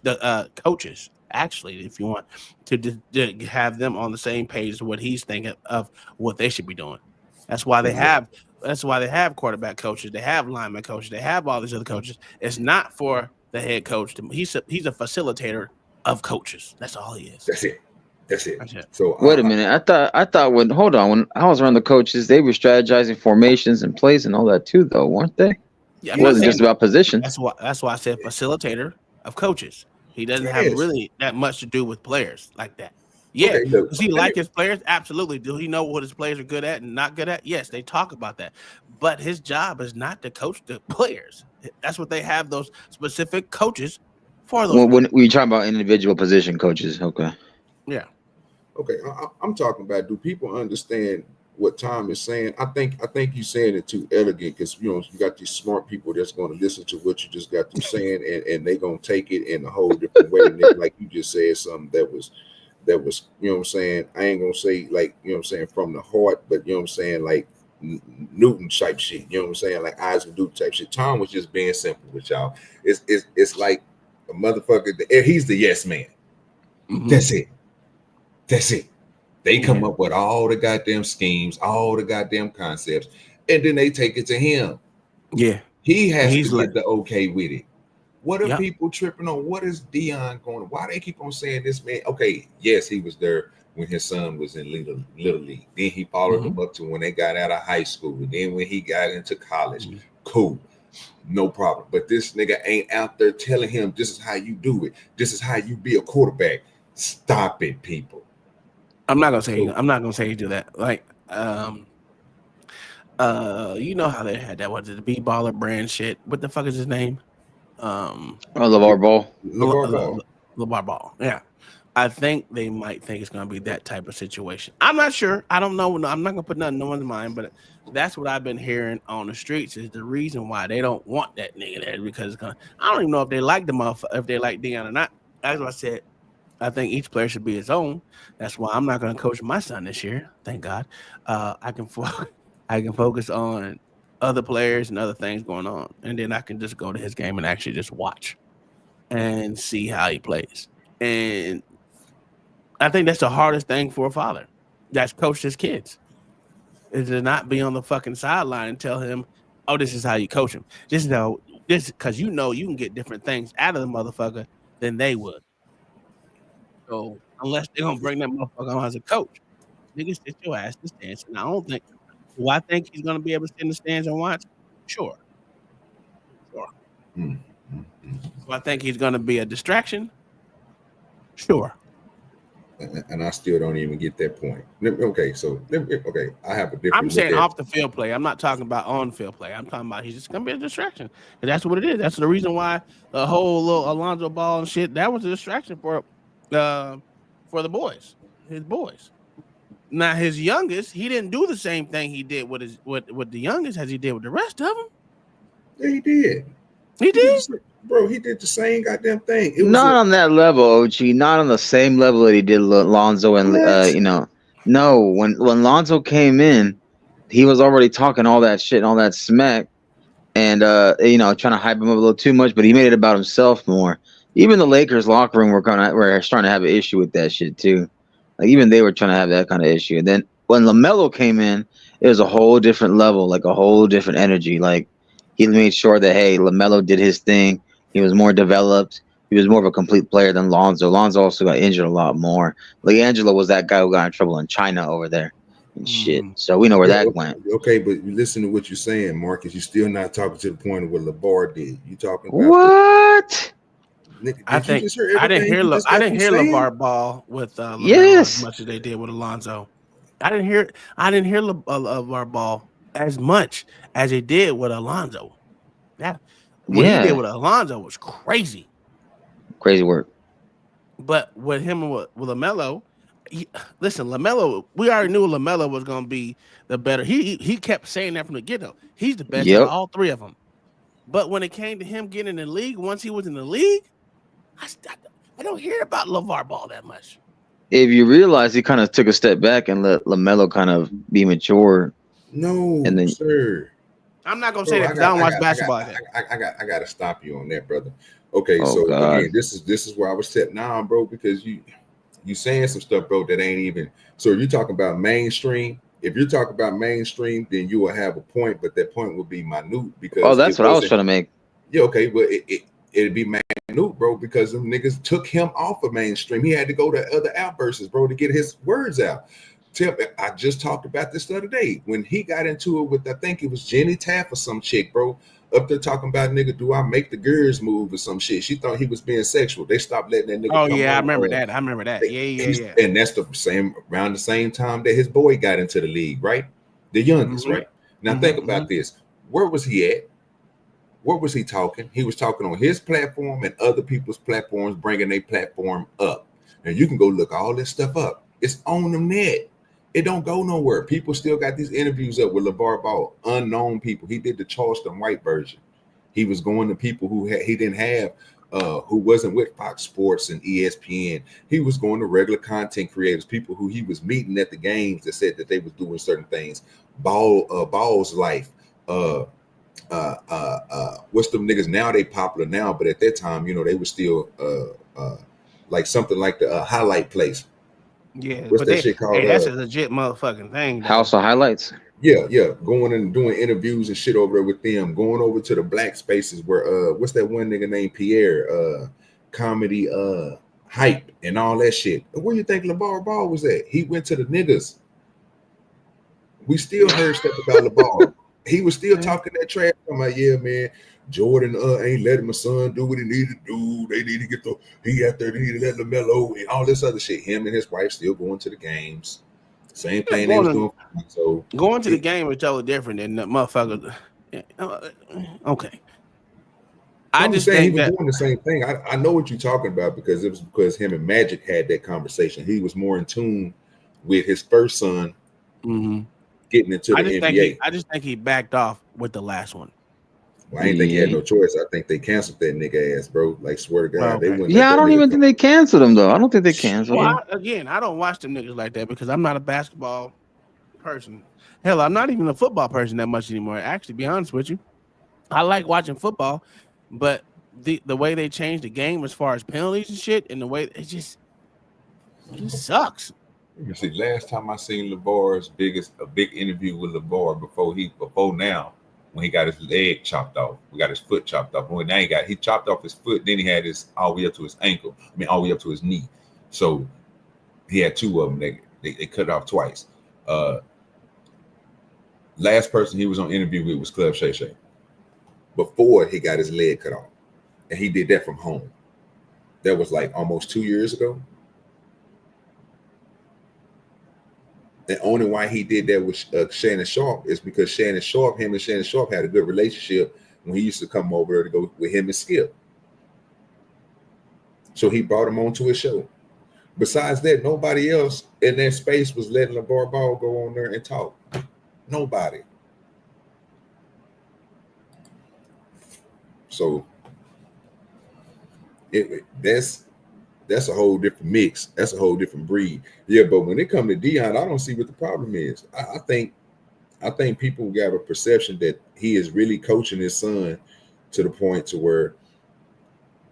the coaches. Actually, if you want to have them on the same page as what he's thinking of what they should be doing. That's why they have. That's why they have quarterback coaches. They have lineman coaches. They have all these other coaches. It's not for the head coach. He's a facilitator of coaches. That's all he is. That's it. So wait a minute. I thought when I was around the coaches, they were strategizing formations and plays and all that too, though, weren't they? Yeah, it wasn't just about position. That's why I said facilitator of coaches. He doesn't have really that much to do with players like that. Yeah, does he like his players? Absolutely. Do he know what his players are good at and not good at? Yes, they talk about that. But his job is not to coach the players. That's what they have those specific coaches for. Those when you're talking about individual position coaches, okay. Yeah. Okay, I'm talking about, do people understand what Tom is saying? I think you're saying it too elegant, because you got these smart people that's going to listen to what you just got through saying, and they're going to take it in a whole different way. Like you just said something that was, you know what I'm saying? I ain't gonna say, like, you know what I'm saying, from the heart, but you know what I'm saying, like Newton type shit. You know what I'm saying? Like Isaac Newton type shit. Tom was just being simple with y'all. It's like a motherfucker. He's the yes man. Mm-hmm. That's it. They come up with all the goddamn schemes, all the goddamn concepts, and then they take it to him. Yeah. He has to get the okay with it. What are people tripping on? What is Dion going? Why they keep on saying this man? Okay, yes, he was there when his son was in little league. Then he followed him up to when they got out of high school. And then when he got into college, cool, no problem. But this nigga ain't out there telling him this is how you do it. This is how you be a quarterback. Stop it, people. I'm not gonna say he do that. Like, you know how they had that? What is it, the B-baller brand shit? What the fuck is his name? LeVar Ball. LeVar Ball. Yeah. I think they might think it's going to be that type of situation. I'm not sure. I don't know. I'm not going to put nothing in no one's mind, but that's what I've been hearing on the streets is the reason why they don't want that nigga there, because I don't even know if they like the motherfucker, if they like Dion or not. As I said, I think each player should be his own. That's why I'm not going to coach my son this year. Thank God. I can focus on other players and other things going on, and then I can just go to his game and actually just watch and see how he plays. And I think that's the hardest thing for a father that's coached his kids, is to not be on the fucking sideline and tell him, oh, this is how you coach him. This because you can get different things out of the motherfucker than they would. So unless they're gonna bring that motherfucker on as a coach, nigga, sit your ass in the stands. And do I think he's going to be able to sit in the stands and watch? Sure. Do I think he's going to be a distraction? Sure. And I still don't even get that point. Okay, I have a different. I'm saying off the field play. I'm not talking about on field play. I'm talking about he's just going to be a distraction. And that's what it is. That's the reason why the whole little Alonzo Ball and shit, that was a distraction for the boys, his boys. Now his youngest, he didn't do the same thing he did with the youngest as he did with the rest of them. Yeah, he did. He did, bro. He did the same goddamn thing. Not on that level, OG. Not on the same level that he did Lonzo and No, when Lonzo came in, he was already talking all that shit and all that smack, and trying to hype him up a little too much. But he made it about himself more. Even the Lakers locker room were starting to have an issue with that shit too. Like even they were trying to have that kind of issue. And then when LaMelo came in, it was a whole different level, like a whole different energy. Like he made sure that hey, LaMelo did his thing. He was more developed. He was more of a complete player than Lonzo. Lonzo also got injured a lot more. LiAngelo was that guy who got in trouble in China over there and shit. So we know where that went. Okay, but listen to what you're saying, Marcus. You're still not talking to the point of what LeVar did. You talking about what? I didn't hear I didn't hear LeVar Ball with LaMelo Yes. as much as they did with Alonzo. I didn't hear LeVar Ball as much as they did with Alonzo. What he did with Alonzo was crazy. Crazy work. But with him and with LaMelo, listen, LaMelo, we already knew LaMelo was going to be the better. He kept saying that from the get-go. He's the best of all three of them. But when it came to him getting in the league, once he was in the league, I don't hear about LeVar Ball that much. If you realize he kind of took a step back and let LaMelo kind of be mature. No, and then, sir. I'm not gonna say that because I don't watch basketball. I gotta stop you on that, brother. Okay, so again, this is where I was set now, bro, because you saying some stuff, bro, that ain't even. So you're talking about mainstream. If you're talking about mainstream, then you will have a point, but that point will be minute because that's what I was trying to make. Yeah, okay, but it'd be minute, bro, because them niggas took him off of mainstream. He had to go to other outbursts, bro, to get his words out. I just talked about this the other day when he got into it with, I think it was Jenny Taft or some chick, bro, up there talking about, nigga, do I make the girls move or some shit? She thought he was being sexual. They stopped letting that nigga come I on. remember that. Yeah. And that's around the same time that his boy got into the league, right? The youngest, right? Now think about this. Where was he at? Where was he talking? He was talking on his platform and other people's platforms, bringing their platform up. And you can go look all this stuff up. It's on the net. It don't go nowhere. People still got these interviews up with LeVar Ball, unknown people. He did the Charleston White version. He was going to people who he didn't have, who wasn't with Fox Sports and ESPN. He was going to regular content creators, people who he was meeting at the games that said that they was doing certain things. Ball's life. What's them niggas now? They popular now, but at that time, you know, they were still like something like the highlight place. Yeah, what's that shit called? That's a legit motherfucking thing. House of Highlights. Yeah, going and doing interviews and shit over there with them. Going over to the black spaces where what's that one nigga named Pierre? Comedy hype and all that shit. Where you think LeVar Ball was at? He went to the niggas. We still heard stuff about LeVar. He was still talking that trash. I'm like, yeah, man. Jordan ain't letting my son do what he needed to do. They need to get he out there. They need to let LaMelo and all this other shit. Him and his wife still going to the games. Same thing they was doing. So going to the game is totally different than the motherfucker. Okay. I just think he was doing the same thing. I know what you're talking about because it was because him and Magic had that conversation. He was more in tune with his first son getting into the NBA. I just think he backed off with the last one. Well, I ain't think he had no choice. I think they canceled that nigga ass, bro. Like, swear to God, they wouldn't. Yeah, I don't even think they canceled him though. I don't think they canceled him. I don't watch them niggas like that because I'm not a basketball person. Hell, I'm not even a football person that much anymore. Actually, to be honest with you, I like watching football, but the way they changed the game as far as penalties and shit, and the way it just sucks. You see, last time I seen LeVar's a big interview with LeVar before now. When he got his leg chopped off, we got his foot chopped off. Well, now he chopped off his foot. Then he had his all the way up to his ankle. I mean, all the way up to his knee. So he had two of them. They cut it off twice. Last person he was on interview with was Club SHAY. Before he got his leg cut off, and he did that from home. That was like almost 2 years ago. The only why he did that with Shannon Sharp is because him and Shannon Sharp had a good relationship when he used to come over there to go with him and Skip. So he brought him onto his show. Besides that, nobody else in that space was letting LeVar Ball go on there and talk. Nobody. So that's a whole different mix. That's a whole different breed. Yeah, but when it comes to Dion, I don't see what the problem is. I think people got a perception that he is really coaching his son to the point to where,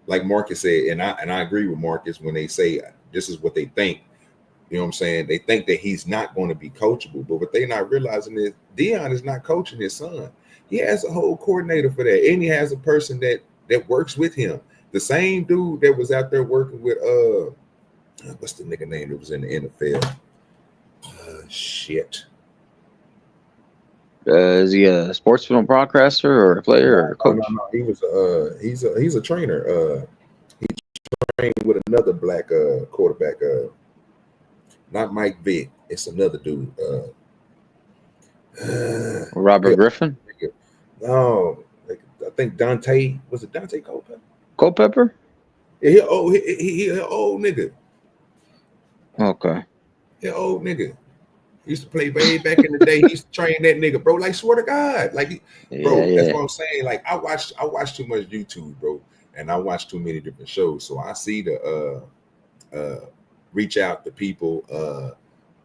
like Marcus said, and I agree with Marcus when they say this is what they think. You know what I'm saying? They think that he's not going to be coachable, but what they're not realizing is Dion is not coaching his son. He has a whole coordinator for that, and he has a person that works with him. The same dude that was out there working with what's the nigga name that was in the NFL? Shit. Is he a sports film broadcaster or a player or a coach? No. He was he's a trainer. He trained with another black quarterback. Not Mike Vick. It's another dude. Robert Griffin? No, I think Dante. Was it Dante Culpepper? Culpepper? Yeah, he an old nigga. Okay. He an old nigga. He used to play way back in the day. He used to train that nigga, bro. Like, swear to God, like, bro. That's what I'm saying. Like, I watch too much YouTube, bro, and I watch too many different shows. So I see the reach out to people.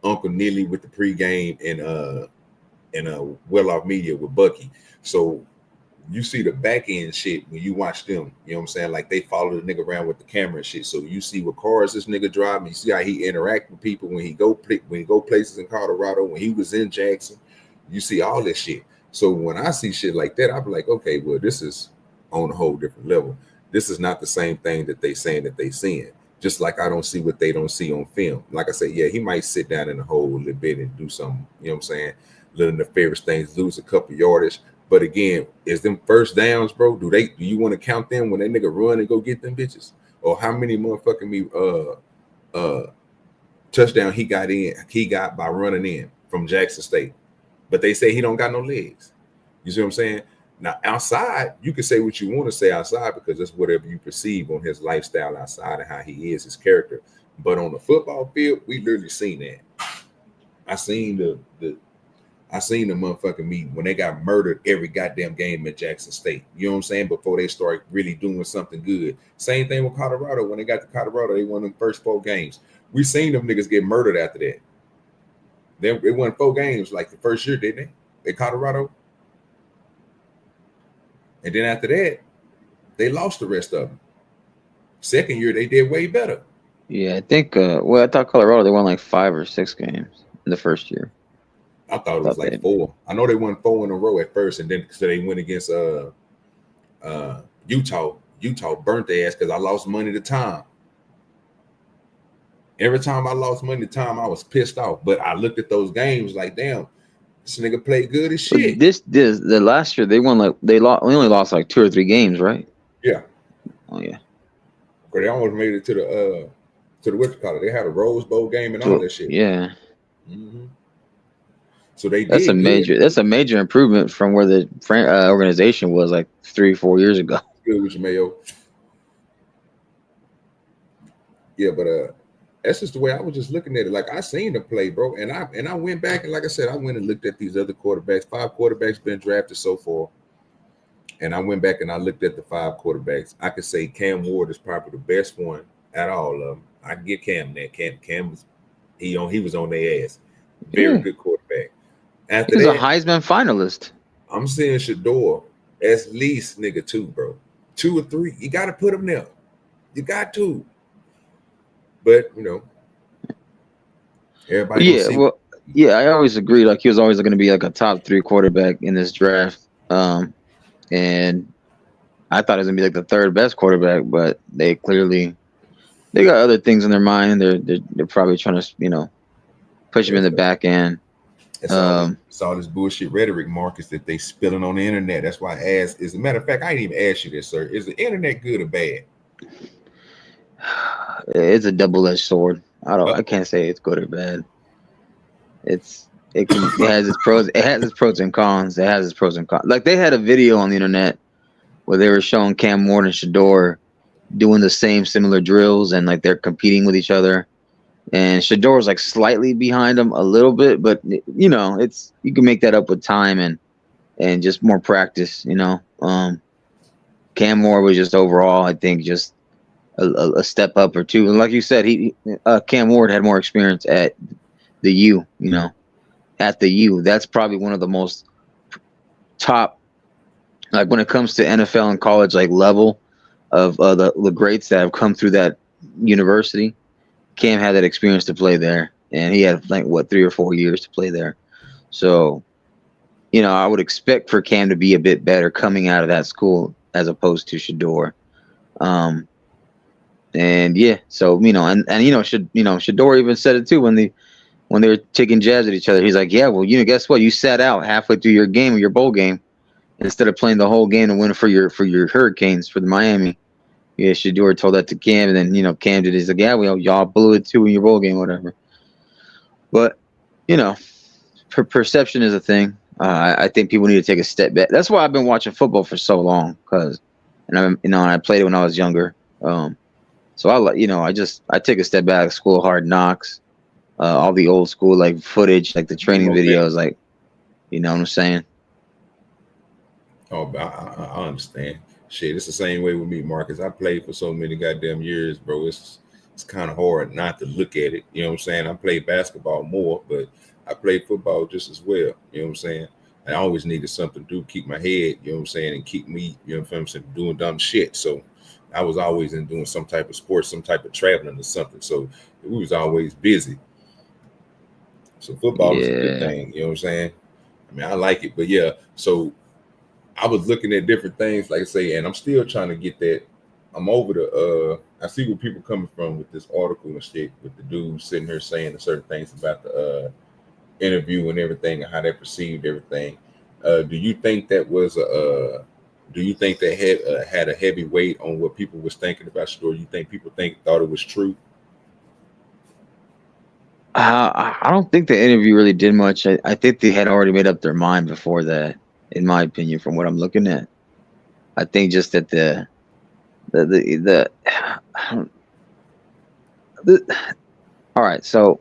Uncle Nilly with the pregame and Well Off Media with Bucky. So you see the back end shit when you watch them. You know what I'm saying? Like, they follow the nigga around with the camera and shit. So you see what cars this nigga driving. You see how he interact with people when he go places in Colorado. When he was in Jackson, you see all this shit. So when I see shit like that, I be like, okay, well, this is on a whole different level. This is not the same thing that they saying that they seeing. Just like I don't see what they don't see on film. Like I said, yeah, he might sit down in the hole a little bit and do something, you know what I'm saying? Little nefarious things, lose a couple yardage. But again, is them first downs, bro? Do you want to count them when that nigga run and go get them bitches? Or how many motherfucking touchdown he got by running in from Jackson State? But they say he don't got no legs. You see what I'm saying? Now, outside, you can say what you want to say outside because that's whatever you perceive on his lifestyle outside and how he is, his character. But on the football field, we literally seen that. I seen the motherfucking meeting when they got murdered every goddamn game at Jackson State. You know what I'm saying? Before they start really doing something good. Same thing with Colorado. When they got to Colorado, they won them first 4 games. We seen them niggas get murdered after that. They won 4 games like the first year, didn't they? In Colorado. And then after that, they lost the rest of them. Second year, they did way better. Yeah, I think. I thought Colorado they won like 5 or 6 games in the first year. I thought it was like 4. I know they won 4 in a row at first, and then so they went against Utah. Utah burnt their ass because I lost money to Tom. Every time I lost money to Tom, I was pissed off. But I looked at those games like, damn, this nigga played good as shit. The last year they won we only lost like 2 or 3 games, right? Yeah. Oh yeah. But they almost made it to the what you call it. They had a Rose Bowl game and all that shit. Yeah. Mm-hmm. So that's a major improvement from where the organization was like 3-4 years ago. Good with you, Mayo. Yeah, but that's just the way I was just looking at it. Like I seen them play, bro, and I went back and like I said, I went and looked at these other quarterbacks. 5 quarterbacks been drafted so far, and I went back and I looked at the 5 quarterbacks. I could say Cam Ward is probably the best one at all of them. I can give Cam that. Cam was he was on their ass. Very good quarterback. After He's that, a Heisman finalist. I'm saying Shedeur at least nigga 2, bro. 2 or 3. You got to put him there. You got to. But you know, everybody. I always agree. Like he was always going to be like a top 3 quarterback in this draft. And I thought it was gonna be like the 3rd best quarterback, but they got other things in their mind. They're probably trying to push him in the back end. It's all this bullshit rhetoric, Marcus, that they spilling on the internet. That's why I asked. As a matter of fact, I didn't even ask you this, sir. Is the internet good or bad? It's a double-edged sword. I can't say it's good or bad. It has its pros. It has its pros and cons. Like they had a video on the internet where they were showing Cam Ward and Shedeur doing the similar drills, and like they're competing with each other. And Shedeur's like slightly behind him a little bit, but you can make that up with time and just more practice. Cam Ward was just overall, I think, just a step up or 2. And like you said, Cam Ward had more experience at the U. At the U, that's probably one of the most top, like when it comes to NFL and college, like level of the greats that have come through that university. Cam had that experience to play there. and he had like what 3 or 4 years to play there. So, you know, I would expect for Cam to be a bit better coming out of that school as opposed to Shedeur. And yeah, so you know, and Shedeur even said it too when they were taking jabs at each other. He's like, yeah, well, you know, guess what? You sat out halfway through your game, your bowl game, instead of playing the whole game to win for your Hurricanes for the Miami. Yeah, Shedeur told that to Cam, and then you know Cam did. He's like, yeah, well, y'all blew it too in your bowl game, whatever. But you know, perception is a thing. I think people need to take a step back. That's why I've been watching football for so long, I played it when I was younger. So I take a step back. School of Hard Knocks, all the old school like footage, like the training videos, like, you know what I'm saying? Oh, I understand. Shit, it's the same way with me, Marcus. I played for so many goddamn years, bro. It's kind of hard not to look at it. You know what I'm saying? I played basketball more, but I played football just as well. You know what I'm saying? I always needed something to do, keep my head, you know what I'm saying, and keep me, you know what I'm saying, doing dumb shit. So I was always in doing some type of sports, some type of traveling or something. So we was always busy. So football is a good thing, you know what I'm saying? I mean, I like it, but yeah, so I was looking at different things, like I say, and I'm still trying to get that. I'm over the I see where people coming from with this article and shit, with the dude sitting here saying certain things about the interview and everything and how they perceived everything. Do you think that was do you think that had a heavy weight on what people was thinking about Shedeur? You think people thought it was true? I don't think the interview really did much. I think they had already made up their mind before that, in my opinion, from what I'm looking at. I think just that all right, so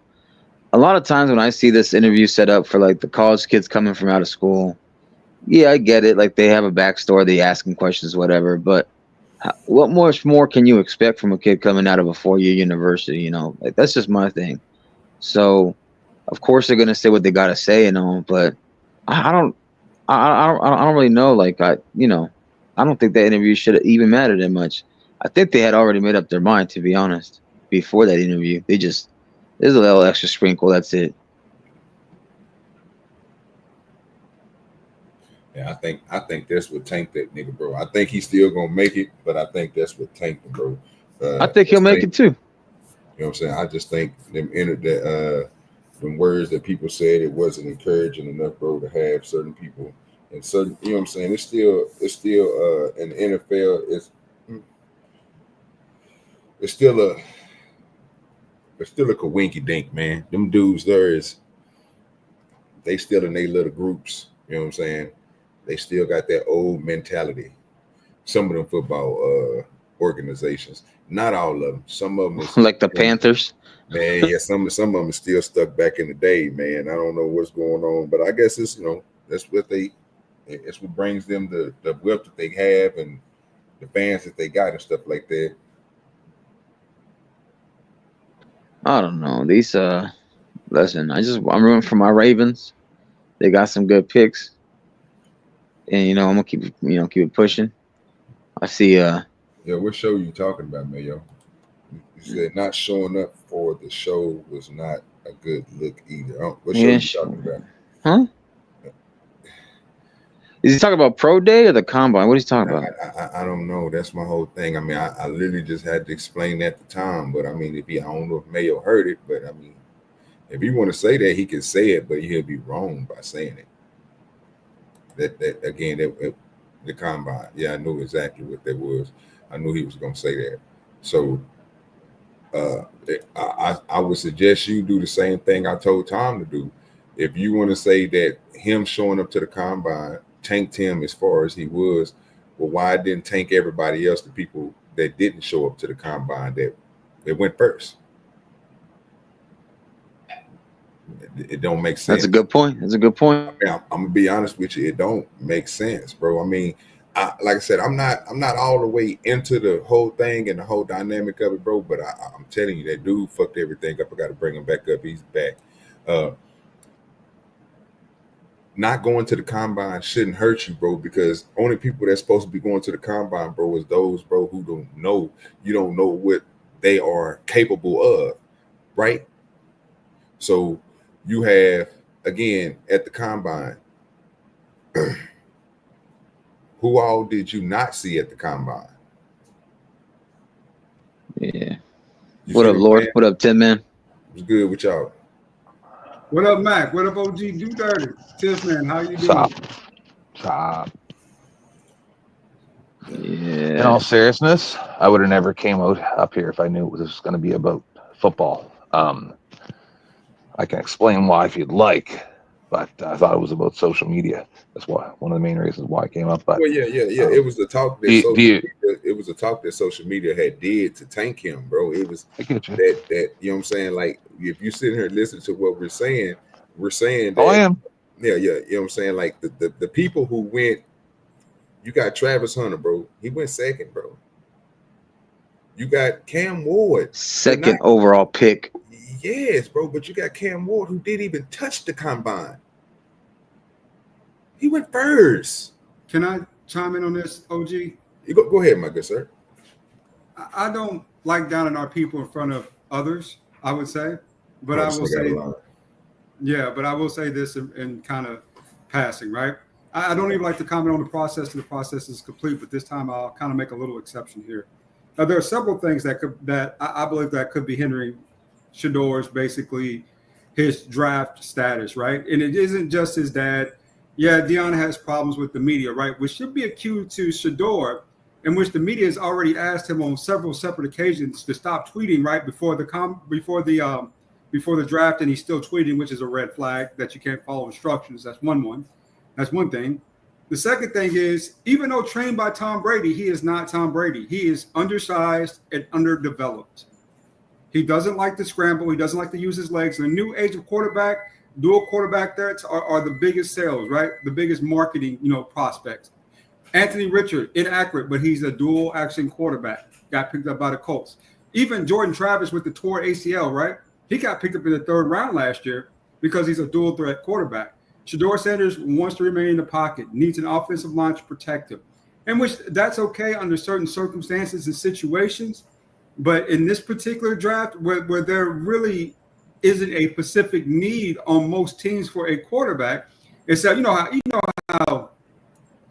a lot of times when I see this interview set up for like the college kids coming from out of school, yeah, I get it. Like they have a backstory, they ask them questions, whatever. But what much more can you expect from a kid coming out of a 4-year university? You know, like that's just my thing. So, of course, they're gonna say what they gotta say, you know. But I don't really know. Like I don't think that interview should have even mattered that much. I think they had already made up their mind, to be honest, before that interview. There's a little extra sprinkle. That's it. Yeah, I think that's what tanked that nigga, bro. I think he's still gonna make it, but I think that's what tanked him, bro. I think he'll make it too. You know what I'm saying? I just think them entered that them words that people said, it wasn't encouraging enough, bro, to have certain people and certain, you know what I'm saying? It's still in the NFL, it's still a kawinky dink, man. Them dudes they still in their little groups, you know what I'm saying? They still got that old mentality. Some of them football organizations, not all of them. Some of them is, like the Panthers. Man, yeah, some of them are still stuck back in the day, man. I don't know what's going on, but I guess it's, that's what it's what brings them the wealth that they have and the fans that they got and stuff like that. I don't know. These listen, I'm rooting for my Ravens. They got some good picks. And I'm gonna keep it pushing. I see Yeah, what show you talking about, Mayo? You said not showing up for the show was not a good look either. What show you talking about? Huh? Is he talking about Pro Day or the Combine? What is he talking about? I don't know. That's my whole thing. I mean, I literally just had to explain at the time. But I mean, I don't know if Mayo heard it, but I mean, if he want to say that, he can say it, but he'll be wrong by saying it. That again, the Combine. Yeah, I knew exactly what that was. I knew he was gonna say that. So I would suggest you do the same thing I told Tom to do. If you want to say that him showing up to the Combine tanked him as far as he was, well, why didn't tank everybody else, the people that didn't show up to the Combine that went first? It don't make sense. That's a good point. I mean, I'm gonna be honest with you. It don't make sense, bro. I mean, like I said, I'm not all the way into the whole thing and the whole dynamic of it, bro. But I'm telling you, that dude fucked everything up. I got to bring him back up. He's back. Not going to the Combine shouldn't hurt you, bro, because only people that's supposed to be going to the Combine, bro, is those, bro, who don't know. You don't know what they are capable of, right? So you have, again, at the combine, who all did you not see at the combine? Yeah. You What see up, I'm Lord? saying? What up, Tim, man? What's good with y'all? What up, Mac? What up, OGDoDirty? Tiff, man, how you Stop. doing? Stop. In Yeah. all seriousness, I would have never came out up here if I knew this was going to be about football. I can explain why if you'd like, but I thought it was about social media. That's why one of the main reasons why I came up. But Well, yeah. It was the talk that do social you, media, it was the talk that social media had did to tank him, bro. It was I get you. that you know what I'm saying. Like if you sit here and listen to what we're saying that Oh, I am. you know what I'm saying. Like the people who went, you got Travis Hunter, bro. He went second, bro. You got Cam Ward, Second overall pick. yes, bro. But you got Cam Ward who didn't even touch the combine. He went first. Can I chime in on this, OG? You go ahead, my good sir. I don't like downing our people in front of others, I would say. But Oh, I this will nigga out say, of line. yeah, but I will say this in kind of passing, right? I don't even like to comment on the process till the process is complete, but this time I'll kind of make a little exception here. Now, there are several things that I believe that could be hindering Shedeur's basically his draft status, right? And it isn't just his dad. Yeah, Deion has problems with the media, right? Which should be acute to Shedeur, in which the media has already asked him on several separate occasions to stop tweeting right before the draft, and he's still tweeting, which is a red flag that you can't follow instructions. That's one thing. The second thing is, even though trained by Tom Brady, he is not Tom Brady. He is undersized and underdeveloped. He doesn't like to scramble. He doesn't like to use his legs. In the new age of quarterback, dual quarterback threats are the biggest sales, right? The biggest marketing, prospects. Anthony Richard, inaccurate, but he's a dual action quarterback. Got picked up by the Colts. Even Jordan Travis with the torn ACL, right? He got picked up in the 3rd round last year because he's a dual threat quarterback. Shedeur Sanders wants to remain in the pocket, needs an offensive line to protect him, in which that's okay under certain circumstances and situations. But in this particular draft, where there really isn't a specific need on most teams for a quarterback, it's that you know how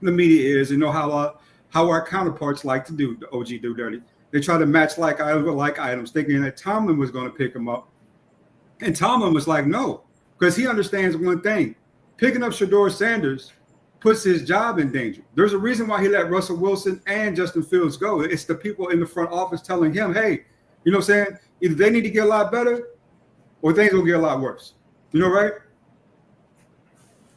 the media is, how our counterparts like to do the OGDoDirty. They try to match like items with like items, thinking that Tomlin was going to pick him up, and Tomlin was like, no, because he understands one thing: picking up Shedeur Sanders puts his job in danger. There's a reason why he let Russell Wilson and Justin Fields go. It's the people in the front office telling him, hey, you know what I'm saying? Either they need to get a lot better or things will get a lot worse. Right?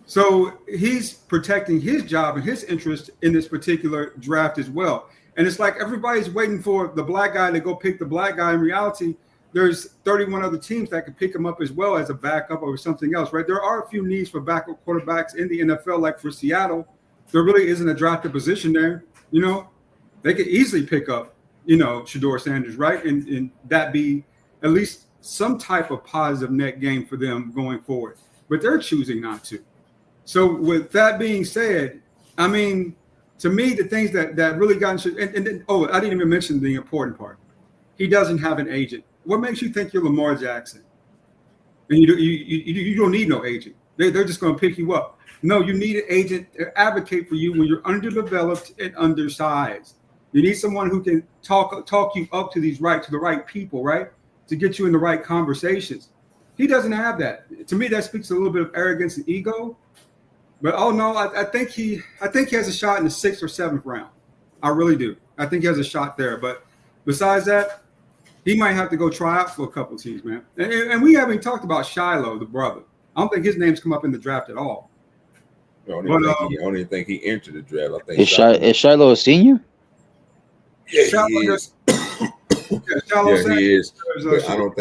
So he's protecting his job and his interest in this particular draft as well. And it's like everybody's waiting for the black guy to go pick the black guy. In reality, there's 31 other teams that could pick him up as well as a backup or something else, right? There are a few needs for backup quarterbacks in the NFL, like for Seattle. There really isn't a drafted position there. They could easily pick up, Shedeur Sanders, right? And that be at least some type of positive net gain for them going forward. But they're choosing not to. So with that being said, I mean, to me, the things that really got into, and then, I didn't even mention the important part. He doesn't have an agent. What makes you think you're Lamar Jackson? And you don't need no agent. They're just going to pick you up. No, you need an agent to advocate for you when you're underdeveloped and undersized. You need someone who can talk you up to the right people, right? To get you in the right conversations. He doesn't have that. To me, that speaks a little bit of arrogance and ego. But I think he has a shot in the 6th or 7th round. I really do. I think he has a shot there. But besides that, he might have to go try out for a couple of teams, man. And we haven't talked about Shiloh, the brother. I don't think his name's come up in the draft at all. I don't even think he entered the draft. I think Is Shiloh a senior? Yeah, he is. Yeah, he is. But I don't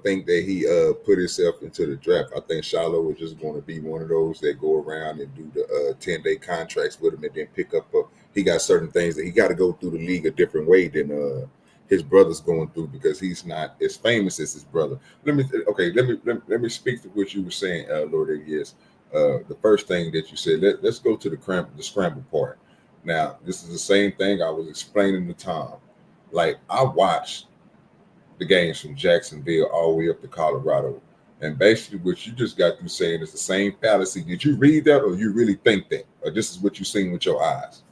think that he put himself into the draft. I think Shiloh was just going to be one of those that go around and do the 10-day contracts with him and then pick up. He got certain things that he got to go through the league a different way than his brother's going through because he's not as famous as his brother. Let me speak to what you were saying, Lord. Yes, the first thing that you said. Let's go to the scramble part. Now, this is the same thing I was explaining to Tom. Like I watched the games from Jacksonville all the way up to Colorado. And basically, what you just got through saying is the same fallacy. Did you read that, or you really think that, or this is what you've seen with your eyes?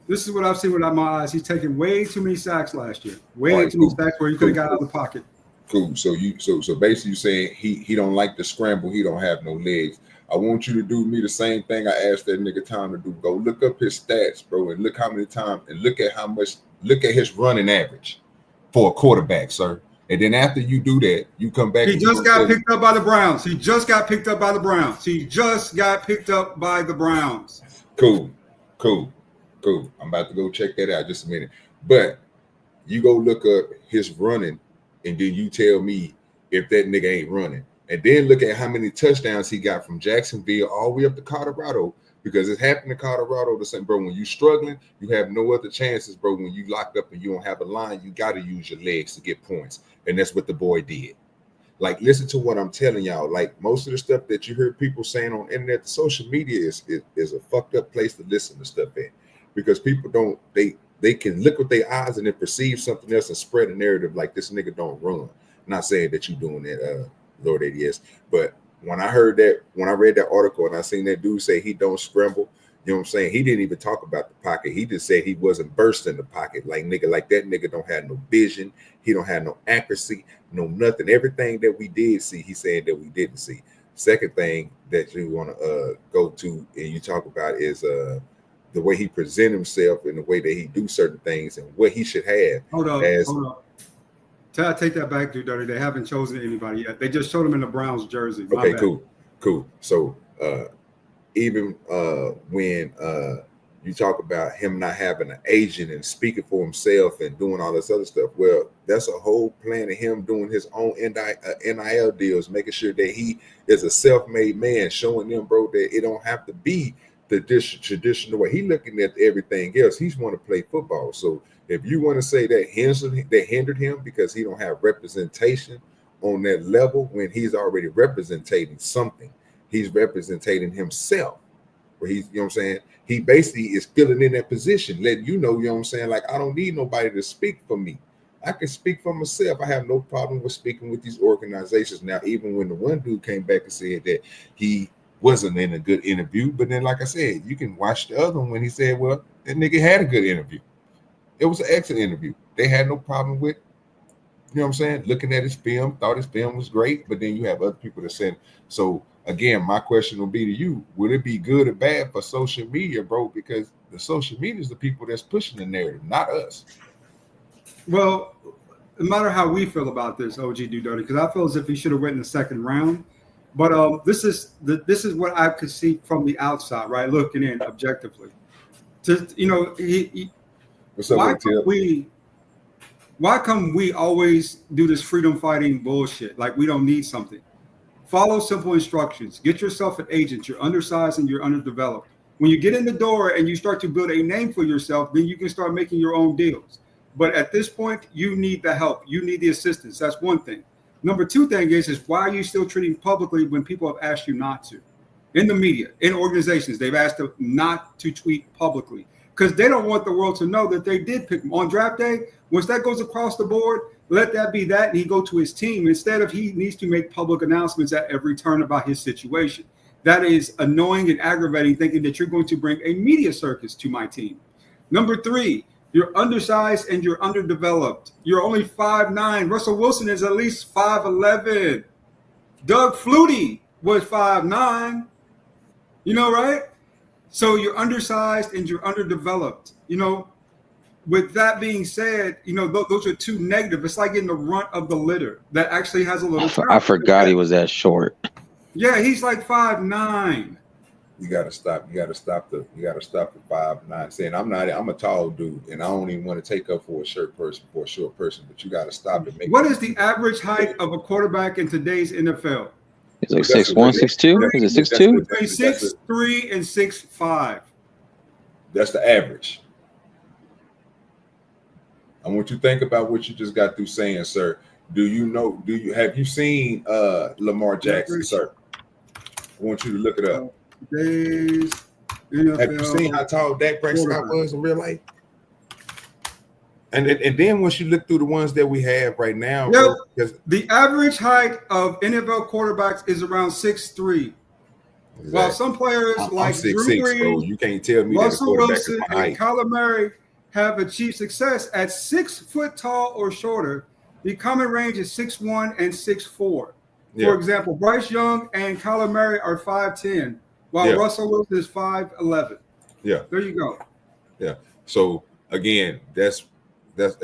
This is what I've seen with my eyes. He's taken way too many sacks last year. Way All right, too many cool. sacks where he could have got out of the pocket. Cool. So so basically, you saying he don't like to scramble. He don't have no legs. I want you to do me the same thing I asked that nigga Tom to do. Go look up his stats, bro, and look how many times, and look at his running average for a quarterback, sir. And then after you do that, you come back. He just got picked up by the Browns. He just got picked up by the Browns. He just got picked up by the Browns. Cool. I'm about to go check that out just a minute. But you go look up his running, and then you tell me if that nigga ain't running. And then look at how many touchdowns he got from Jacksonville all the way up to Colorado, because it happened to Colorado the same, bro. When you struggling, you have no other chances, bro. When you locked up and you don't have a line, you got to use your legs to get points. And that's what the boy did. Like, listen to what I'm telling y'all. Like, most of the stuff that you hear people saying on the internet, the social media is a fucked up place to listen to stuff at, because people don't, they can look with their eyes and then perceive something else and spread a narrative like this nigga don't run. I'm not saying that you doing that, Lord ADS, but when I read that article and I seen that dude say he don't scramble, you know what I'm saying? He didn't even talk about the pocket. He just said he wasn't bursting the pocket. Like, nigga, like that nigga don't have no vision. He don't have no accuracy, no nothing. Everything that we did see, he said that we didn't see. Second thing that you want to go to and you talk about is the way he present himself and the way that he do certain things and what he should have. Hold up. Take that back, DoDirty. They haven't chosen anybody yet. They just showed him in the Browns jersey. Okay, cool. So even when you talk about him not having an agent and speaking for himself and doing all this other stuff, well, that's a whole plan of him doing his own NIL deals, making sure that he is a self-made man, showing them, bro, that it don't have to be the traditional way. He looking at everything else. He's want to play football. So if you want to say that hindered him because he don't have representation on that level when he's already representing something, he's representing himself. Where he's, you know what I'm saying? He basically is filling in that position, letting you know what I'm saying? Like, I don't need nobody to speak for me. I can speak for myself. I have no problem with speaking with these organizations. Now, even when the one dude came back and said that he wasn't in a good interview, but then, like I said, you can watch the other one when he said, well, that nigga had a good interview. It was an excellent interview. They had no problem with, you know what I'm saying, looking at his film, thought his film was great, but then you have other people that said, so again, my question will be to you, would it be good or bad for social media, bro? Because the social media is the people that's pushing the narrative, not us. Well, no matter how we feel about this, OGDoDirty, because I feel as if he should have went in the second round. But this is what I could see from the outside, right? Looking in objectively. What's up, why come we always do this freedom fighting bullshit? Like, we don't need something. Follow simple instructions. Get yourself an agent. You're undersized and you're underdeveloped. When you get in the door and you start to build a name for yourself, then you can start making your own deals. But at this point, you need the help. You need the assistance. That's one thing. Number two thing is why are you still treating publicly when people have asked you not to? In the media, in organizations, they've asked them not to tweet publicly because they don't want the world to know that they did pick him on draft day. Once that goes across the board, let that be that, and he go to his team instead of he needs to make public announcements at every turn about his situation. That is annoying and aggravating, thinking that you're going to bring a media circus to my team. Number three, you're undersized and you're underdeveloped. You're only 5'9". Russell Wilson is at least 5'11". Doug Flutie was 5'9". You know, right? So you're undersized and you're underdeveloped. You know, with that being said, you know, those are two negative. It's like in the runt of the litter that actually has a little. I forgot he was that short. Yeah, he's like 5'9". You gotta stop the 5'9", saying I'm a tall dude and I don't even want to take up for a short person, but you gotta stop it. What is the average height of a quarterback in today's NFL? It's like 6'1", 6'2". Is it 6'2"? Between 6'3" and 6'5". That's the average. I want you to think about what you just got through saying, sir. Have you seen Lamar Jackson, sir? I want you to look it up. Today's NFL. Have you seen how tall Dak Prescott was in real life? And then once you look through the ones that we have right now, Yep. because The average height of NFL quarterbacks is around 6'3". While some players I'm like 6'6", Drew bro. Brees, You can't tell me that a Russell quarterback is Wilson, my and height. Kyler Murray have achieved success at 6 foot tall or shorter. The common range is 6'1" and 6'4". Yeah. For example, Bryce Young and Kyler Murray are 5'10", while Yeah. Russell Wilson is 5'11". Yeah. There you go. Yeah. So again, that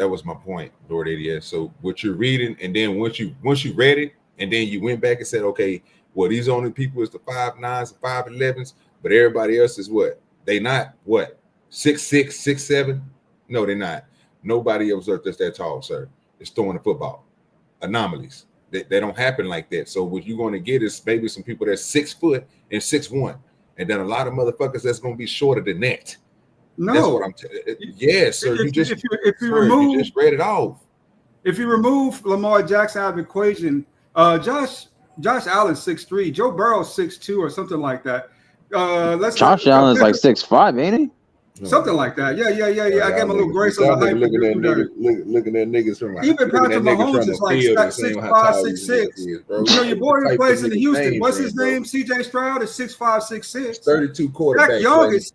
was my point, Lord ADS. So what you're reading, and then once you read it, and then you went back and said, okay, well, these only people is the 5'9s and 5'11s, but everybody else is what? They not what? 6'6", 6'7"? No, they're not. Nobody else that's that tall, sir. It's throwing the football. Anomalies. They don't happen like that. So what you're going to get is maybe some people that's 6 foot and 6'1", and then a lot of motherfuckers that's going to be shorter than that. No, that's what I'm telling. Yes, sir. If you You just read it off. If you remove Lamar Jackson out of the equation, Josh Allen's 6'3", Joe Burrow's 6'2" or something like that. Josh Allen's like 6'5", ain't he? Something like that. Yeah. I gave him a little grace on the height. Looking at niggas from even Patrick Mahomes is like 6'5", 6'6". You know, your boy who plays in Houston, what's his name? CJ Stroud is 6'5", 6'6". 32 quarterbacks.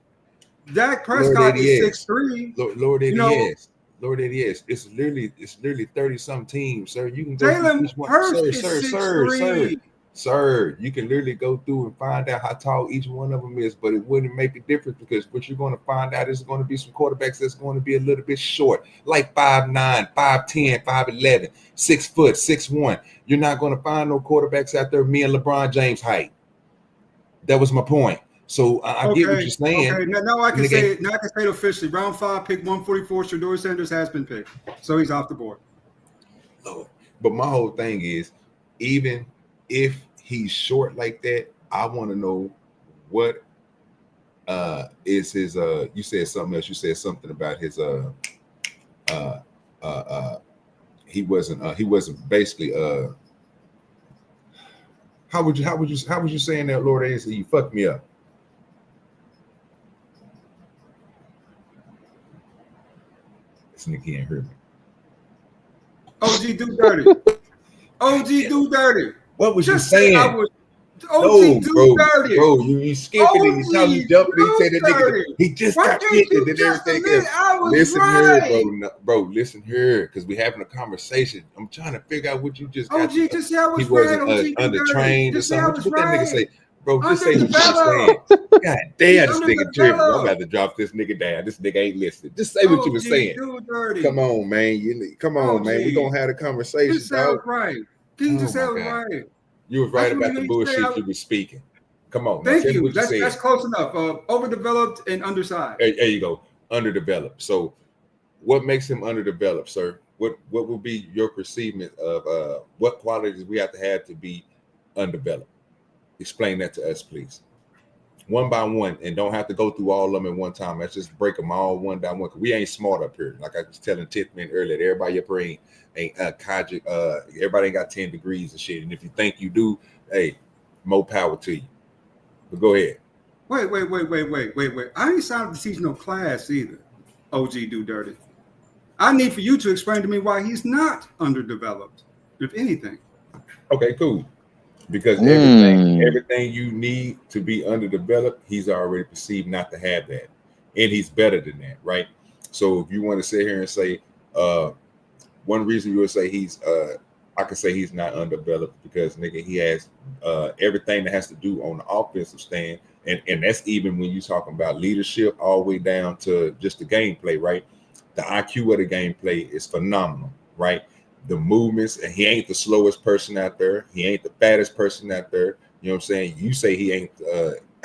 Dak Prescott is 6'3". Lord ADS. Lord ADS. It's literally 30-some teams, sir. You can go Jalen Hurts is 6'3". Sir, you can literally go through and find out how tall each one of them is, but it wouldn't make a difference because what you're going to find out is going to be some quarterbacks that's going to be a little bit short, like 5'9", 5'10", 5'11", 6 foot, 6'1". You're not going to find no quarterbacks out there me and LeBron James height. That was my point. So I get what you're saying. Okay, now I can say it. Now I can say it officially. Round 5, pick 144. Shedeur Sanders has been picked, so he's off the board. Lord. But my whole thing is, even if he's short like that, I want to know what is his. You said something else. You said something about his. He wasn't basically. How would you saying that, Lord? You fucked me up. This nigga can't hear me. OGDoDirty. OGDoDirty. What was you saying? OGDoDirty. Bro, you skipping it. You tell me jumping. He said that nigga. He just got picked and then everything else. Listen here, bro. Listen here, because we having a conversation. I'm trying to figure out what you just got. OG, just say I was he wasn't undertrained or something. What that nigga say? Bro, just say what you're saying. God damn, this nigga tripping. I'm about to drop this nigga down. This nigga ain't listening. Just say what you were saying. Come on, man. Come on, man. We're going to have a conversation, just dog. Right. Just say it was right. You was right about the bullshit you were speaking. Come on. Thank you. That's close enough. Overdeveloped and undersized. There you go. Underdeveloped. So what makes him underdeveloped, sir? What will be your perceivement of what qualities we have to be undeveloped? Explain that to us, please. One by one, and don't have to go through all of them at one time. Let's just break them all one by one. Cause we ain't smart up here. Like I was telling Titman earlier, everybody up here ain't Kajic. Everybody ain't got 10 degrees and shit. And if you think you do, hey, more power to you. But go ahead. Wait. I ain't signed up to teach no class either. OGDoDirty. I need for you to explain to me why he's not underdeveloped, if anything. Okay, cool. Because everything you need to be underdeveloped, he's already perceived not to have that. And he's better than that, right? So if you want to sit here and say, one reason you would say I could say he's not undeveloped because nigga, he has everything that has to do on the offensive stand. And that's even when you're talking about leadership all the way down to just the gameplay, right? The IQ of the gameplay is phenomenal, right? The movements, and he ain't the slowest person out there. He ain't the fattest person out there. You know what I'm saying? You say he ain't,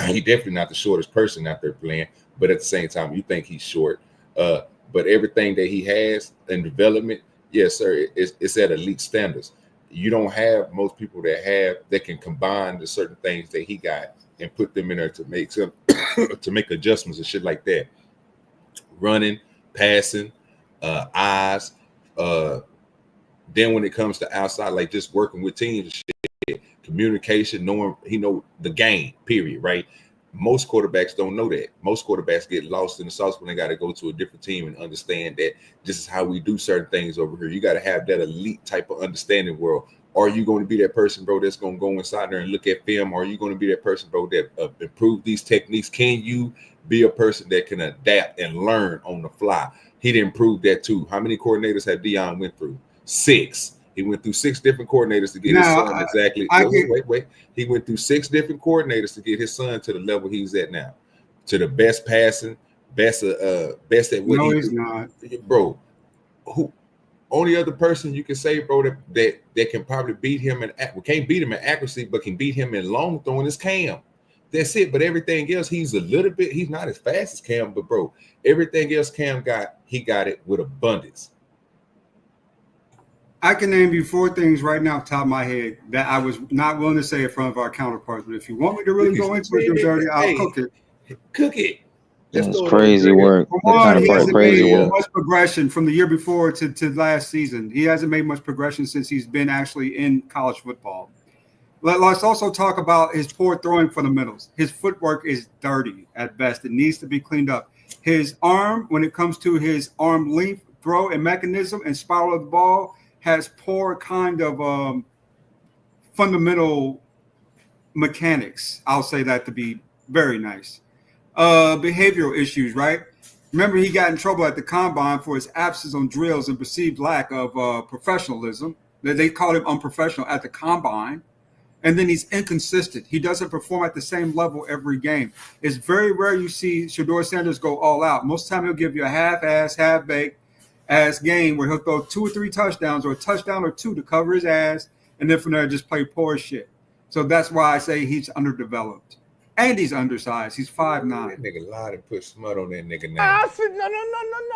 he definitely not the shortest person out there playing, but at the same time, you think he's short. But everything that he has in development, yes, sir, it's at elite standards. You don't have most people that can combine the certain things that he got and put them in there to make adjustments and shit like that. Running, passing, eyes, then when it comes to outside, like just working with teams and shit, communication, knowing he know the game, period, right? Most quarterbacks don't know that. Most quarterbacks get lost in the sauce when they got to go to a different team and understand that this is how we do certain things over here. You got to have that elite type of understanding world. Are you going to be that person, bro, that's going to go inside there and look at film? Or are you going to be that person, bro, that improve these techniques? Can you be a person that can adapt and learn on the fly? He didn't prove that too. How many coordinators have Deion went through? 6. He went through 6 different coordinators to get his son exactly. Wait. He went through 6 different coordinators to get his son to the level he's at now, to the best passing, best at what he's not, bro. Who? Only other person you can say, bro, that can probably beat him can't beat him in accuracy, but can beat him in long throwing is Cam. That's it. But everything else, he's not as fast as Cam, but bro, everything else Cam got, he got it with abundance. I can name you 4 things right now off the top of my head that I was not willing to say in front of our counterparts. But if you want me to really go into it, DoDirty, I'll cook it. Cook it. That's crazy work. He hasn't made much progression from the year before to last season. He hasn't made much progression since he's been actually in college football. Let's also talk about his poor throwing fundamentals. His footwork is dirty at best. It needs to be cleaned up. His arm, when it comes to his arm length, throw, and mechanism and spiral of the ball, has poor kind of fundamental mechanics. I'll say that to be very nice. Behavioral issues, right? Remember, he got in trouble at the combine for his absence on drills and perceived lack of professionalism. They called him unprofessional at the combine. And then he's inconsistent. He doesn't perform at the same level every game. It's very rare you see Shedeur Sanders go all out. Most of the time he'll give you a half-ass, half-baked ass game where he'll throw 2 or 3 touchdowns or a touchdown or 2 to cover his ass, and then from there just play poor shit. So that's why I say he's underdeveloped. And he's undersized. He's 5'9". That nigga lied and put smut on that nigga name. I said, no.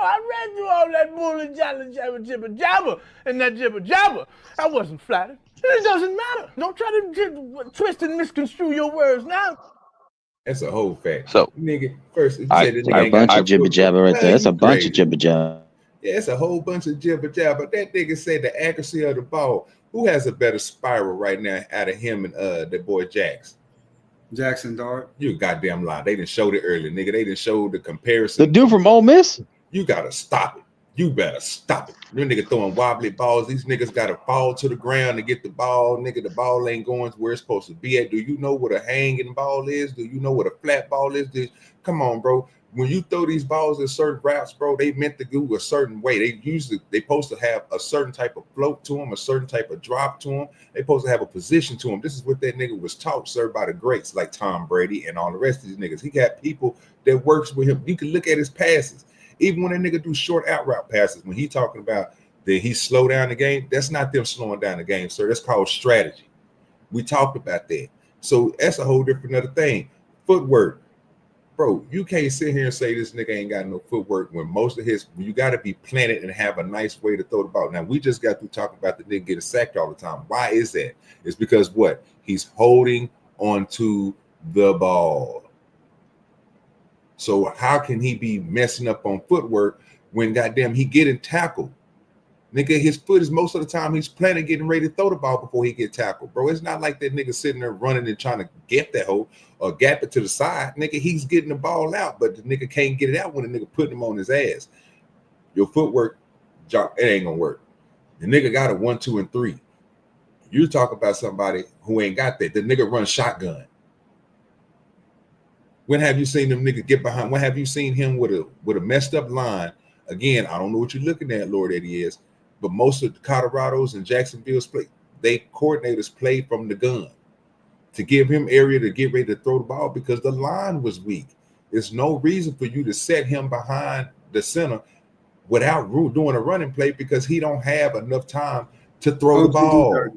I read you all that bull jibber jabber and that jibber jabber. I wasn't flattered. It doesn't matter. Don't try to twist and misconstrue your words now. That's a whole fact. So, nigga, first, a bunch of jibber jabber right there. That's a bunch of jibber jabber. Yeah, it's a whole bunch of jibber jabber. That nigga said the accuracy of the ball. Who has a better spiral right now out of him and that boy Jackson Dart? You goddamn lie. They didn't show it earlier, nigga. They didn't show the comparison. The dude from Ole Miss? You gotta stop it. You better stop it. You nigga throwing wobbly balls. These niggas gotta fall to the ground to get the ball. Nigga, the ball ain't going where it's supposed to be at. Do you know what a hanging ball is? Do you know what a flat ball is? Come on, bro. When you throw these balls in certain routes, bro, they meant to go a certain way. They supposed to have a certain type of float to them, a certain type of drop to them. They supposed to have a position to them. This is what that nigga was taught, sir, by the greats like Tom Brady and all the rest of these niggas. He got people that works with him. You can look at his passes. Even when that nigga do short out route passes, when he talking about that he slow down the game, that's not them slowing down the game, sir. That's called strategy. We talked about that. So that's a whole different other thing. Footwork. Bro, you can't sit here and say this nigga ain't got no footwork when most of you got to be planted and have a nice way to throw the ball. Now, we just got through talking about the nigga getting sacked all the time. Why is that? It's because what? He's holding onto the ball. So how can he be messing up on footwork when goddamn he getting tackled? Nigga, his foot is most of the time he's planning getting ready to throw the ball before he get tackled, bro. It's not like that nigga sitting there running and trying to get that hole or gap it to the side. Nigga, he's getting the ball out, but the nigga can't get it out when the nigga putting him on his ass. Your footwork, it ain't gonna work. The nigga got a 1, 2, and 3. You talk about somebody who ain't got that. The nigga run shotgun. When have you seen them niggas get behind? When have you seen him with a messed up line? Again, I don't know what you're looking at, Lord Eddie is. But most of the Colorado's and Jacksonville's coordinators play from the gun to give him area to get ready to throw the ball because the line was weak. There's no reason for you to set him behind the center without doing a running play because he don't have enough time to throw the ball.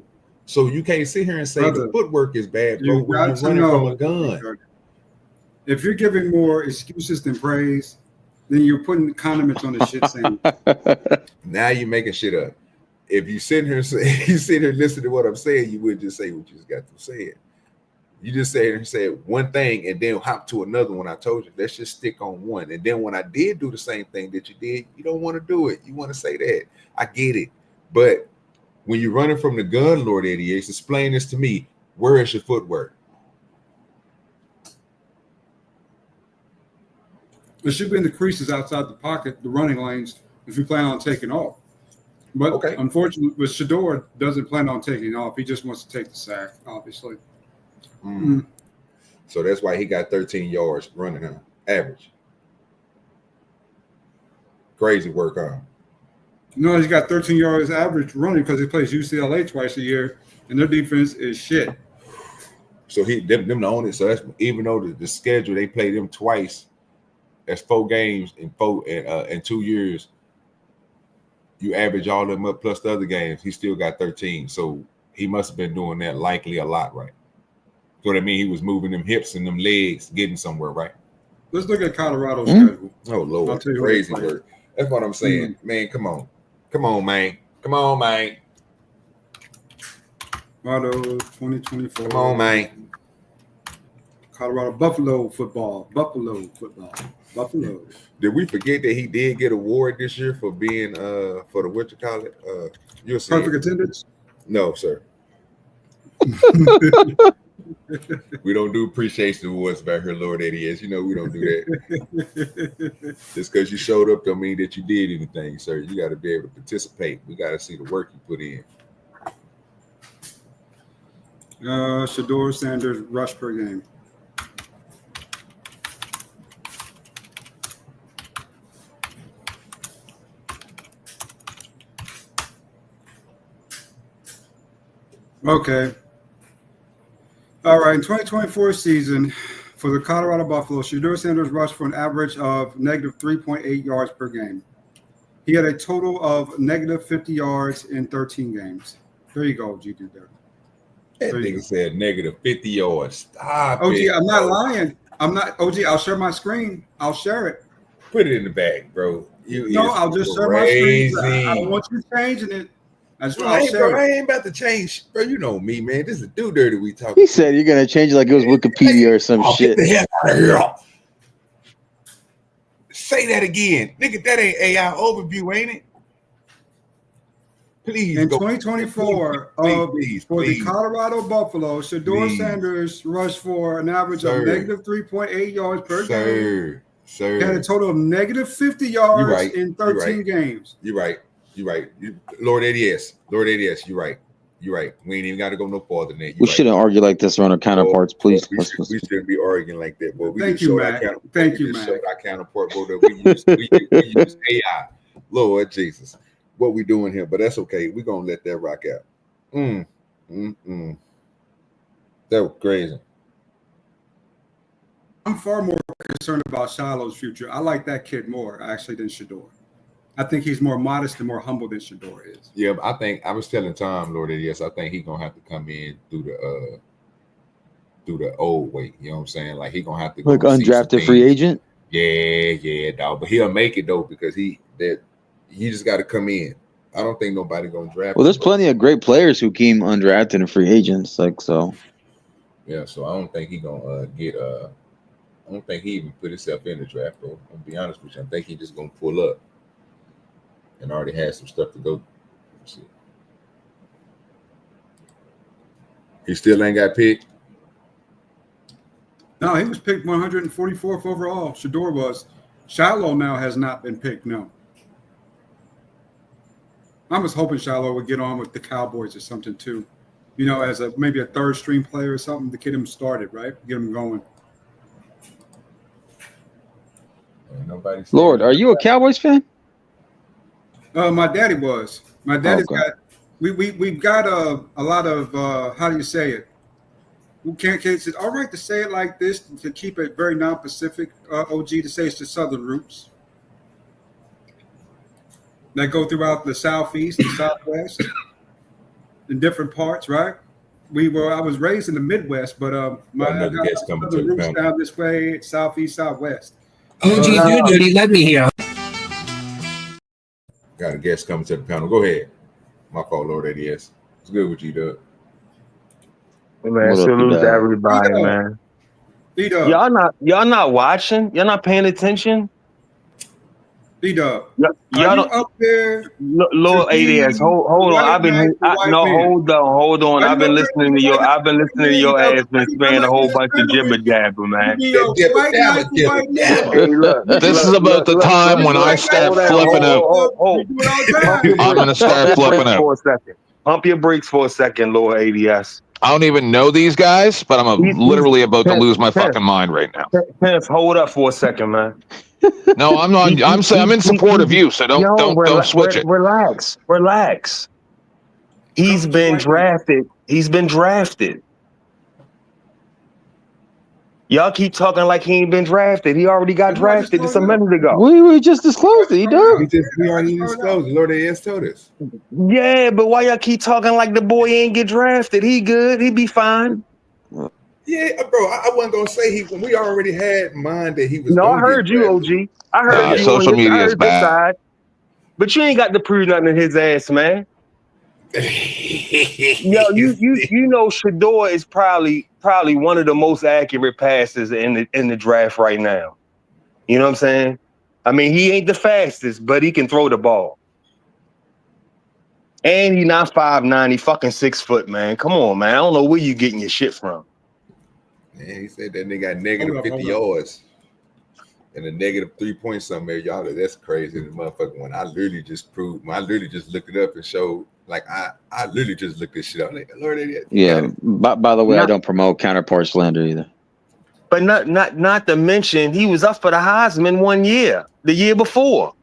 So you can't sit here and say the footwork is bad, bro, when you're running from a gun. If you're giving more excuses than praise, then you're putting condiments on the shit saying. Now you're making shit up. If you sit here and say you sit here and listen to what I'm saying, you would just say what you just got to say it. You just say and said one thing and then hop to another one. I told you, let's just stick on one. And then when I did do the same thing that you did, you don't want to do it. You want to say that. I get it. But when you're running from the gun, Lord 88, explain this to me. Where is your footwork? It should be in the creases outside the pocket, the running lanes, if you plan on taking off. But unfortunately, with Shedeur doesn't plan on taking off. He just wants to take the sack, obviously. So that's why he got 13 yards running, huh? Average. Crazy work, huh? No, he's got 13 yards average running because he plays UCLA twice a year, and their defense is shit. So them the only. So that's even though the schedule they play them twice. That's 4 games in 2 years. You average all of them up plus the other games. He still got 13. So he must have been doing that likely a lot, right? So that mean he was moving them hips and them legs, getting somewhere, right? Let's look at Colorado's schedule. Oh Lord, crazy work. That's what I'm saying, man. Come on, man. Come on, man. Colorado 2024. Come on, man. Colorado Buffalo football. Buffalo. Did we forget that he did get an award this year for being for the what you call it? You'll see. Perfect attendance? No, sir. We don't do appreciation awards back here, Lord ADS. You know we don't do that. Just because you showed up don't mean that you did anything, sir. You got to be able to participate. We got to see the work you put in. Shedeur Sanders rush per game. Okay. All right. In 2024 season, for the Colorado Buffalo, Shedeur Sanders rushed for an average of negative 3.8 yards per game. He had a total of negative 50 yards in 13 games. There you go, OGDoDirty. That nigga said negative 50 yards. Stop OG, it. I'm not lying. I'm not, OG, I'll share my screen. I'll share it. Put it in the bag, bro. I'll just share my screen. I don't want you changing it. I ain't about to change, bro. You know me, man. This is DoDirty we talking. He said you're gonna change it like it was Wikipedia or some shit. Get the hell out of here. Say that again, nigga. That ain't AI overview, ain't it? Please. In 2024, for the Colorado Buffalo, Shedeur Sanders rushed for an average of negative 3.8 yards per game. Sir. He had a total of negative 50 yards in 13 games. You're right. Lord ADS, you're right. We ain't even got to go no farther than that. We shouldn't argue like this around our counterparts, please. We shouldn't be arguing like that, boy. Thank you, Matt. Showed our counterpart, boy, that we use AI. Lord Jesus, what we doing here? But that's okay. We're gonna let that rock out. That was crazy. I'm far more concerned about Shiloh's future. I like that kid more actually than Shedeur. I think he's more modest and more humble than Shedeur is. Yeah, but I think I was telling Tom, Lord, I think he's gonna have to come in through the old way. You know what I'm saying? Like he's gonna have to go like undrafted free agent. Yeah, dog. But he'll make it though because he just got to come in. I don't think nobody gonna draft. Well, there's plenty of great players who came undrafted and free agents, like so. Yeah, so I don't think he gonna get. I don't think he even put himself in the draft. Though. I'll be honest with you. I think he just gonna pull up. And already has some stuff to go. Let's see. He still ain't got picked. No, he was picked 144th overall. Shedeur was. Shiloh now has not been picked. No. I was hoping Shiloh would get on with the Cowboys or something too. You know, as maybe a third string player or something to get him started, right? Get him going. Lord, are you a Cowboys fan? My daddy was. My daddy's got. We've got a lot of how do you say it? Is it all right to say it like this to keep it very non-Pacific? OG to say it's the Southern roots that go throughout the Southeast, the Southwest, in different parts, right? I was raised in the Midwest, but my Southern roots down this way, Southeast, Southwest. OGDoDirty, let me hear. Got a guest coming to the panel. Go ahead. My fault, Lord ADS. It's good with you, Doug. Hey, man, salute to everybody, man. Y'all not watching? Y'all not paying attention? D-Dub, Y'all are you don't, up there Lord to be ADS, hold the on. white knight, the white No, man? hold on. Are you up there to be the white knight, I've been the white listening to man? your D-Dub, ass been I'd saying a like to whole just bunch of settle jibber with you. jabber, You man. be That a jibber white jabber knight, the jibber white man. Hey, jabber. This is about the time when I White knight, start the hold white on, flipping man. out. You do it all the Pump your time. I'm brakes. gonna start flipping out. For a second. Pump your brakes for a second, Lord ADS. I don't even know these guys, but I'm He's literally about to lose my Tenth, fucking mind right now. Tenth, hold up for a second, man. No, I'm not. I'm saying I'm in support of you, so don't switch it. Relax. He's Comfortable been white man. drafted. He's been drafted. Y'all keep talking like he ain't been drafted. He already got That's what I just drafted told just a you. minute ago. We just disclosed it. He does. We already disclosed. Lord AS told us. Yeah, but why y'all keep talking like the boy ain't get drafted? He good. He be fine. Yeah, bro. I wasn't gonna say he. We already had in mind that he was No, I gonna get heard you, drafted. OG. I heard you on Social his. I media is heard your bad. side, but you ain't got to prove nothing in his ass, man. Yo, you know, Shedeur is probably one of the most accurate passes in the draft right now. You know what I'm saying? I mean, he ain't the fastest, but he can throw the ball. And he not 5'9", he fucking 6 foot, man. Come on, man. I don't know where you getting your shit from. Man, he said that nigga got negative 50 yards and a negative 3 point something. Y'all, that's crazy. The motherfucking one. I literally just looked it up and showed. Like I literally just looked this shit up. Like, Lord, Yeah. By the way, I don't promote counterpart slander either. But not to mention he was up for the Heisman 1 year, the year before.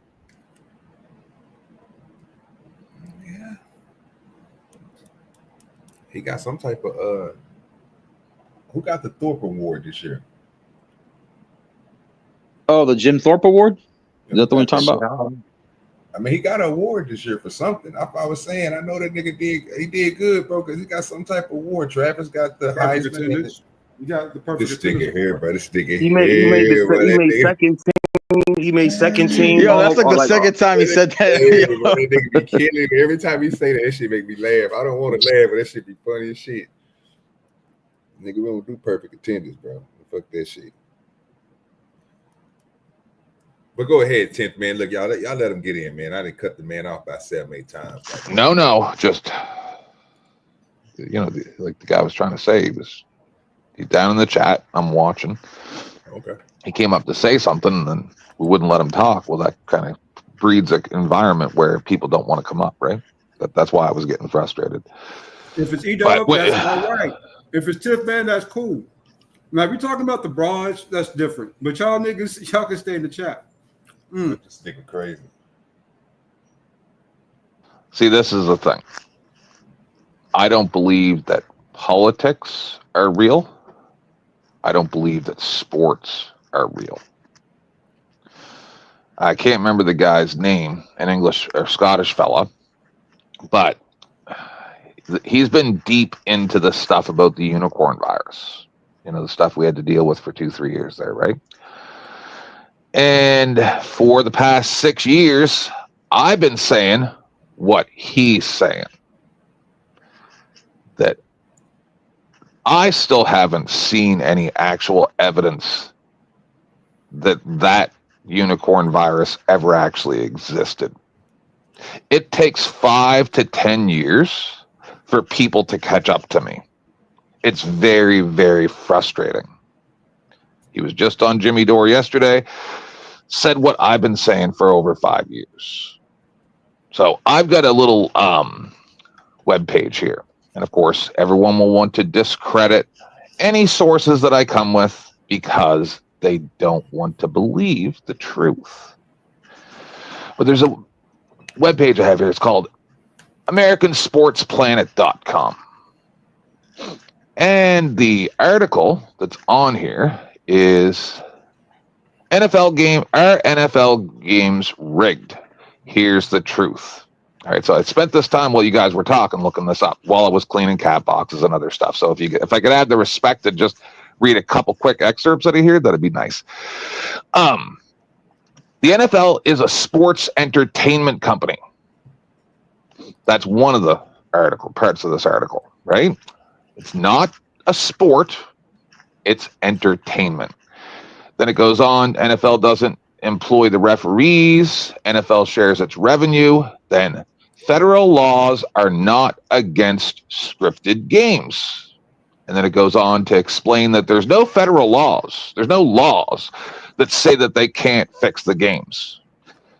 Yeah. He got some type of who got the Thorpe Award this year? Oh, the Jim Thorpe Award? Is that the one you're talking about? I mean, he got an award this year for something. I was saying, I know that nigga did good, bro, because he got some type of award. Travis got the Heisman. You got the perfect this nigga here, bro. This nigga He made second team. He made second team. Yo, that's like the second time he said that. Hey, bro, that nigga be killing it. Every time he say that, that shit make me laugh. I don't want to laugh, but that shit be funny as shit. Nigga, we don't do perfect attendance, bro. Fuck that shit. But go ahead, 10th man. Look, y'all let him get in, man. I didn't cut the man off by 7-8 times. Like, No, just like the guy was trying to say, he's down in the chat. I'm watching. Okay. He came up to say something, and then we wouldn't let him talk. Well, that kind of breeds an environment where people don't want to come up, right? That's why I was getting frustrated. If it's E-Dub, that's all right. If it's 10th man, that's cool. Now, if you're talking about the broads, that's different. But y'all niggas, y'all can stay in the chat. This nigga crazy. See, this is the thing. I don't believe that politics are real. I don't believe that sports are real. I can't remember the guy's name, an English or Scottish fella, but he's been deep into the stuff about the unicorn virus. You know, the stuff we had to deal with for 2-3 years there, right? And for the past 6 years, I've been saying what he's saying. That I still haven't seen any actual evidence that unicorn virus ever actually existed. It takes 5 to 10 years for people to catch up to me. It's very, very frustrating. He was just on Jimmy Dore yesterday, said what I've been saying for over 5 years. So I've got a little web page here. And of course, everyone will want to discredit any sources that I come with because they don't want to believe the truth. But there's a web page I have here. It's called AmericanSportsPlanet.com. And the article that's on here is Are NFL games rigged? Here's the truth. All right, so I spent this time while you guys were talking looking this up while I was cleaning cat boxes and other stuff. So if I could have the respect to just read a couple quick excerpts out of here, that'd be nice. The NFL is a sports entertainment company. That's one of the parts of this article, right? It's not a sport, it's entertainment. Then it goes on, NFL doesn't employ the referees, NFL shares its revenue, then federal laws are not against scripted games. And then it goes on to explain that there's no federal laws, there's no laws that say that they can't fix the games.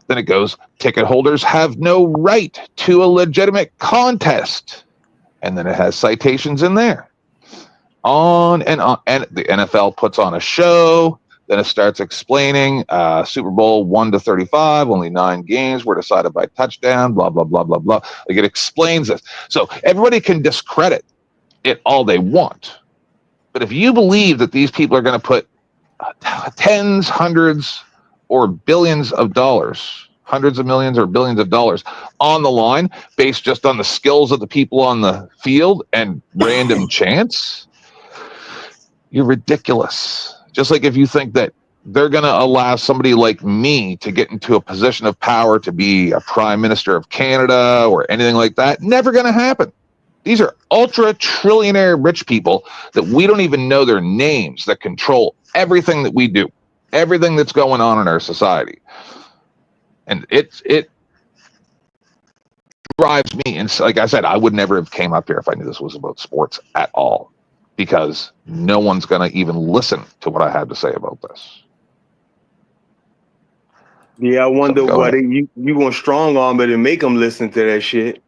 Then it goes, ticket holders have no right to a legitimate contest. And then it has citations in there. On, and the NFL puts on a show. Then it starts explaining Super Bowl 1-35, only 9 games were decided by touchdown, blah, blah, blah, blah, blah. Like it explains this. So everybody can discredit it all they want. But if you believe that these people are going to put tens, hundreds, or billions of dollars, hundreds of millions or billions of dollars on the line based just on the skills of the people on the field and random chance, you're ridiculous. Just like if you think that they're going to allow somebody like me to get into a position of power to be a prime minister of Canada or anything like that, never going to happen. These are ultra trillionaire rich people that we don't even know their names that control everything that we do, everything that's going on in our society. And it drives me. And like I said, I would never have came up here if I knew this was about sports at all, because no one's going to even listen to what I had to say about this. Yeah, I wonder why you gonna strong arm it and make them listen to that shit.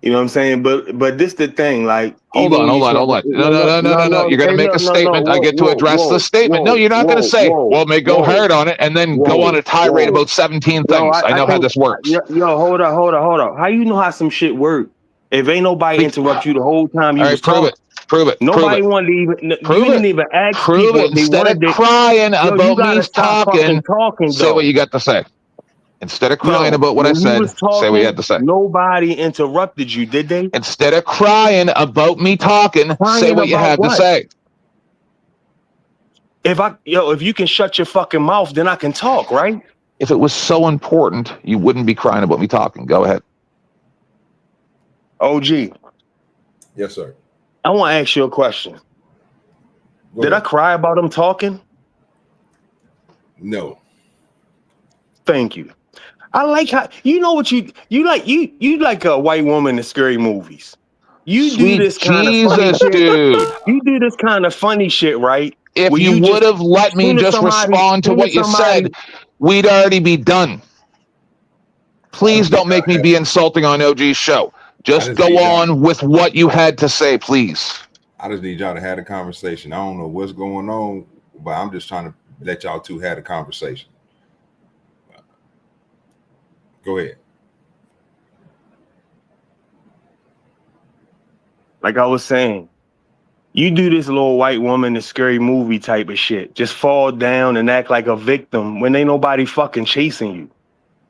You know what I'm saying? But this the thing, like, hold on. No. You're gonna make a statement. I get to address the statement. No, you're not gonna say, well, may go hard on it and then go on a tirade about 17 things. I know how this works. Yo, hold on. How you know how some shit work? If ain't nobody interrupt you the whole time you was talking. Prove it. Nobody wanted to even. You didn't even ask people if they instead wanted of crying Yo, about me talking, say what you got to say. Instead of crying about what I said, say what you had to say. Nobody interrupted you, did they? Instead of crying about me talking, say what you had to say. If you can shut your fucking mouth, then I can talk, right? If it was so important, you wouldn't be crying about me talking. Go ahead. OG. Yes, sir. I want to ask you a question. Did I cry about him talking? No. Thank you. I like how you like a white woman in scary movies. You Sweet do this kind Jesus, of funny shit. dude. You do this kind of funny shit, right? If you would have let me just respond to what you said, we'd already be done. Please don't make me be insulting on OG's show. Just go on with what you had to say, please. I just need y'all to have a conversation. I don't know what's going on, but I'm just trying to let y'all two have a conversation. Go ahead. Like I was saying, you do this little white woman in scary movie type of shit. Just fall down and act like a victim when ain't nobody fucking chasing you.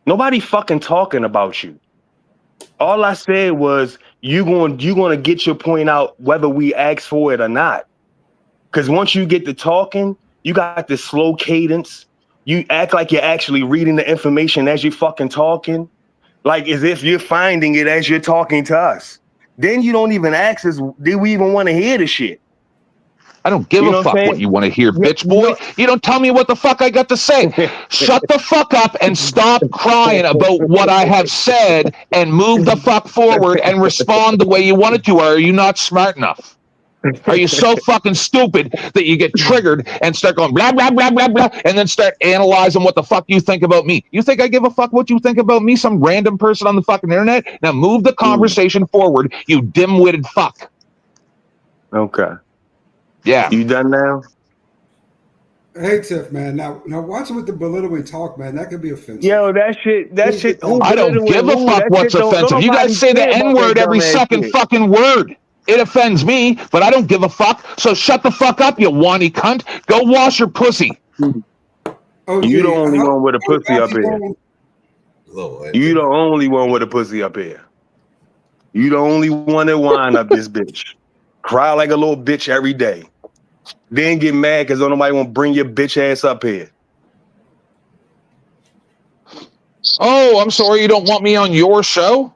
Nobody fucking talking about you. All I said was you gonna get your point out whether we ask for it or not. Because once you get to talking, you got this slow cadence. You act like you're actually reading the information as you're fucking talking, like as if you're finding it as you're talking to us. Then you don't even ask us, did we even want to hear the shit? I don't give a fuck what you want to hear, bitch boy. You don't tell me what the fuck I got to say. Shut the fuck up and stop crying about what I have said and move the fuck forward and respond the way you wanted to. Or are you not smart enough? Are you so fucking stupid that you get triggered and start going blah, blah, blah, blah, blah, and then start analyzing what the fuck you think about me? You think I give a fuck what you think about me, some random person on the fucking internet? Now move the conversation forward, you dim-witted fuck. Okay. Yeah. You done now? Hey, Tiff, man. Now watch it with the belittling talk, man. That could be offensive. Yo, that shit. I don't give a fuck what's offensive. You guys say the N-word every second fucking word. It offends me, but I don't give a fuck. So shut the fuck up, you whiny cunt. Go wash your pussy. Oh, you the only one with a pussy up here. You the only one with a pussy up here. You the only one that whine up this bitch. Cry like a little bitch every day. Then get mad because nobody want to bring your bitch ass up here. Oh, I'm sorry. You don't want me on your show?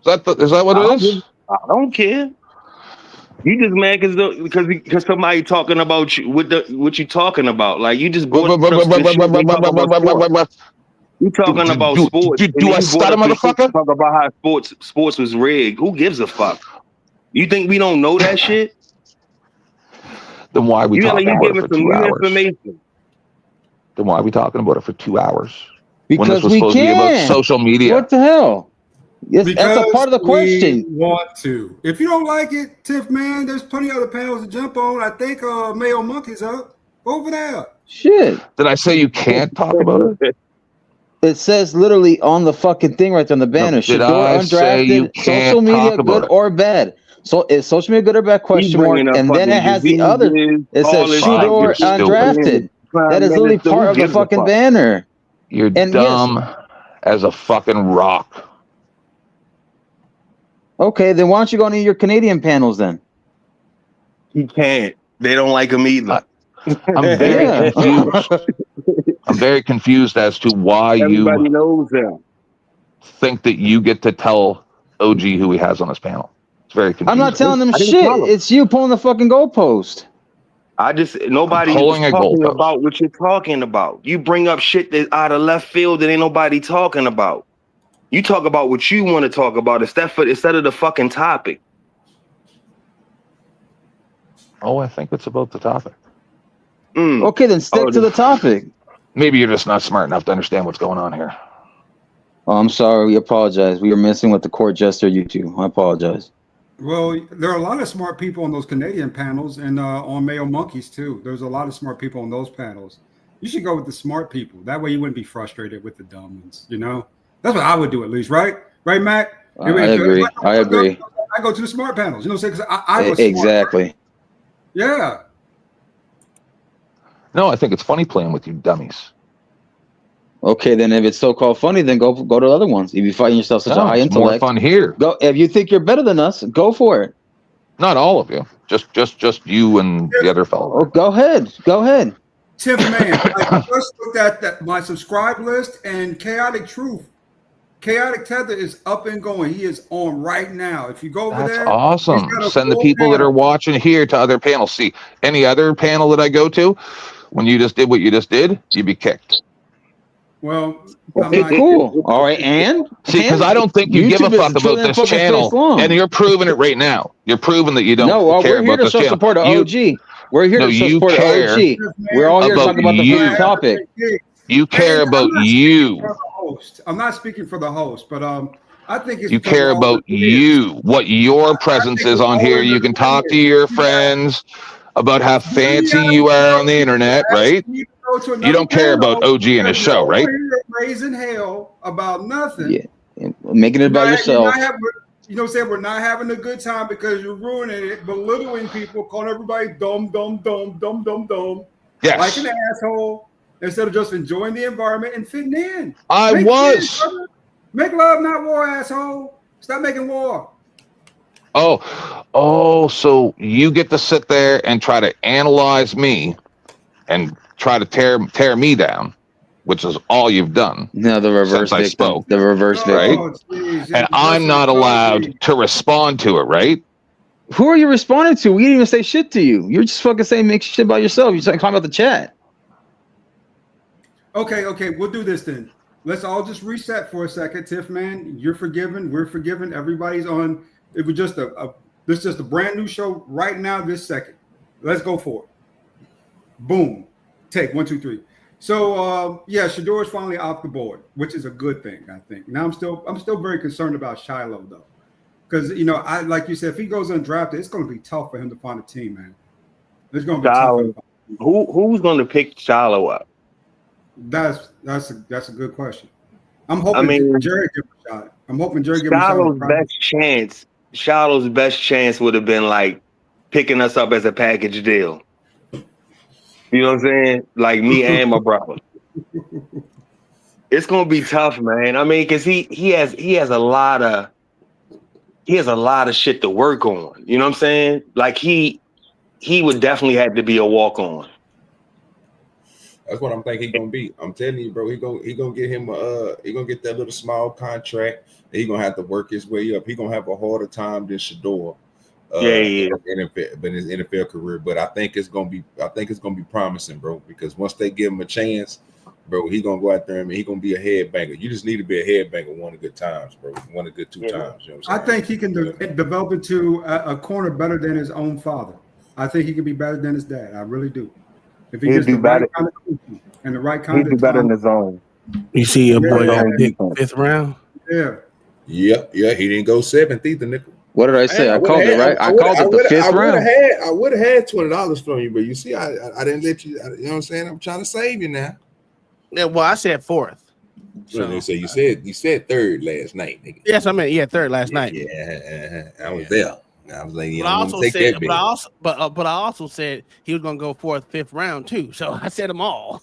Is that what it is? I don't care. You just mad because somebody talking about you what you talking about. Like you just brought up the shit they talk about sports. You talking about sports. And Do then I you brought stutter, up the shit motherfucker? talk about how sports was rigged. Who gives a fuck? You think we don't know that shit? Then why are we talking You about it giving for some 2 new hours? information. Then why are we talking about it for 2 hours? When this Because was we supposed to be about can. social media. What the hell? Yes, that's a Because part of the question. we want to. If you don't like it, Tiff, man, there's plenty of other panels to jump on. I think Mayo Monkey's up. Over there. Shit. Did I say you can't talk about it? It says literally on the fucking thing right there on the banner. Did Shedeur I say you undrafted, can't social media, talk about good it? or bad. So is social media good or bad? He's Question mark. bringing up And then it fucking has the other. diseases, It says all this Shedeur shit. You're undrafted. That is literally Minister, part who of the gives a fucking fuck? banner. You're And dumb as a fucking rock. Okay, then why don't you go into your Canadian panels then? He can't. They don't like him either. I'm very Yeah. confused. I'm very confused as to why Everybody you knows him. think that you get to tell OG who he has on his panel. It's very confusing. I'm not telling them I didn't shit. tell him. It's you pulling the fucking goalpost. Nobody was pulling a talking goalpost. about what you're talking about. You bring up shit that's out of left field that ain't nobody talking about. You talk about what you want to talk about instead of the fucking topic. Oh, I think it's about the topic. Okay, then stick to the topic. Maybe you're just not smart enough to understand what's going on here. Oh, I'm sorry. We apologize. We were messing with the court jester, you two. I apologize. Well, there are a lot of smart people on those Canadian panels and on Mayo Monkeys too. There's a lot of smart people on those panels. You should go with the smart people. That way you wouldn't be frustrated with the dumb ones, you know? That's what I would do at least, right? Right, Mac? I agree. I agree. I go to the smart panels. You know what I'm saying? Because I was exactly. Smart. Yeah. No, I think it's funny playing with you dummies. Okay, then if it's so-called funny, then go to other ones. If you find yourself such a high it's intellect, more fun here. Go. If you think you're better than us, go for it. Not all of you. Just you and the other fellow. Oh, go ahead. Go ahead. Tiff, man, I just looked at my subscribe list and Chaotic Truth. Chaotic Tether is up and going. He is on right now. If you go over there, that's awesome. Send the people panel. that are watching here to other panels. See, any other panel that I go to, when you just did what you just did, you'd be kicked. Well, okay, cool. All right, and see, because I don't think you give a fuck about this channel, and you're proving it right now. You're proving that you don't care about this channel. We're here to show support of OG. We're here to show support of OG. We're all here to talk about the first topic. You care about you. I'm not speaking for the host, but I think it's you care about you, what your presence is on here. You can talk to your friends about how fancy you are on the internet, right? You don't care about OG and his show, right? Raising hell about nothing. Yeah, making it about yourself. You know what I'm saying? We're not having a good time because you're ruining it, belittling people, calling everybody dumb. Yes. Like an asshole, instead of just enjoying the environment and fitting in. Make love, not war, asshole. Stop making war. Oh, so you get to sit there and try to analyze me and try to tear me down, which is all you've done. No, the reverse since I spoke. The reverse right? And I'm not allowed to respond to it, right? Who are you responding to? We didn't even say shit to you. You're just fucking saying make shit about yourself. You're talking about the chat. Okay, we'll do this then. Let's all just reset for a second. Tiff, man, you're forgiven. We're forgiven. Everybody's on. It was just this is just a brand new show right now, this second. Let's go for it. Boom. Take 1, 2, 3. So Shedeur is finally off the board, which is a good thing, I think. Now I'm still very concerned about Shiloh though. Because I like you said, if he goes undrafted, it's gonna be tough for him to find a team, man. It's gonna be tough. Who's gonna pick Shiloh up? That's a good question. I'm hoping Jerry gives a shot. I'm hoping Jerry gives a shot. Shiloh's best chance would have been like picking us up as a package deal. You know what I'm saying? Like me and my brother. It's gonna be tough, man. I mean, because he has a lot of shit to work on. You know what I'm saying? Like he would definitely have to be a walk on. That's what I'm thinking he's gonna be. I'm telling you, bro. He gonna get him he gonna get that little small contract. He gonna have to work his way up. He gonna have a harder time than Shedeur. Yeah. In his NFL career. But I think it's gonna be promising, bro. Because once they give him a chance, bro, he gonna go out there and he gonna be a headbanger. You just need to be a headbanger one of good times, bro. One of good 2 times. You know what I'm I saying? think he can develop into a corner better than his own father. I think he can be better than his dad. I really do. If he He'll gets the do right better. kind of coaching and the right He'll kind do of better in time. the zone. You see your boy Yeah. got picked 5th round. Yeah. Yeah. He didn't go 7th either, nickel. What did I say? I called it right. I would called it the 5th round. I would have had $20 from you, but you see, I didn't let you. You know what I'm saying? I'm trying to save you now. Yeah, well, I said 4th. So you said 3rd last night, nigga. Yes, I meant 3rd last night. Yeah, I was there. I was like, But I also said he was gonna go 4th, 5th round too. So I said them all.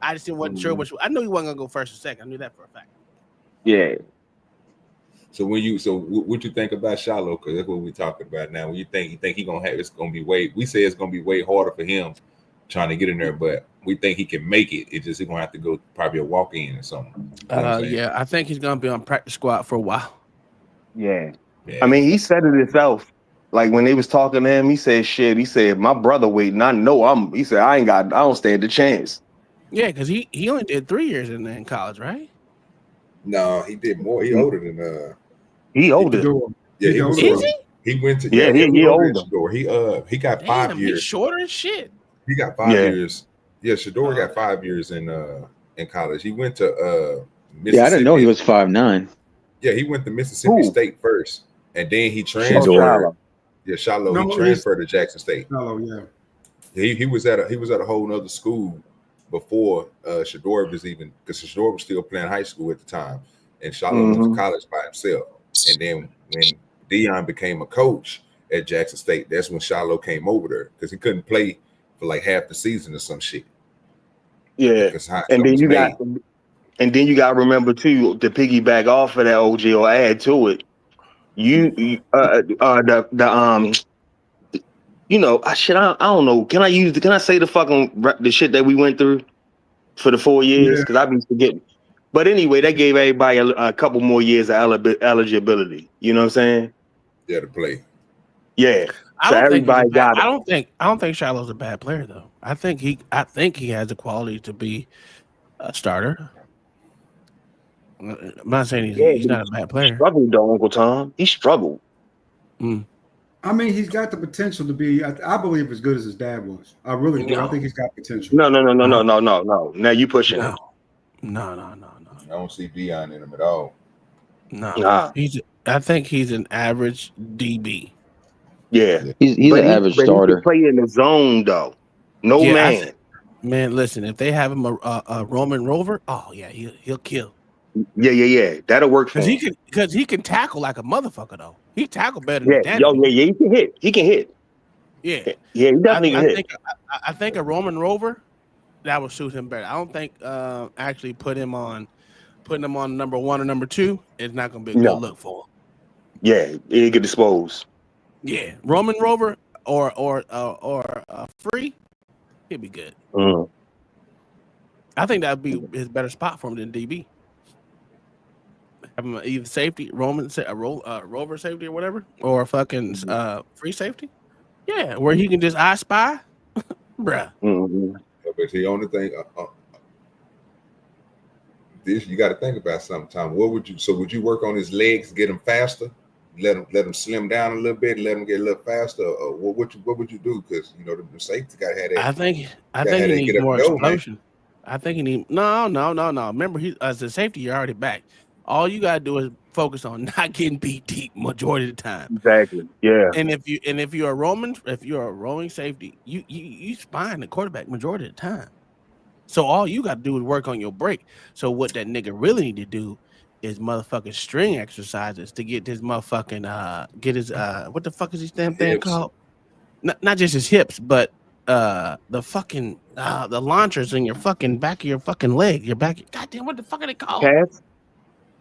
I just wasn't sure which. I knew he wasn't gonna go 1st or 2nd. I knew that for a fact. Yeah. So what you think about Shiloh? Because that's what we're talking about now. When you think he gonna have, it's gonna be we say it's gonna be way harder for him trying to get in there, but we think he can make it. It's just he's gonna have to go probably a walk-in or something. You know Yeah, I think he's gonna be on practice squad for a while. Yeah. I mean, he said it himself. Like when they was talking to him, he said, "Shit." He said, "My brother waiting. I know He said, I don't stand a chance." Yeah, because he only did 3 years in college, right? No, he did more. He older than He older. Yeah, he was older. He went to he older. He got 5 years. He's shorter as shit. He got 5 years. Yeah, Shedeur got 5 years in college. He went to Mississippi. Yeah, I didn't know he was 5'9". Yeah, he went to Mississippi State first, and then he transferred. Shiloh. Yeah, Shiloh. He transferred to Jackson State. Oh yeah. He was at a whole nother school before Shedeur was even, because Shedeur was still playing high school at the time, and Shiloh went to college by himself. And then when Dion became a coach at Jackson State, that's when Shiloh came over there because he couldn't play for like half the season or some shit. Yeah, and then you got to remember too, to piggyback off of that, OG, or add to it. I don't know. Can I say the shit that we went through for the 4 years? Because I've been forgetting. But anyway, that gave everybody a couple more years of eligibility. You know what I'm saying? Yeah, to play. Yeah. I don't think Shiloh's a bad player though. I think he has the quality to be a starter. I'm not saying he's not a bad player. He struggled though, Uncle Tom. He struggled. I mean, he's got the potential to be. I believe as good as his dad was. I really do. I think he's got potential. No. Now you pushing it. No. I don't see Dion in him at all. No. I think he's an average DB. Yeah, he's an average starter. He can play in the zone though. Man. Man, listen, if they have him a Roman Rover, oh yeah, he'll kill. Yeah. That'll work for him. Because he can tackle like a motherfucker though. He tackle better than that. He can hit. Yeah, he definitely can hit. I think a Roman Rover that would suit him better. I don't think actually putting him on number 1 or number 2 is not going to be a good look for him. Yeah, he get disposed. Yeah, Roman Rover or free, he'd be good. I think that'd be his better spot for him than DB. Have him either safety, Rover safety or whatever, or fucking free safety. Yeah, where he can just I spy, bruh. But the only thing, this you got to think about sometime. Would you work on his legs, get him faster, let him slim down a little bit, let him get a little faster, or what would you do? Because the safety got to have that. I think he needs more explosion. I think he needs no. Remember, as a safety, you're already back. All you gotta do is focus on not getting beat deep majority of the time. Exactly. Yeah. And if you're a rolling safety, you spine the quarterback majority of the time. So all you gotta do is work on your break. So what that nigga really need to do is motherfucking string exercises to get this motherfucking get his what the fuck is this damn thing called? Not just his hips, but the fucking the launchers in your fucking back of your fucking leg, your back. Goddamn, what the fuck are they called? Calves?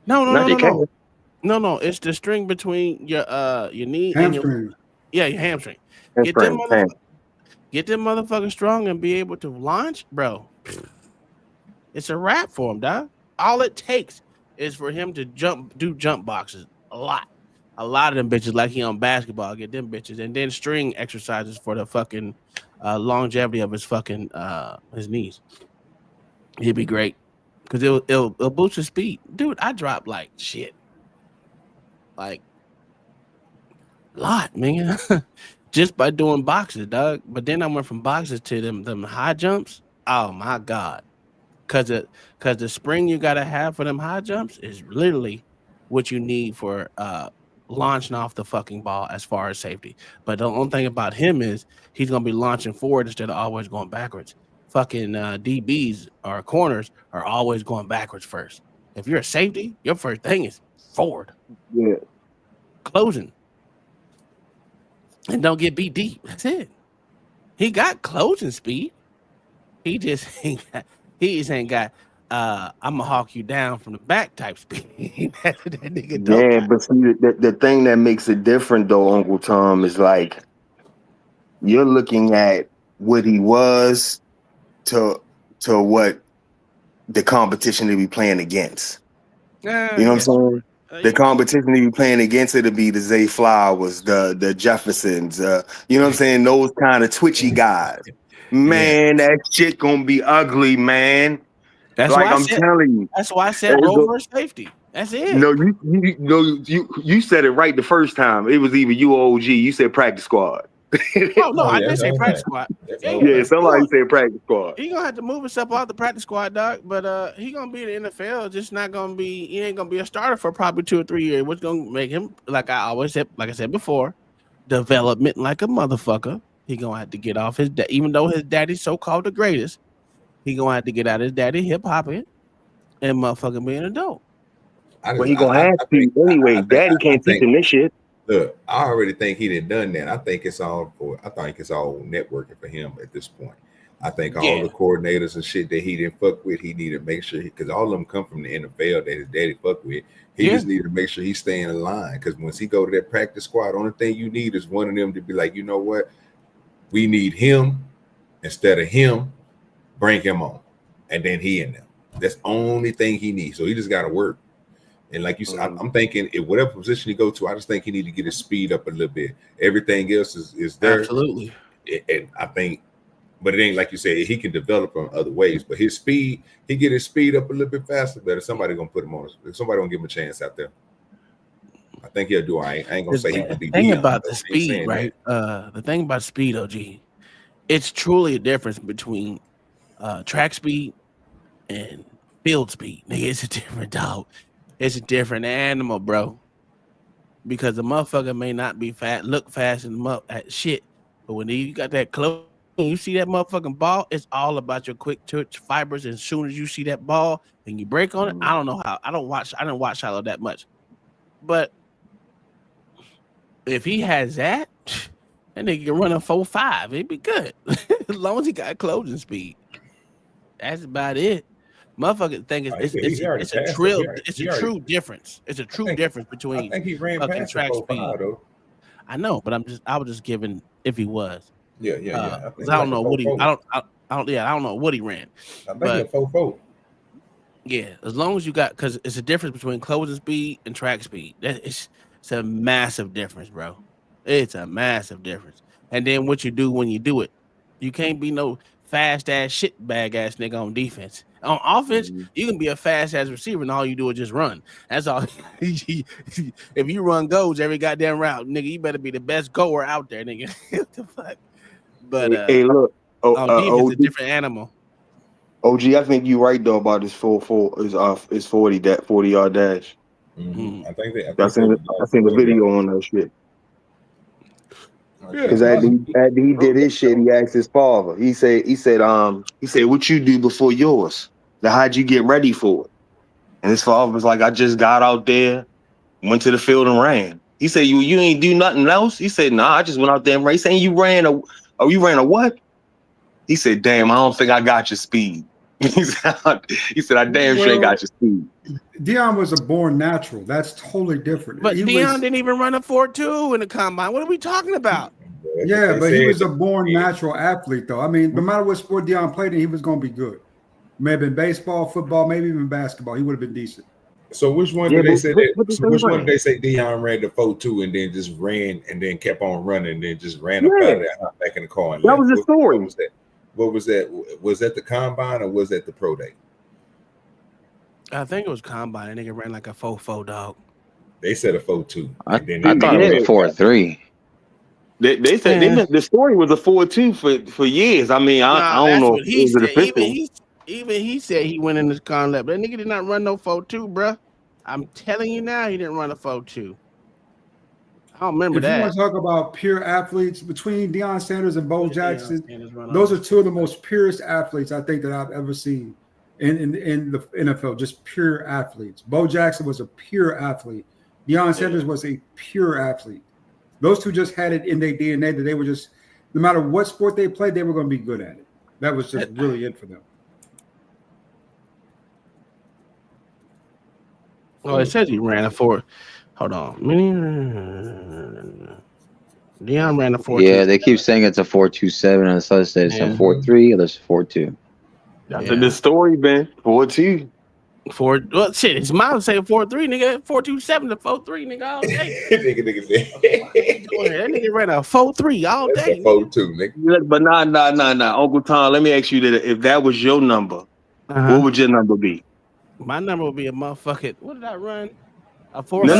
No. It's the string between your knee and your hamstring. Get them motherfuckers strong and be able to launch, bro. It's a wrap for him, dog. All it takes is for him to do jump boxes a lot. a lot of them bitches like he on basketball, get them bitches, and then string exercises for the fucking longevity of his fucking his knees. He'd be great because it'll boost his speed, dude. I dropped like shit, like a lot, man, just by doing boxes, dog. But then I went from boxes to them high jumps. Oh my god, because the spring you gotta have for them high jumps is literally what you need for launching off the fucking ball as far as safety. But the only thing about him is he's gonna be launching forward instead of always going backwards. Fucking DBs or corners are always going backwards first. If you're a safety, your first thing is forward. Yeah. Closing. And don't get beat deep. That's it. He got closing speed. He just ain't got I'm gonna hawk you down from the back type speed. That's what that nigga don't Yeah, got. but see, the thing that makes it different though, Uncle Tom, is like you're looking at what he was to what the competition to be playing against. You know what I'm saying? The competition to be playing against it'll be the Zay Flowers, the Jeffersons, you know what I'm saying? Those kind of twitchy guys. Man, that shit gonna be ugly, man. That's like why I'm telling you. That's why I said rover safety. That's it. No, you said it right the first time. It was either you or OG. You said practice squad. Oh no, I did say practice squad. Yeah, somebody said practice squad. He gonna have to move himself out the practice squad, dog. But he gonna be in the NFL. Just not gonna be. He ain't gonna be a starter for probably 2 or 3 years. What's gonna make him, like I said before, development like a motherfucker. He gonna have to get off his. Even though his daddy's so called the greatest, he gonna have to get out his daddy hip hopping and motherfucking be an adult. Well, he gonna have to anyway. Daddy can't teach him this shit. Look, I already think he done that. I think it's all networking for him at this point. I think all the coordinators and shit that he didn't fuck with, he needed to make sure because all of them come from the NFL that his daddy fuck with. He just needed to make sure he's staying in line. Because once he go to that practice squad, only thing you need is one of them to be like, you know what? We need him instead of him. Bring him on, and then he in them. That's the only thing he needs. So he just got to work. And like you said, I'm thinking in whatever position he go to, I just think he need to get his speed up a little bit. Everything else is there. Absolutely. And I think, but it ain't like you said, he can develop in other ways. But his speed, he get his speed up a little bit faster. But if somebody gonna put him on, if somebody gonna give him a chance out there, I think he'll do. I ain't gonna say he can be. The thing about the speed, right? The thing about speed, OG, it's truly a difference between track speed and field speed. Nigga, it's a different dog. It's a different animal, bro. Because the motherfucker may not be fat, look fast and at shit, but when you got that close, when you see that motherfucking ball, it's all about your quick twitch fibers. And as soon as you see that ball and you break on it, I don't know how. I didn't watch Shiloh that much, but if he has that nigga can run a 4.5. It'd be good as long as he got closing speed. That's about it. Motherfucker think it's a true difference. It's a true difference between. I think he ran fucking past track the speed. though. I know, but I was just giving if he was. Yeah. I don't know what he. I don't know what he ran. I think a 4.4. Yeah, as long as you got, because it's a difference between closing speed and track speed. It's a massive difference, bro. It's a massive difference. And then what you do when you do it, you can't be no fast ass shit bag ass nigga on defense. On offense, you can be a fast ass receiver and all you do is just run. That's all. If you run goals every goddamn route, nigga, you better be the best goer out there, nigga. What the fuck? But hey, look, on defense, a different animal. OG, I think you're right though about his 40-yard dash. Mm-hmm. I think I seen the video on that shit. Because after he did his shit, he asked his father. He said, what you do before yours? Now, how'd you get ready for it? And his father was like, I just got out there, went to the field and ran. He said, you ain't do nothing else? He said, nah, I just went out there and ran. He said, you ran a what? He said, damn, I don't think I got your speed. He said, I damn sure got your speed. Deion was a born natural. That's totally different. But Deion didn't even run a 4.2 in the combine. What are we talking about? Yeah, but he was a born natural athlete, though. I mean, no matter what sport Deion played in, he was going to be good. Maybe in baseball, football, maybe even basketball. He would have been decent. So which one Yeah, did they but say what that? they So say which one ran? did they say Dion ran the 4.2 and then just ran and then kept on running and then just ran up out Yeah, of there, hopped back in the car and that left? was the What story. was that? What was that? Was that the combine or was that the pro day? I think it was combine. That nigga ran like a 4.4 dog. They said a 4.2, I and then thought it was a Yeah, 4.3. they said Yeah. the story was a 4.2 for years. I mean, I Nah, don't that's know what if it he was an said. official. Even he said he went in this con lab. That nigga did not run no 4.2, bruh. I'm telling you now, he didn't run a 4.2. I don't remember If you want that. to talk about pure athletes, between Deion Sanders and Bo What did Deion Jackson, Sanders run those on? are two of the most purest athletes I think that I've ever seen in the NFL. Just pure athletes. Bo Jackson was a pure athlete. Deion Sanders was a pure athlete. Those two just had it in their DNA that they were just, no matter what sport they played, they were going to be good at it. That was just really it for them. Oh, it says he ran a 4. Hold on. Deion ran a 4.2. Yeah, they keep saying it's a 4.27, and some say it's a Yeah. 4.3, others 4.2. That's Yeah. the story, man. 4.2. Well, shit, his mom say 4.3, nigga. 4.27 to 4.3, nigga, all day. nigga said That nigga ran a 4.3 all that's day. a 4.2, nigga. But nah. Uncle Tom, let me ask you that: if that was your number, Uh-huh. what would your number be? My number would be a motherfucking. What did I run? A 4. No.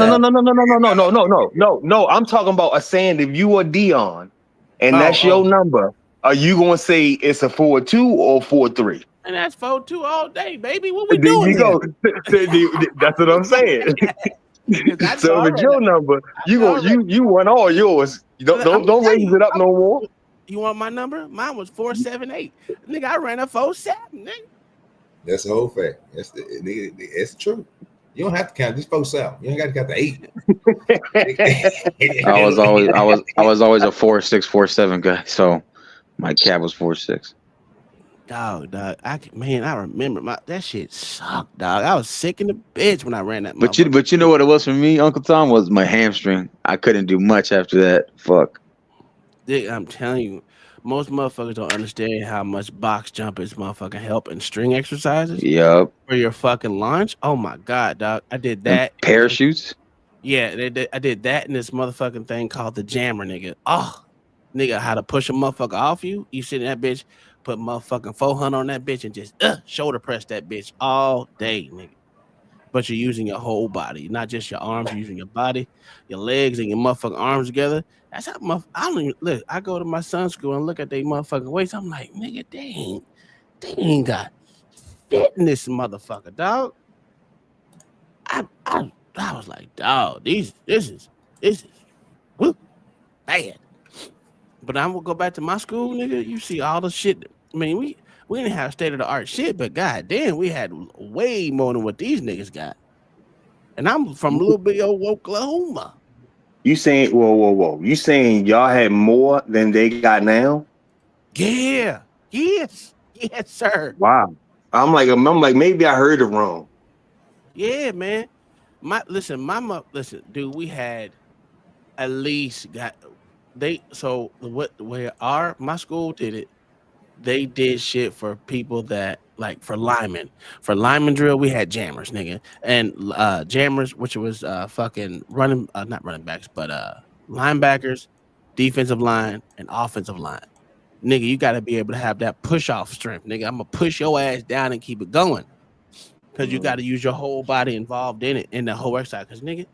I'm talking about a saying if you are Dion and that's your number, are you gonna say it's a 4.2 or 4.3? And that's 4.2 all day, baby. What we There doing you here? go. That's what I'm saying. I So if it's your number, you want all yours. You don't raise it up no more. You want my number? Mine was 4.78. Nigga, I ran a 4.7. Nigga. That's the whole fact. It's true. You don't have to count. Just 4.7. You ain't got to count the 8. I was always a 4.6, 4.7 guy, so my cap was 4.6. Dog. I remember that shit sucked, dog. I was sick in the bitch when I ran that. But you know what it was for me, Uncle Tom, was my hamstring. I couldn't do much after that. Fuck. Dick, I'm telling you, most motherfuckers don't understand how much box jumpers motherfucking help in string exercises. Yep. For your fucking launch. Oh my god, dog. I did that. And parachutes. Yeah, I did that in this motherfucking thing called the jammer, nigga. Oh, nigga, how to push a motherfucker off you. You sit in that bitch, put motherfucking 400 on that bitch and just shoulder press that bitch all day, nigga. But you're using your whole body, not just your arms. You're using your body, your legs, and your motherfucking arms together. That's how I don't even look. I go to my son's school and look at their motherfucking weights. I'm like, nigga, they ain't got fit in this motherfucker, dog. I was like, dog, this is woo, bad. But I'm gonna go back to my school, nigga. You see all the shit. I mean, we didn't have state of the art shit, but goddamn, we had way more than what these niggas got. And I'm from little big old Oklahoma. You saying whoa. You saying y'all had more than they got now? Yeah. Yes, sir. Wow. I'm like maybe I heard it wrong. Yeah, man. Listen, dude, we had at least my school did it. They did shit for people that like for linemen. For lineman drill, we had jammers, nigga. And jammers, which was fucking not running backs, but linebackers, defensive line, and offensive line. Nigga, you gotta be able to have that push off strength, nigga. I'm gonna push your ass down and keep it going. Cause you gotta use your whole body involved in it in the whole exercise. Cause nigga,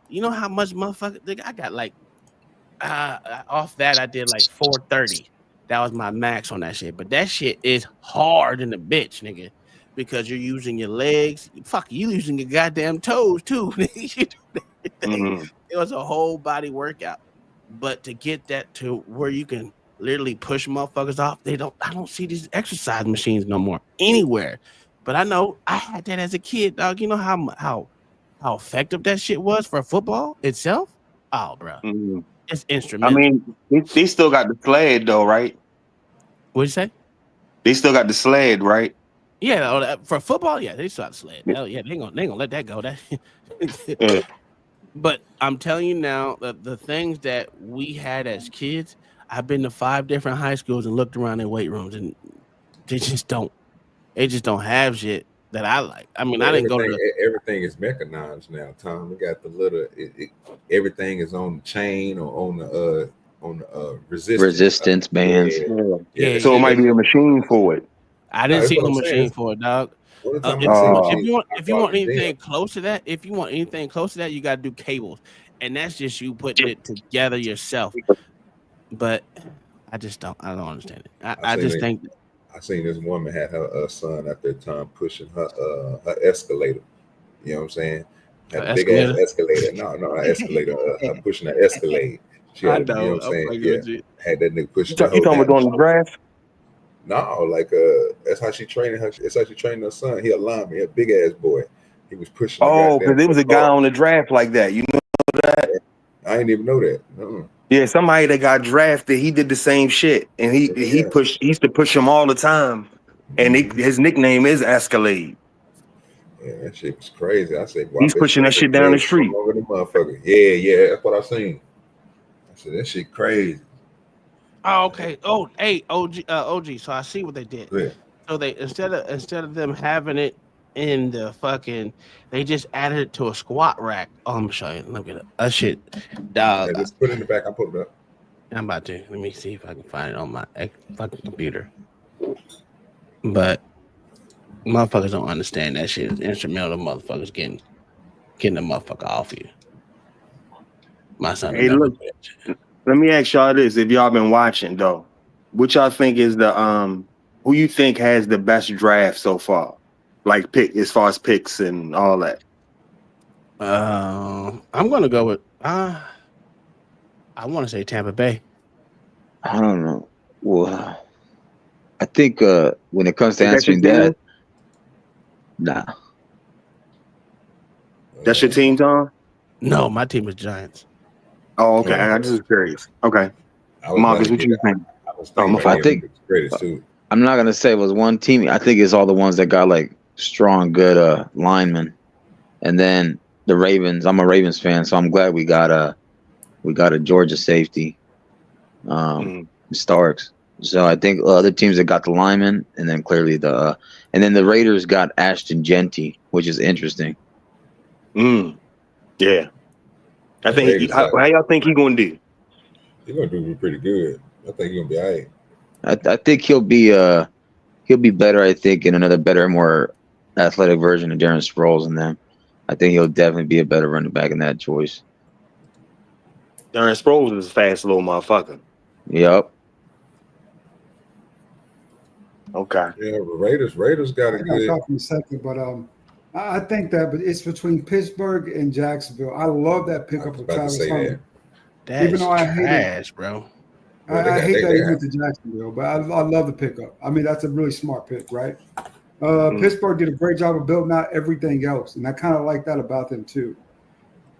you know how much motherfucker nigga I got like off that I did like 430. That was my max on that shit. But that shit is hard in the bitch, nigga. Because you're using your legs. Fuck, you using your goddamn toes too. It was a whole body workout. But to get that to where you can literally push motherfuckers off, I don't see these exercise machines no more anywhere. But I know I had that as a kid, dog. You know how effective that shit was for football itself? Oh, bro. It's instrumental. I mean, they still got the sled though, right? What'd you say? They still got the sled, right? Yeah, for football, yeah, they still got the sled. Hell yeah, they ain't gonna let that go. But I'm telling you now, the things that we had as kids, I've been to 5 different high schools and looked around in weight rooms, and they just don't have shit that I like. I mean, I didn't go to the, everything is mechanized now, Tom. We got the little everything is on the chain or on the resistance bands. Yeah, So it might be a machine for it. I didn't that's see what no I'm saying. machine for it, dog. If you want anything close to that, you gotta do cables, and that's just you putting it together yourself. But I don't understand it. I just think I seen this woman had her son at that time pushing her escalator. You know what I'm saying? Had a big ass escalator. No, not escalator. Her pushing an Escalade. She had, you know what I'm saying? Yeah, had that nigga pushing. You talking about doing the draft? No, like that's how she training her. That's how she training her son. He a lineman, he a big ass boy. He was pushing. Oh, because there was a guy on the draft like that. You know that? I didn't even know that. Yeah, somebody that got drafted, he did the same shit, and he pushed. He used to push him all the time, and his nickname is Escalade. Yeah, that shit was crazy. I said, he's pushing that shit down the street. Over the motherfucker. Yeah, that's what I seen. I said that shit crazy. Oh, okay. Oh, hey, OG. So I see what they did. Yeah. So they instead of them having it in the fucking, they just added it to a squat rack. Oh, I'm gonna show you. Look at it. That shit, dog. Yeah, just put it in the back. I put it up. I'm about to. Let me see if I can find it on my fucking computer. But motherfuckers don't understand that shit. It's instrumental to motherfuckers getting the motherfucker off you. My son. Hey, look. Let me ask y'all this: if y'all been watching though, what y'all think is the who you think has the best draft so far? Like pick as far as picks and all that. I'm gonna go with I want to say Tampa Bay. I don't know. Well, I think when it comes to answering that, nah. That's your team, Tom? No, my team is Giants. Oh, okay. I just was curious. Okay. Marcus, what you think? I think I'm not gonna say it was one team. I think it's all the ones that got like strong, good linemen, and then the Ravens. I'm a Ravens fan, so I'm glad we got a Georgia safety, Starks. So I think other teams that got the linemen, and then clearly and then the Raiders got Ashton Genty, which is interesting. Yeah. I think how y'all think he's gonna do? He's gonna do pretty good. I think he's gonna be all right. I think he'll be better. I think in another better, more athletic version of Darren Sproles and them. I think he'll definitely be a better running back in that choice. Darren Sproles is a fast little motherfucker. Yep. Okay. Yeah, the Raiders got a good. Talk in a second, but I think that, but it's between Pittsburgh and Jacksonville. I love that pickup of Travis Hunter. Even though I hate it, bro. I hate that he went to Jacksonville, but I love the pickup. I mean, that's a really smart pick, right? Pittsburgh did a great job of building out everything else, and I kind of like that about them too.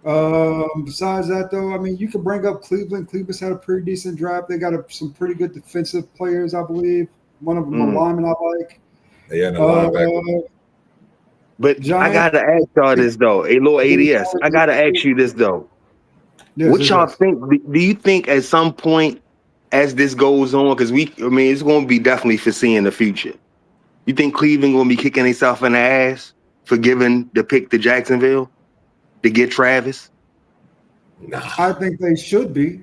Besides that, though, I mean, you can bring up Cleveland. Cleveland's had a pretty decent draft. They got some pretty good defensive players, I believe. One of them, a lineman, I like. Yeah, no linebacker. But Giants, I gotta ask y'all this though, a little ADS. I gotta ask you this though. What y'all think? Do you think at some point, as this goes on, because it's going to be definitely foreseeing the future. You think Cleveland going to be kicking themselves in the ass for giving the pick to Jacksonville to get Travis? Nah. I think they should be.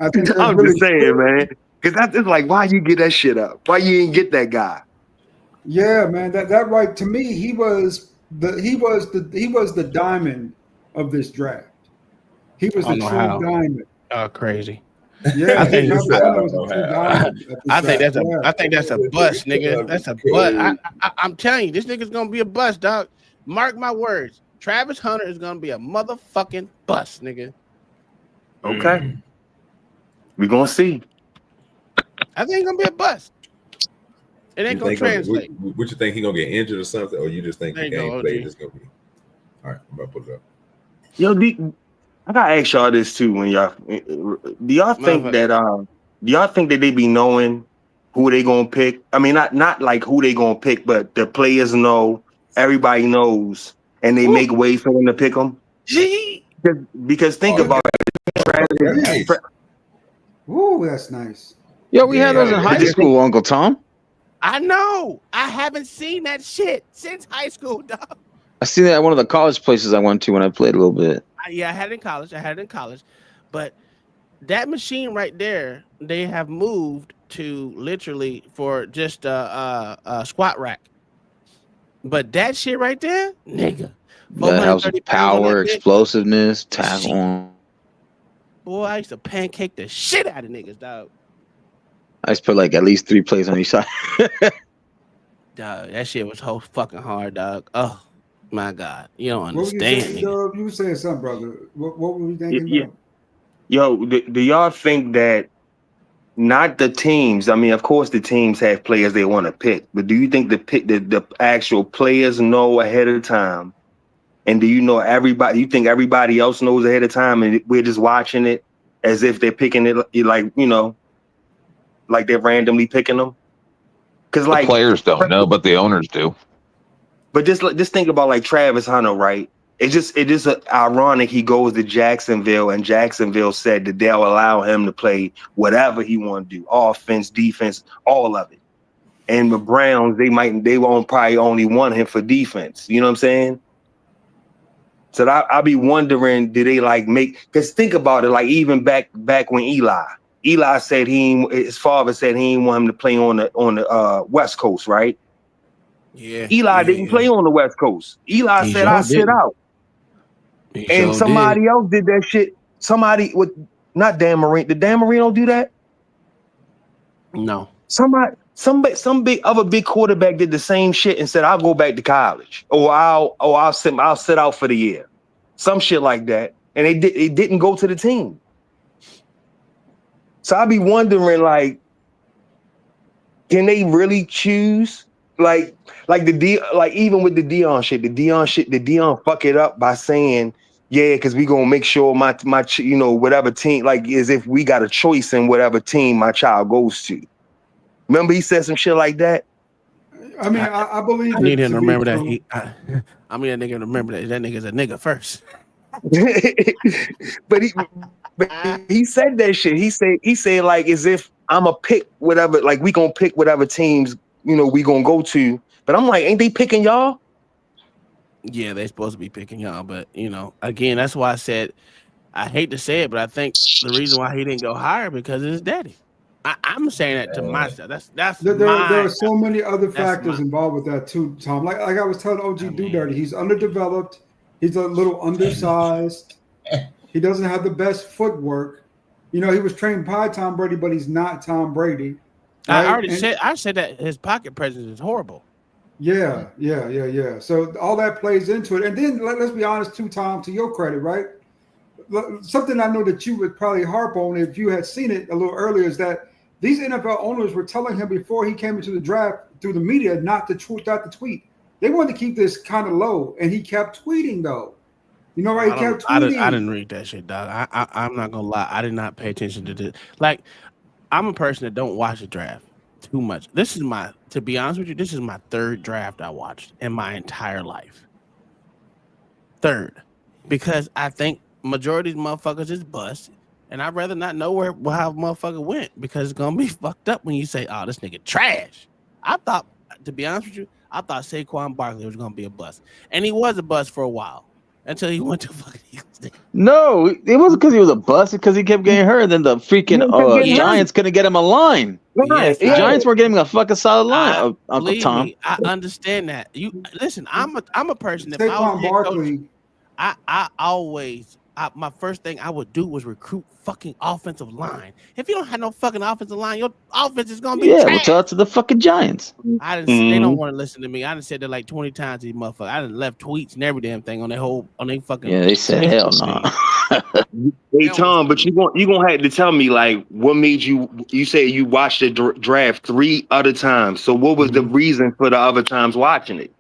I think I'm really just saying, man. Because that's just like, why you get that shit up? Why you didn't get that guy? Yeah, man. That right, to me, he was the diamond of this draft. He was the true diamond. Oh, crazy. Yeah, I think that's a bust, nigga. That's a bust. I'm telling you, this nigga's gonna be a bust, dog. Mark my words. Travis Hunter is gonna be a motherfucking bust, nigga. Okay. We're gonna see. I think it's gonna be a bust. It ain't gonna translate. What you think, he gonna get injured or something, or you just think the gameplay is gonna be? All right, I'm about to put it up. Yo, I gotta ask y'all this too. When y'all do y'all think that they be knowing who they gonna pick? I mean, not like who they gonna pick, but the players know, everybody knows, and they make way for them to pick them. Because think about it. Ooh, that's nice. Yo, we had those in high school, Uncle Tom. I know. I haven't seen that shit since high school, dog. I seen that at one of the college places I went to when I played a little bit. Yeah, I had it in college. But that machine right there, they have moved to literally for just a squat rack. But that shit right there, nigga. That helps with power, explosiveness, tackle. Boy, I used to pancake the shit out of niggas, dog. I just put like at least 3 plays on each side. Dog, that shit was so fucking hard, dog. Oh my god, you don't What understand. you were saying something, brother. What were you thinking? Yeah. Yo, do y'all think that not the teams? I mean, of course, the teams have players they want to pick, but do you think the actual players know ahead of time? And do you know everybody? You think everybody else knows ahead of time, and we're just watching it as if they're picking it, like like they're randomly picking them? Because the players don't know, but the owners do. But just think about like Travis Hunter, right? It just ironic. He goes to Jacksonville, and Jacksonville said that they'll allow him to play whatever he want to do, offense, defense, all of it. And the Browns, they won't probably only want him for defense. You know what I'm saying? So I'll be wondering, did they like make? Because think about it, like even back when Eli said his father said he didn't want him to play on the West Coast, right? Yeah. Eli didn't play on the West Coast. Eli said, "I sit out." And somebody else did that shit. Somebody with not Dan Marino. Did Dan Marino do that? No. Some other big quarterback did the same shit and said, "I'll go back to college, or I'll sit out for the year," some shit like that. And it didn't go to the team. So I'd be wondering, like, can they really choose? Like even with the Deion fuck it up by saying, yeah, because we gonna make sure my whatever team, like as if we got a choice in whatever team my child goes to. Remember he said some shit like that. I mean, I believe. I need him to remember that. I mean, that nigga to remember that nigga's a nigga first. but he said that shit. He said like as if I'm a pick whatever, like we gonna pick whatever teams we gonna go to. But I'm like, ain't they picking y'all? Yeah, they supposed to be picking y'all, but again, that's why I said I hate to say it, but I think the reason why he didn't go higher because of his daddy. I'm saying that to myself. There are so many other factors involved with that too, Tom. Like I was telling OGDoDirty, he's underdeveloped. He's a little undersized. He doesn't have the best footwork. He was trained by Tom Brady, but he's not Tom Brady. Right? I said that his pocket presence is horrible. Yeah. So all that plays into it. And then let's be honest too, Tom, to your credit, right? Something I know that you would probably harp on if you had seen it a little earlier is that these NFL owners were telling him before he came into the draft through the media not to tweet. They wanted to keep this kind of low, and he kept tweeting though. Right? He kept tweeting. I didn't read that shit, dog. I'm not gonna lie. I did not pay attention to this. Like, I'm a person that don't watch the draft too much. To be honest with you, this is my third draft I watched in my entire life. Third, because I think majority of these motherfuckers is bust, and I'd rather not know how a motherfucker went because it's gonna be fucked up when you say, "Oh, this nigga trash." I thought, to be honest with you, Saquon Barkley was gonna be a bust, and he was a bust for a while until he went to fucking Eagles. No, it wasn't because he was a bust. It's because he kept getting hurt. Then the freaking Giants couldn't get him a line. Yes, the Giants weren't getting him a fucking solid line. Uncle Tom, me, I understand that. You listen. I'm a person that Saquon Barkley. I always my first thing I would do was recruit fucking offensive line. If you don't have no fucking offensive line, your offense is gonna be trash. Well, tell it to the fucking Giants. They don't want to listen to me. I done said that like 20 times. These motherfuckers. I done left tweets and every damn thing on their fucking. Yeah, they said hell no. Hey Tom, but you gonna have to tell me like what made you say you watched the draft 3 other times. So what was the reason for the other times watching it?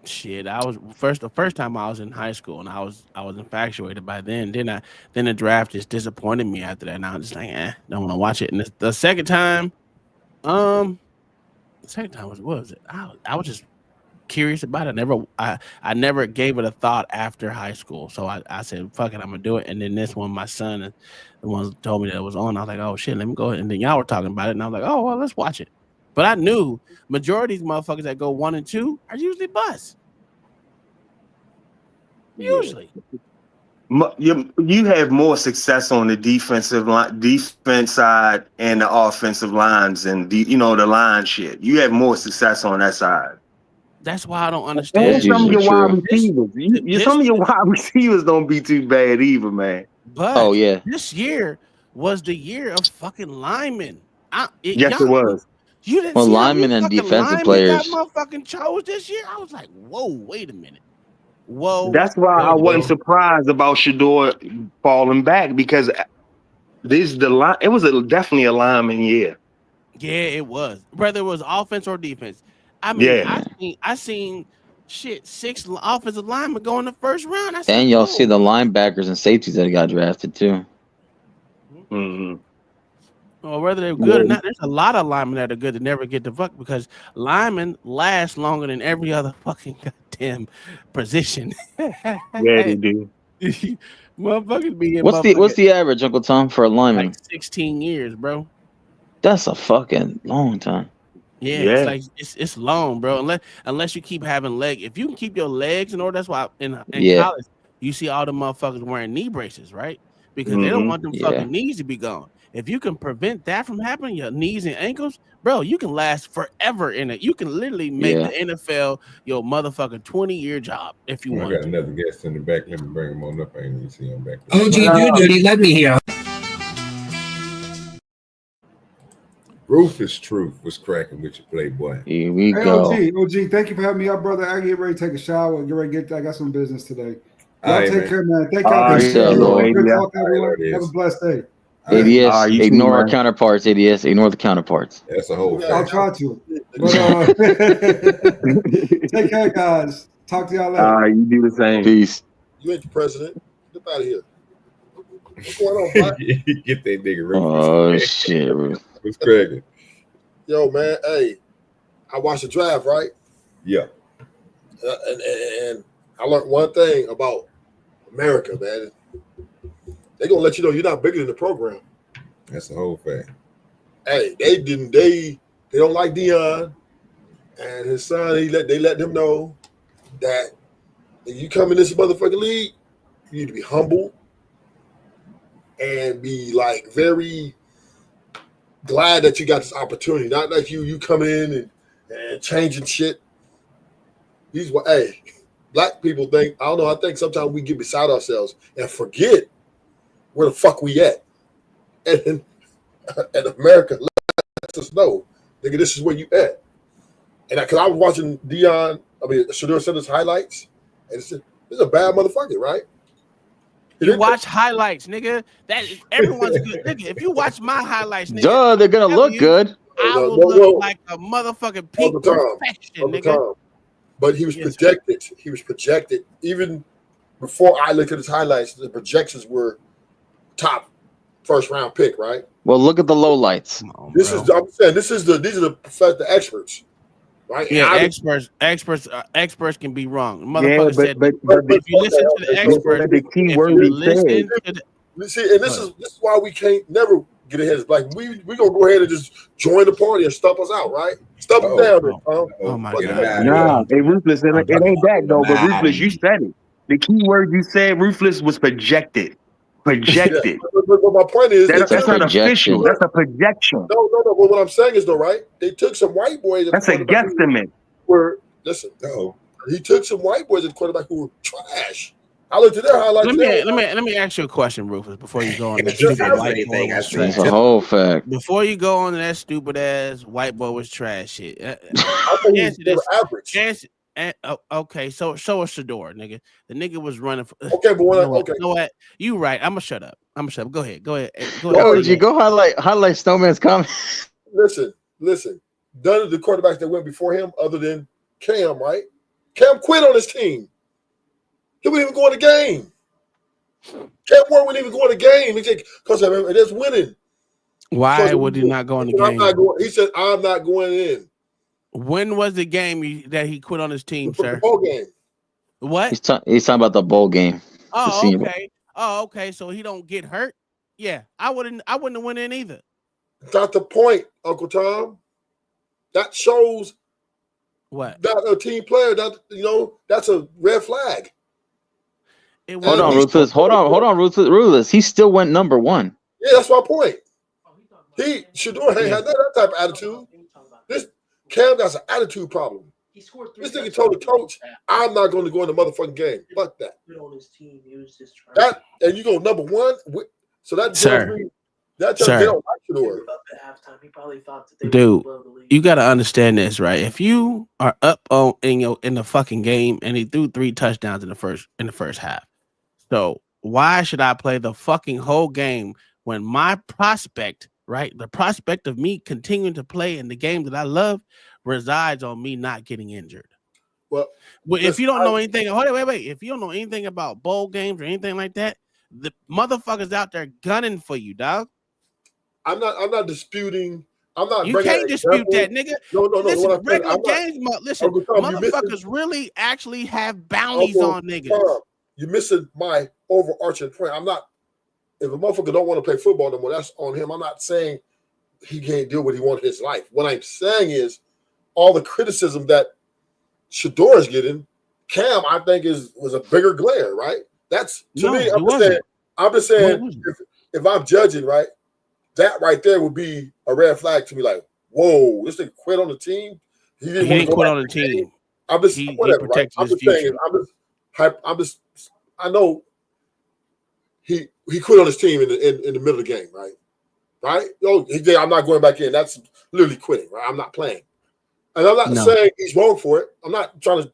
Shit, I was the first time I was in high school and I was infatuated by then. Then the draft just disappointed me after that. And I was just like, don't want to watch it. And the second time, was what was it? I was just curious about it. I never gave it a thought after high school. So I said, fuck it, I'm gonna do it. And then this one, my son, the ones told me that it was on. I was like, oh shit, let me go ahead. And then y'all were talking about it, and I was like, oh well, let's watch it. But I knew majority of these motherfuckers that go 1 and 2 are usually bust. Usually. You have more success on the defense side and the offensive lines and the line shit. You have more success on that side. That's why I don't understand. And some of your wide receivers. Some of your wide receivers don't be too bad either, man. But this year was the year of fucking linemen. Yes, it was. You didn't see linemen and defensive players got motherfucking chose this year. I was like, whoa, wait a minute. Whoa. That's why I wasn't surprised about Shedeur falling back because it was definitely a lineman year. Yeah, it was. Whether it was offense or defense. I mean, I seen shit 6 offensive linemen go in the first round. And y'all see the linebackers and safeties that got drafted too. Mm-hmm. Or whether they're good or not, there's a lot of linemen that are good that never get the fuck because linemen last longer than every other fucking goddamn position. Yeah, they do. Motherfuckers be in what's the average, Uncle Tom, for a lineman? Like 16 years, bro. That's a fucking long time. Yeah. It's like it's long, bro. Unless you keep having if you can keep your legs in order, that's why in college you see all the motherfuckers wearing knee braces, right? Because they don't want them fucking knees to be gone. If you can prevent that from happening, your knees and ankles, bro, you can last forever in it. You can literally make the NFL your motherfucking 20-year job if you want. I got another guest in the back. Let me bring him on up. I ain't even see him back. OGDoDirty, let me hear. Rufus Truth was cracking with your Playboy. Here we go. OG, thank you for having me up, brother. I get ready to take a shower. I got some business today. Y'all take care, man. Thank y'all. Good talk, everyone. Have a blessed day. ADS, ignore our counterparts. ADS, ignore the counterparts. That's a whole thing. I'll try to. But, take care, guys. Talk to y'all later. You do the same. Peace. You ain't the president. Get out of here. What's going on, Mike? Get that nigga Rufus. Oh, shit. What's cracking? Yo, man. Hey, I watched the draft, right? Yeah. And I learned one thing about America, man. They're gonna let you know you're not bigger than the program. That's the whole thing. Hey, they don't like Dion and his son. They let them know that if you come in this motherfucking league, you need to be humble and be like very glad that you got this opportunity. Not like you come in and changing shit. Black people think, I don't know, I think sometimes we get beside ourselves and forget where the fuck we at. And America lets us know, nigga, this is where you at. And because I was watching Shedeur sent us highlights, and this is a bad motherfucker, right? You watch highlights, nigga. Everyone's good, nigga. If you watch my highlights, nigga, they're gonna look good. I will look like a motherfucking peak perfection, nigga. But he was projected. He was projected even before I looked at his highlights. The projections were top first round pick, right? Well, look at the lowlights. These are the experts, right? Yeah, experts can be wrong. Motherfucker said, but if you listen to the experts, the key word this is why we can't never get ahead of black. We gonna go ahead and just join the party and stump us out, right? Stump us down. Oh my god! Nah, hey, Ruthless, it ain't that though. But Ruthless, you said it. The key word you said, Ruthless, was projected. Projected. Yeah, but my point is that's not official. That's a projection. No. But what I'm saying is though, right? They took some white boys. That's a guesstimate. He took some white boys at quarterback who were trash. I looked at their highlights. Let me ask you a question, Rufus, before you go on that stupid white boy was trash. That's a whole fact. Before you go on that stupid ass white boy was trash shit. Okay, so was Shedeur, nigga. The nigga was running for. Okay, but you know what? You right. I'm gonna shut up. Go ahead. Go highlight Snowman's comment. Listen. None of the quarterbacks that went before him, other than Cam, right? Cam quit on his team. He wouldn't even go in the game. Cam Ward wouldn't even go in the game. He said, because it is winning. Why would he not go in the game? He said, I'm not going in. When was the game that he quit on his team, The sir? ball game. What? He's talking about the bowl game. Oh, okay. Oh, okay. So he don't get hurt. Yeah, I wouldn't have went in either. That's the point, Uncle Tom. That shows What? that a team player. That that's a red flag. Hold on, Ruthless. Hold on, Ruthless. He still went number 1. Yeah, that's my point. Shedeur ain't had that type of attitude. This Cam got an attitude problem. This nigga told the coach, "I'm not going to go in the motherfucking game." Fuck that. That and you go number 1. So that tells me that tells me they don't like Shedeur. Dude, you got to understand this, right? If you are up in the fucking game and he threw 3 touchdowns in the first half, so why should I play the fucking whole game when my prospect, right, the prospect of me continuing to play in the game that I love, resides on me not getting injured? Well, if you don't know anything, wait. If you don't know anything about bowl games or anything like that, the motherfuckers out there gunning for you, dog. I'm not disputing. You can't dispute that, nigga. No. Listen, regular games, listen, motherfuckers really actually have bounties on niggas. You're missing my overarching point. I'm not. If a motherfucker don't want to play football no more, that's on him. I'm not saying he can't do what he wants in his life. What I'm saying is all the criticism that Shedeur is getting, Cam, I think was a bigger glare, right? That's to me. I'm just saying if I'm judging, right, that right there would be a red flag to me. Like, whoa, this thing quit on the team. He didn't quit on the team. I'm just whatever. Right? I'm just saying. I know he quit on his team in the middle of the game, right? Right? He said, I'm not going back in. That's literally quitting, right? I'm not playing. And I'm not saying he's wrong for it. I'm not trying to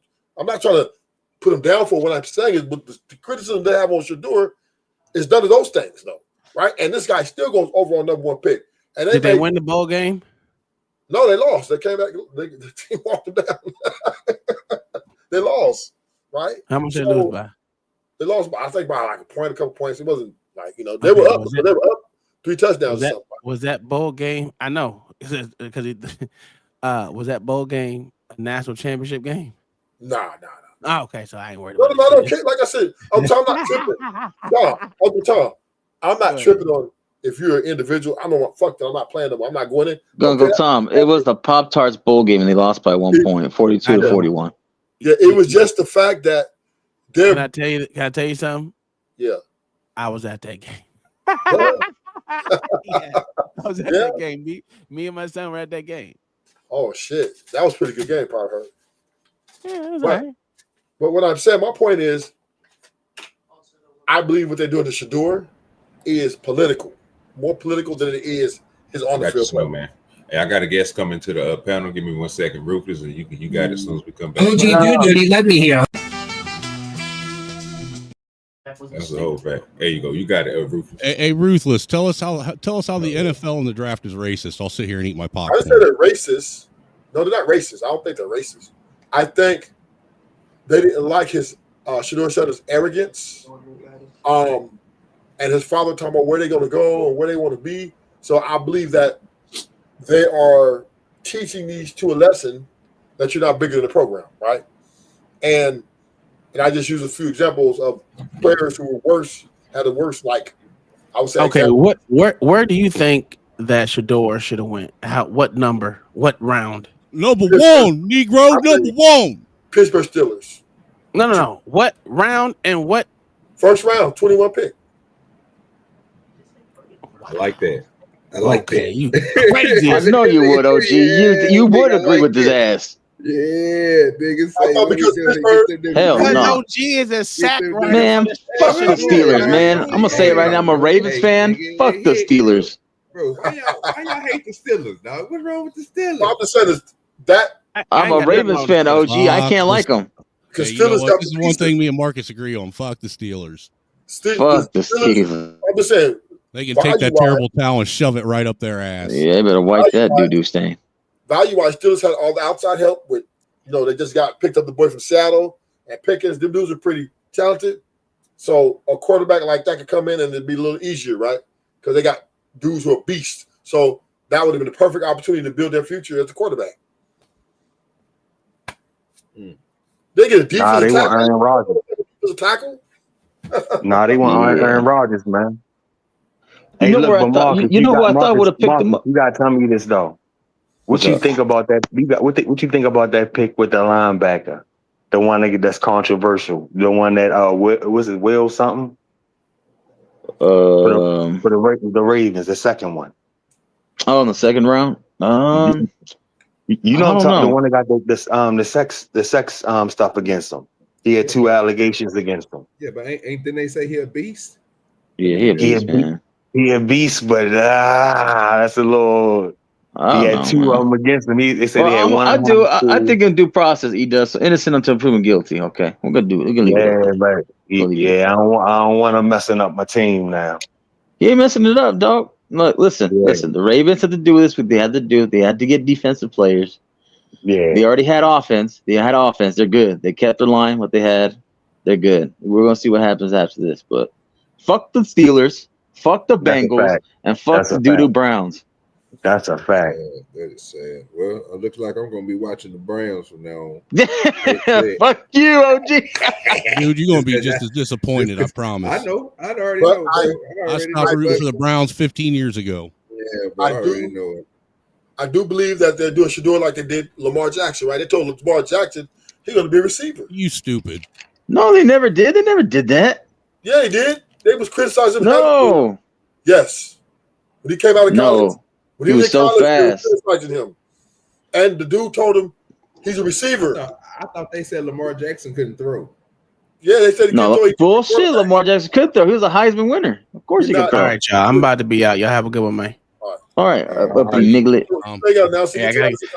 put him down for what I'm saying is, but the criticism they have on Shedeur is none of those things, though, right? And this guy still goes over on number 1 pick. And did they win the bowl game? No, they lost. They came back. The team walked them down. They lost, right? How much they lose by? They lost by, I think, by like a point, a couple points. It wasn't like, they were up. They were up 3 touchdowns. Was that bowl game? I know because was that bowl game a national championship game? Nah. Oh, okay, so I ain't worried No, about it. okay. Like I said, I'm not tripping. No, Uncle Tom, I'm not tripping on if you're an individual. I don't want fuck that. I'm not playing them. I'm not going in. Go, Tom. It was the Pop-Tarts bowl game, and they lost by 1 point, 42-41. Yeah, it was just the fact that they're. Can I tell you something? Yeah, I was at that game. I was at that game. Me and my son were at that game. Oh shit, that was a pretty good game, probably heard. Yeah, it was all right. But what I'm saying, my point is, I believe what they're doing to Shedeur is political, more political than it is his on the field play. Man. Hey, I got a guest coming to the panel. Give me 1 second, Rufus, and you got it as soon as we come back. OGDoDirty, let me hear. That's the whole fact. There you go. You got it, Rufus. Hey, Ruthless, tell us how the NFL and the draft is racist. I'll sit here and eat my popcorn. I didn't say they're racist. No, they're not racist. I don't think they're racist. I think they didn't like his Shedur's arrogance, and his father talking about where they're going to go and where they want to be. So I believe that they are teaching these two a lesson that you're not bigger than the program, right? And I just use a few examples of players who were worse, had the worst, like I would say. Okay, where do you think that Shedeur should have went? What number? What round? Number 1, Negro. Number 1. Pittsburgh Steelers. No. What round and what? First round, 21 pick. I like that. I like that. You crazy. I know you would, OG. You would agree with his ass. Yeah, nigga. I thought because Pittsburgh. Hell no. OG is a sack runner. Man, fuck the Steelers, man. I'm gonna say it right now. I'm a Ravens fan. Fuck the Steelers. Bro, why y'all hate the Steelers, dog? What's wrong with the Steelers? I'm just saying that. I'm a Ravens fan, OG. I can't like them. Because Hey, Steelers got this is one thing me and Marcus agree on. Fuck the Steelers. Fuck the Steelers. I'm just saying. They can take that terrible towel and shove it right up their ass. Yeah, they better wipe that doo-doo stain. Value-wise, Steelers had all the outside help with, they just picked up the boy from Seattle and Pickens. Them dudes are pretty talented. So a quarterback like that could come in and it'd be a little easier, right? Because they got dudes who are beasts. So that would have been the perfect opportunity to build their future as a quarterback. They get a Nah, they defensive want Aaron Rodgers. tackle. Nah, they want Yeah. Aaron Rodgers, man. You Hey, know look, where I but thought Marcus, you know who I thought would have picked him Marcus, up. you gotta tell me this though. What's What you up? think about that? What you think about that pick with the linebacker? The one that's controversial. The one that was it Will something? For the Ravens, the second one. Oh, in the second round. You know I I'm don't talking the know. one that got the sex stuff against him. He had 2 allegations against him. Yeah, but didn't they say he a beast? Yeah, he a beast, man. He a beast, but that's a little. I He don't had know, 2 man. of them against him. They said Well, he had one. I think in due process he does. So innocent until proven guilty. Okay, we're gonna leave it up there. But I don't want him messing up my team now. He ain't messing it up, dog. Look, listen. The Ravens had to do this. What they had to do. They had to get defensive players. Yeah. They already had offense. They're good. They kept their line. What they had, they're good. We're gonna see what happens after this. But fuck the Steelers. Fuck the Bengals. And fuck the doo-doo Browns. That's a fact. That is sad. Well, it looks like I'm gonna be watching the Browns from now on. Fuck you, OG. Dude, you're gonna be just as disappointed. I promise. I know. I already know. I stopped rooting for the Browns 15 years ago. Yeah, but I already know it. I do believe that they're doing Shedeur like they did Lamar Jackson, right? They told Lamar Jackson he's going to be a receiver. You stupid. No, they never did. They never did that. Yeah, he did. They was criticizing him. No. Yes. When he came out of college. No. When He was in so college, they fast. were criticizing him. And the dude told him he's a receiver. I thought they said Lamar Jackson couldn't throw. Yeah, they said he couldn't throw. Bullshit. Lamar Jackson could throw. He was a Heisman winner. Of course he could throw. All right, y'all. I'm about to be out. Y'all have a good one, man. All right, niglet.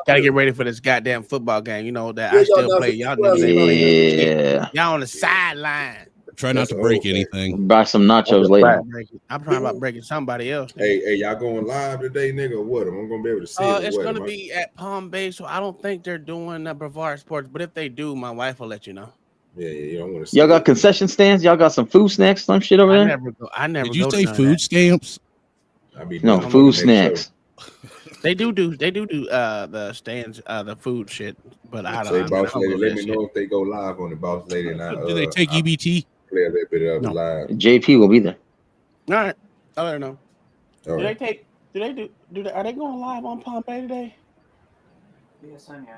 Gotta get ready for this goddamn football game. You know that I still play. Y'all niggas ain't playing. Y'all on the sideline. Try not to break anything. Buy some nachos later. I'm trying about breaking somebody else. Hey, y'all going live today, nigga, or what? Am I gonna be able to see it? It's gonna be at Palm Bay, so I don't think they're doing Brevard Sports. But if they do, my wife will let you know. Yeah, you don't want to. Y'all got concession stands? Y'all got some food snacks, some shit over there? I never. Did you say food stamps? No, food snacks. They do the stands, the food shit, but I don't. Say, boss lady, let me know if they go live on the boss lady. And Do they take EBT? Play a little bit of it live. JP will be there. All right, I'll let her know. All right. Are they going live on Palm Bay today? Yes, yeah.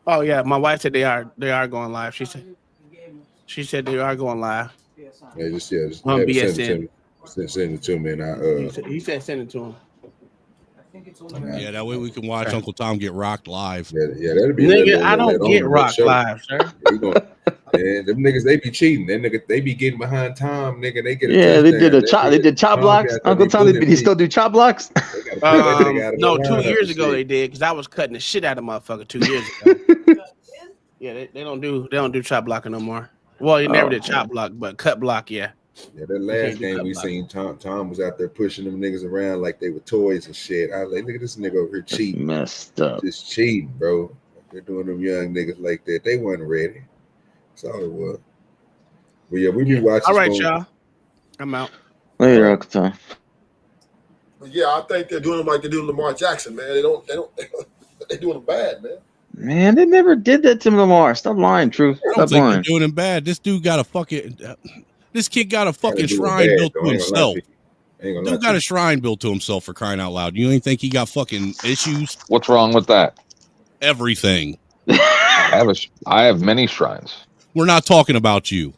Oh yeah, my wife said they are going live. She said they are going live. Yeah, just on have it BSN. Send it to me, and I. He said send it to him. Yeah, that way we can watch Uncle Tom get rocked live. Yeah, that'd be. Nigga, I don't get rocked live, sir. Man, them niggas, they be cheating. Them niggas, they be getting behind Tom, nigga. They get a Yeah, they touchdown. did they did chop blocks. Uncle Tom, did he still do chop blocks? No, 2 years ago they did because I was cutting the shit out of motherfucker 2 years ago. Yeah, they don't do chop blocking no more. Well, he never did chop block, but cut block, yeah. Yeah, that last game we seen, Tom was out there pushing them niggas around like they were toys and shit. I was like, look at this nigga over here cheating. Messed up. Just cheating, bro. They're doing them young niggas like that. They weren't ready. That's all it was. But yeah, we be watching. All right, y'all. I'm out. Later, Uncle Tom. Yeah, I think they're doing him like they do Lamar Jackson, man. They're doing him bad, man. Man, they never did that to Lamar. Stop lying, Truth. I don't Stop think lying. they're doing him bad. This dude got a fucking. This kid got a fucking shrine built to himself. Dude got a shrine built to himself, for crying out loud. You ain't think he got fucking issues? What's wrong with that? Everything. I have many shrines. We're not talking about you.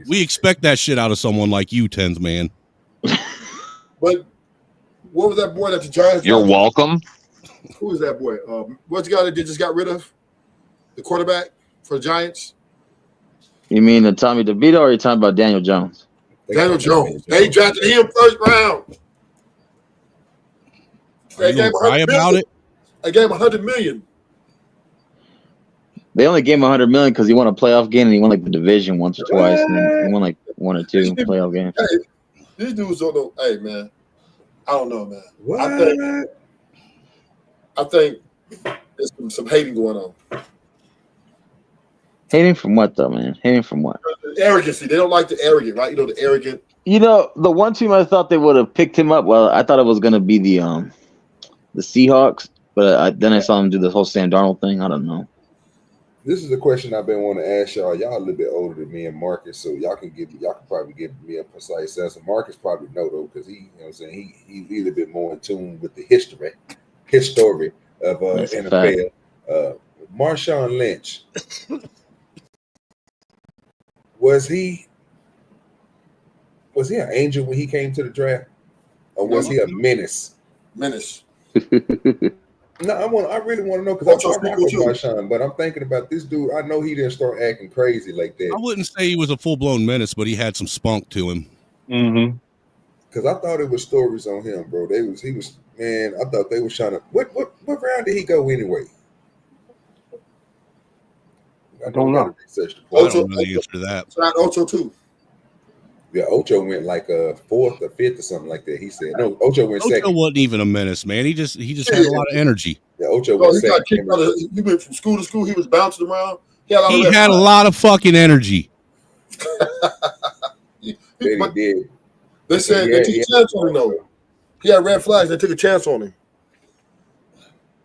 We expect that shit out of someone like you, Tens man. But what was that boy that the Giants? You're welcome. Who is that boy? What's the guy that they just got rid of? The quarterback for the Giants? You mean the Tommy DeVito, or are you talking about Daniel Jones? Daniel Jones. They drafted him first round. Are you gonna cry about it? I gave him $100 million. They only gave him $100 million because he won a playoff game and he won like the division once or twice, and then he won like 1 or 2 playoff games. Hey, these dudes don't know. Hey, man, I don't know, man. What? I think there's some hating going on. Hating from what, though, man? Hating from what? Arrogancy. They don't like the arrogant, right? You know, the arrogant. You know, the one team I thought they would have picked him up. Well, I thought it was going to be the Seahawks, But then I saw him do the whole Sam Darnold thing. I don't know. This is a question I've been wanting to ask y'all. Y'all a little bit older than me and Marcus, so y'all can probably give me a precise answer. Marcus probably know though, because he, you know what I'm saying, he's a little bit more in tune with the history of NFL. Marshawn Lynch, was he an angel when he came to the draft, or was he a menace? Menace. No, I really want to know, because I'm rock with Marshawn, but I'm thinking about this dude. I know he didn't start acting crazy like that. I wouldn't say he was a full-blown menace, but he had some spunk to him. Mm-hmm. Because I thought it was stories on him, bro. He was man. I thought they was trying to. What round did he go anyway? I don't know. I don't know the answer to that. It's not Ocho too. Yeah, Ocho went like fourth or fifth or something like that. He said no. Ocho went second. Ocho wasn't even a menace, man. He just had a lot of energy. Yeah, Ocho went second. He went from school to school. He was bouncing around. He had a lot of fucking energy. He did. They said they took a chance on him though. He had red flags. They took a chance on him.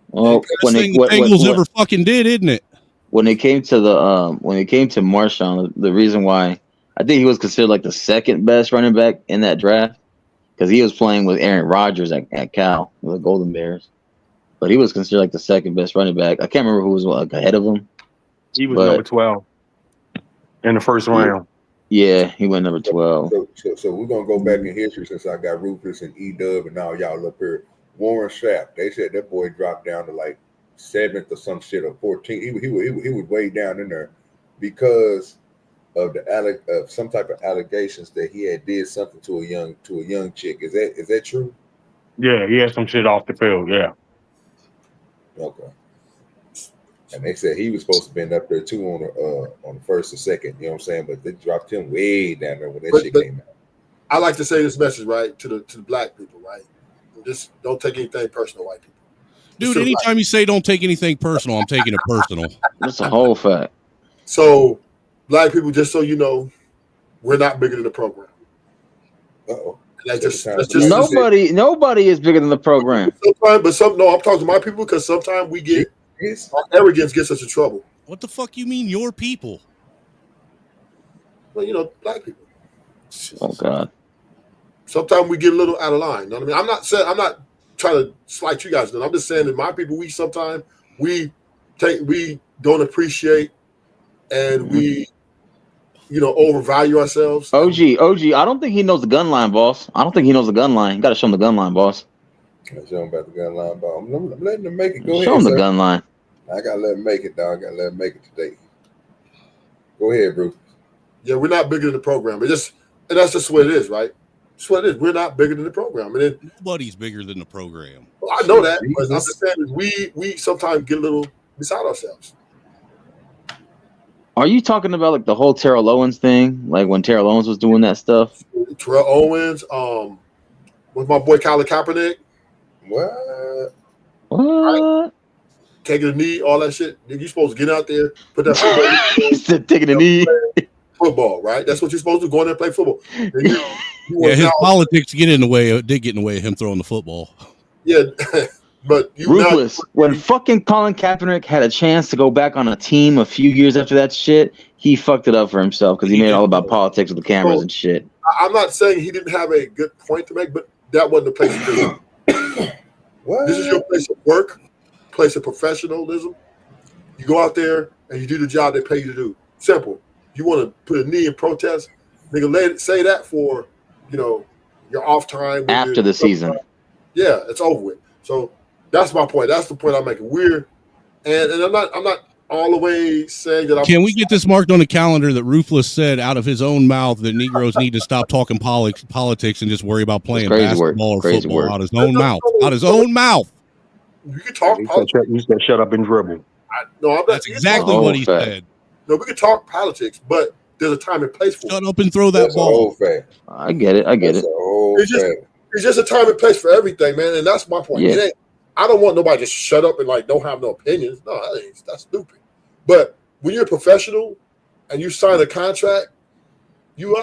Well, when the Bengals ever fucking did, isn't it? When it came to Marshawn, the reason why I think he was considered like the second best running back in that draft, because he was playing with Aaron Rodgers at Cal, with the Golden Bears. But he was considered like the second best running back. I can't remember who was like ahead of him. He was number 12 in the first round. Yeah, he went number 12. So we're gonna go back in history, since I got Rufus and E-Dub and now y'all up here. Warren Sapp, they said that boy dropped down to like 7th or some shit, or 14th. He was way down in there because of some type of allegations that he had did something to a young chick. Is that true? Yeah, he had some shit off the field. Yeah. Okay. And they said he was supposed to been up there too on the first or second. You know what I'm saying? But they dropped him way down there when that shit came out. I like to say this message, right, to the black people, right? Just don't take anything personal, white people. Dude, anytime you say don't take anything personal, I'm taking it personal. That's a whole fact. So, black people, just so you know, we're not bigger than the program. Uh-oh. Nobody is bigger than the program. I'm talking to my people, because sometimes we get our arrogance gets us in trouble. What the fuck you mean your people? Well, black people. Oh God. Sometimes we get a little out of line. You know what I mean? I'm not trying to slight you guys. I'm just saying that my people, we don't appreciate, and we overvalue ourselves. OG, I don't think he knows the gun line, boss. I don't think he knows the gun line. You got to show him the gun line, boss. Show him about the gun line, boss. I'm letting him make it. Go ahead. Show him the gun line. I got to let him make it, dog. I got to let him make it today. Go ahead, bro. Yeah, we're not bigger than the program. And that's just what it is, right? That's what it is. We're not bigger than the program. And then, nobody's bigger than the program. Well, I know that, but I'm just saying we sometimes get a little beside ourselves. Are you talking about like the whole Terrell Owens thing? Like when Terrell Owens was doing that stuff? Terrell Owens, with my boy Colin Kaepernick. What? Right? Taking a knee, all that shit. You're supposed to get out there, put that football. Taking a knee. Football, right? That's what you're supposed to do. Go in there and play football. His politics did get in the way of him throwing the football. Yeah, but Ruthless. When fucking Colin Kaepernick had a chance to go back on a team a few years after that shit, he fucked it up for himself because he made it all about politics with the cameras and shit. I'm not saying he didn't have a good point to make, but that wasn't the place to do it. This is your place of work, place of professionalism. You go out there and you do the job they pay you to do. Simple. You want to put a knee in protest, nigga, say that for, your off time. After the season. Yeah, it's over with. So that's my point. That's the point I'm making. And I'm not all the way saying that Can we get this marked on the calendar that Ruthless said out of his own mouth that Negroes need to stop talking politics and just worry about playing basketball or football out his own mouth? Out his own mouth. You can talk politics. You said shut up and dribble. That's exactly what he said. No, we can talk politics, but there's a time and place for it. Shut up and throw that ball. I get it. It's just a time and place for everything, man. And that's my point. Yeah. I don't want nobody to just shut up and don't have no opinions. No, that's stupid. But when you're a professional and you sign a contract, you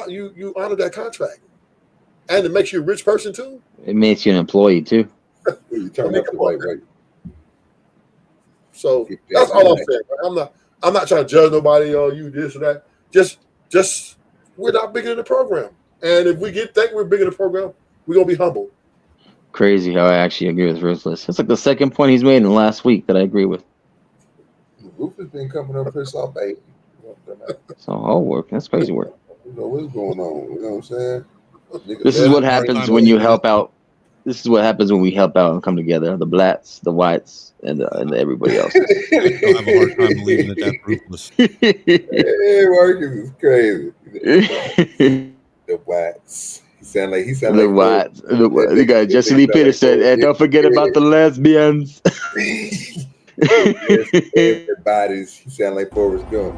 honor that contract, and it makes you a rich person too. It makes you an employee too. You turn up the lightweight. So that's all I'm saying. Right? I'm not trying to judge nobody or you this or that. Just we're not bigger than the program. And if we think we're bigger than the program, we're gonna be humble. Crazy how I actually agree with Ruthless. It's like the second point he's made in the last week that I agree with. Roof has been coming up here so baby. So all work. That's crazy work. You know what's going on. You know what I'm saying? This is what happens when you help out. This is what happens when we help out and come together. The blacks, the whites, and everybody else. I have a hard time believing that that's Ruthless. Hey, Marcus is crazy. The whites. He sound like the whites. You got Jesse Lee Peterson, and don't forget about the lesbians. Everybody's. He sound like Forrest Gump.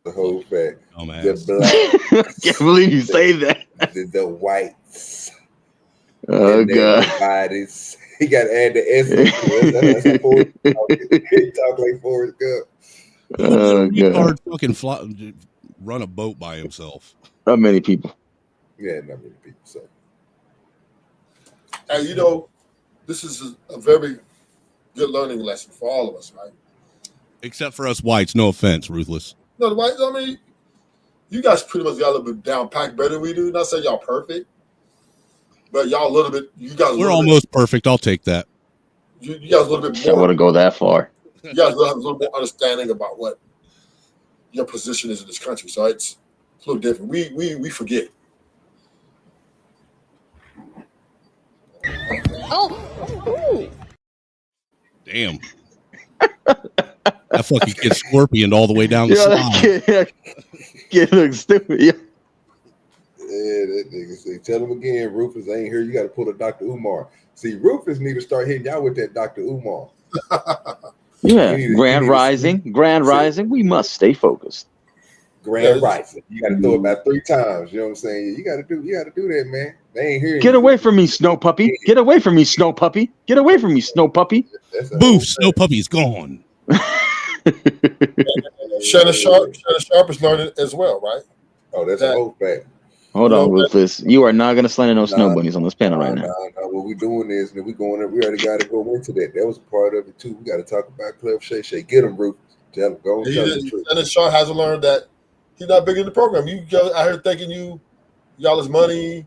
The whole fact. Oh man. The black. I can't believe you say that. The whites. Oh god. Bodies. He got to add the S. That's how Forrest talking. He talk like Forrest Gump. Oh god. Fucking run a boat by himself. Not many people. Yeah, not many people. So. And you know, this is a very good learning lesson for all of us, right? Except for us whites. No offense, Ruthless. No, the whites. I mean, you guys pretty much got a little bit down packed better than we do. Not saying y'all perfect, but y'all a little bit. You guys. We're almost perfect. I'll take that. You guys a little bit more. I wouldn't go that far. You guys will have a little more understanding about what your position is in this country. So it's a little different. We forget. Oh. Damn. That fucking kid scorpioned all the way down the side. Kid looks stupid. Yeah. Yeah, that nigga say, tell him again, Rufus ain't here. You got to pull a Dr. Umar. See, Rufus need to start hitting y'all with that Dr. Umar. Yeah, Grand Rising. We must stay focused. Grand Rising. You got to throw it about 3 times. You know what I'm saying? You got to do that, man. They ain't here. Get away from me, Snow Puppy. Get away from me, Snow Puppy. Get away from me, Snow Puppy. Boof, Snow Puppy's gone. Shedeur Sharp is learning as well, right? Oh, that's a whole fact. Hold on, Ruthless. You are not going to slander no snow bunnies on this panel right now. No. What we doing is that we already got to go into that. That was a part of it too. We got to talk about Club Shay. Get him, Rufus. Tell him, go and tell him the truth. Shedeur Sharp hasn't learned that he's not bigger in the program. You go out here thinking y'all is money,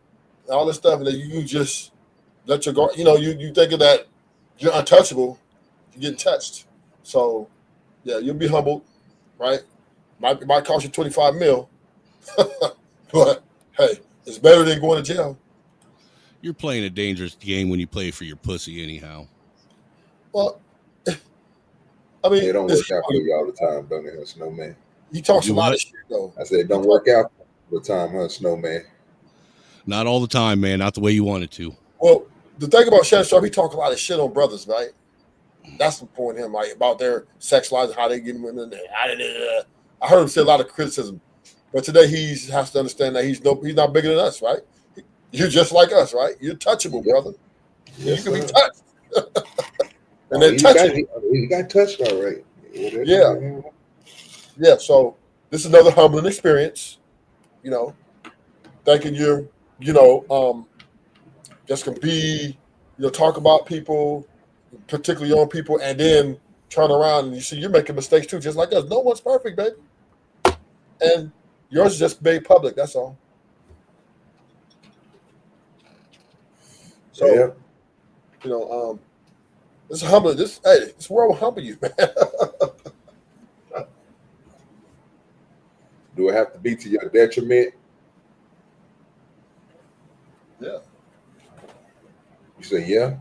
all this stuff, and then you just let your guard. You know, you thinking that you're untouchable, you get touched. So, yeah, you'll be humbled, right? Might cost you $25 million, but hey, it's better than going to jail. You're playing a dangerous game when you play for your pussy, anyhow. Well, I mean, it don't work out for you all the time, don't it, Snowman? He talks a lot of shit, though. I said it don't work out all the time, huh, Snowman? Not all the time, man. Not the way you want it to. Well, the thing about Shedeur Sharp, he talk a lot of shit on brothers, right? That's the point of him, like about their sex lives and how they get women. I heard him say a lot of criticism, but today he has to understand that he's not bigger than us, right? You're just like us, right? You're touchable, brother. Yes, you can sir. be touched, and then touch it. He got touched all right. Yeah. So this is another humbling experience. You know, thinking you're, just can be, talk about people, particularly young people, and then turn around and you see you're making mistakes too, just like us. No one's perfect, baby. And yours is just made public. That's all. So, this is humbling. This world will humble you, man. Do it have to be to your detriment? Yeah. You say yeah?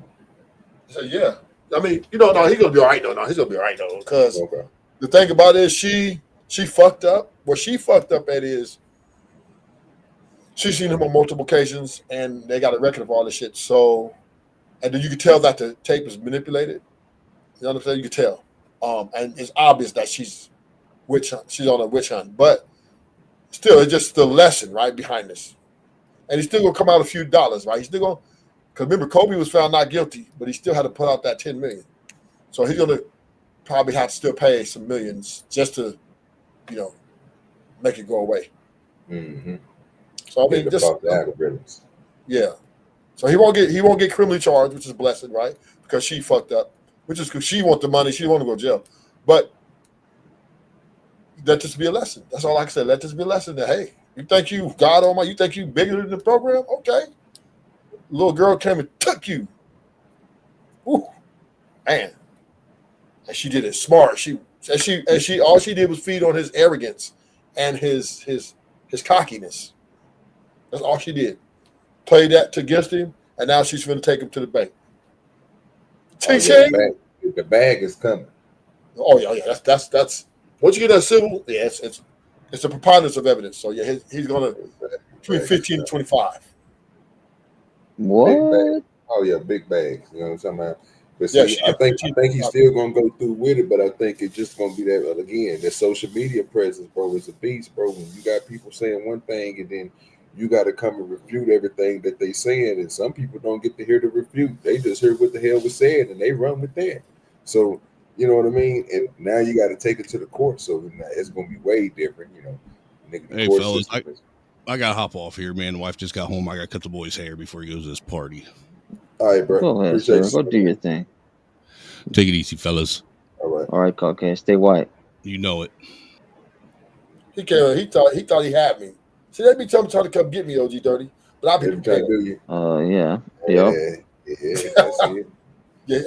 I said, yeah. I mean, no, he's gonna be all right. No, he's gonna be all right though. Because the thing about it is she fucked up. What she fucked up at is she's seen him on multiple occasions and they got a record of all this shit. So, and then you can tell that the tape is manipulated. You know what I'm saying? You can tell. And it's obvious that she's on a witch hunt. But still, it's just the lesson right behind this. And he's still gonna come out a few dollars, right? He's still gonna, because remember, Kobe was found not guilty, but he still had to put out that $10 million. So he's gonna probably have to still pay some millions just to make it go away. Mm-hmm. So I mean, just algorithms. Yeah. So he won't get criminally charged, which is a blessing, right? Because she fucked up, which is because she want the money, she want to go to jail. But let this be a lesson. That's all I can say. Let this be a lesson that hey, you think you God Almighty, you think you bigger than the program? Okay. Little girl came and took you. Woo. Man. And she did it smart. She all she did was feed on his arrogance and his cockiness. That's all she did. Play that against him, and now she's going to take him to the bank. The bag is coming. Oh yeah. That's once you get that civil, yeah, it's a preponderance of evidence. So yeah, he's going to between 15 and 25. What? Oh yeah, big bags. You know what I'm talking about? But see, Yeah, I think he's still gonna go through with it, but I think it's just gonna be that again. The social media presence, bro, is a beast, bro. When you got people saying one thing and then you got to come and refute everything that they saying, and some people don't get to hear the refute. They just hear what the hell was said and they run with that. So you know what I mean. And now you got to take it to the court. So it's gonna be way different, you know. Hey fellas, I gotta hop off here, man. The wife just got home. I gotta cut the boy's hair before he goes to this party. All right, bro. Go ahead, sir. Go do your thing. Take it easy, fellas. All right, Caucasian. Stay white. You know it. He came. He thought he had me. See, they be trying to come get me, OGDoDirty, but I'll be prepared. Yeah. Yeah.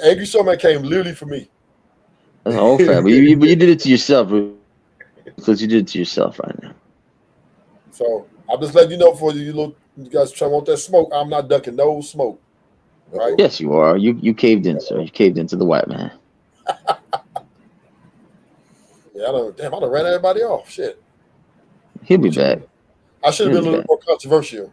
Angry Showman came literally for me. That's old fat, but you did it to yourself, because you did it to yourself right now. So I'm just letting you know for you guys trying to want that smoke. I'm not ducking no smoke. Right? Yes, you are. You caved in, sir. You caved into the white man. Yeah, I done ran everybody off. Shit. He'll be back. I should have been a little more controversial.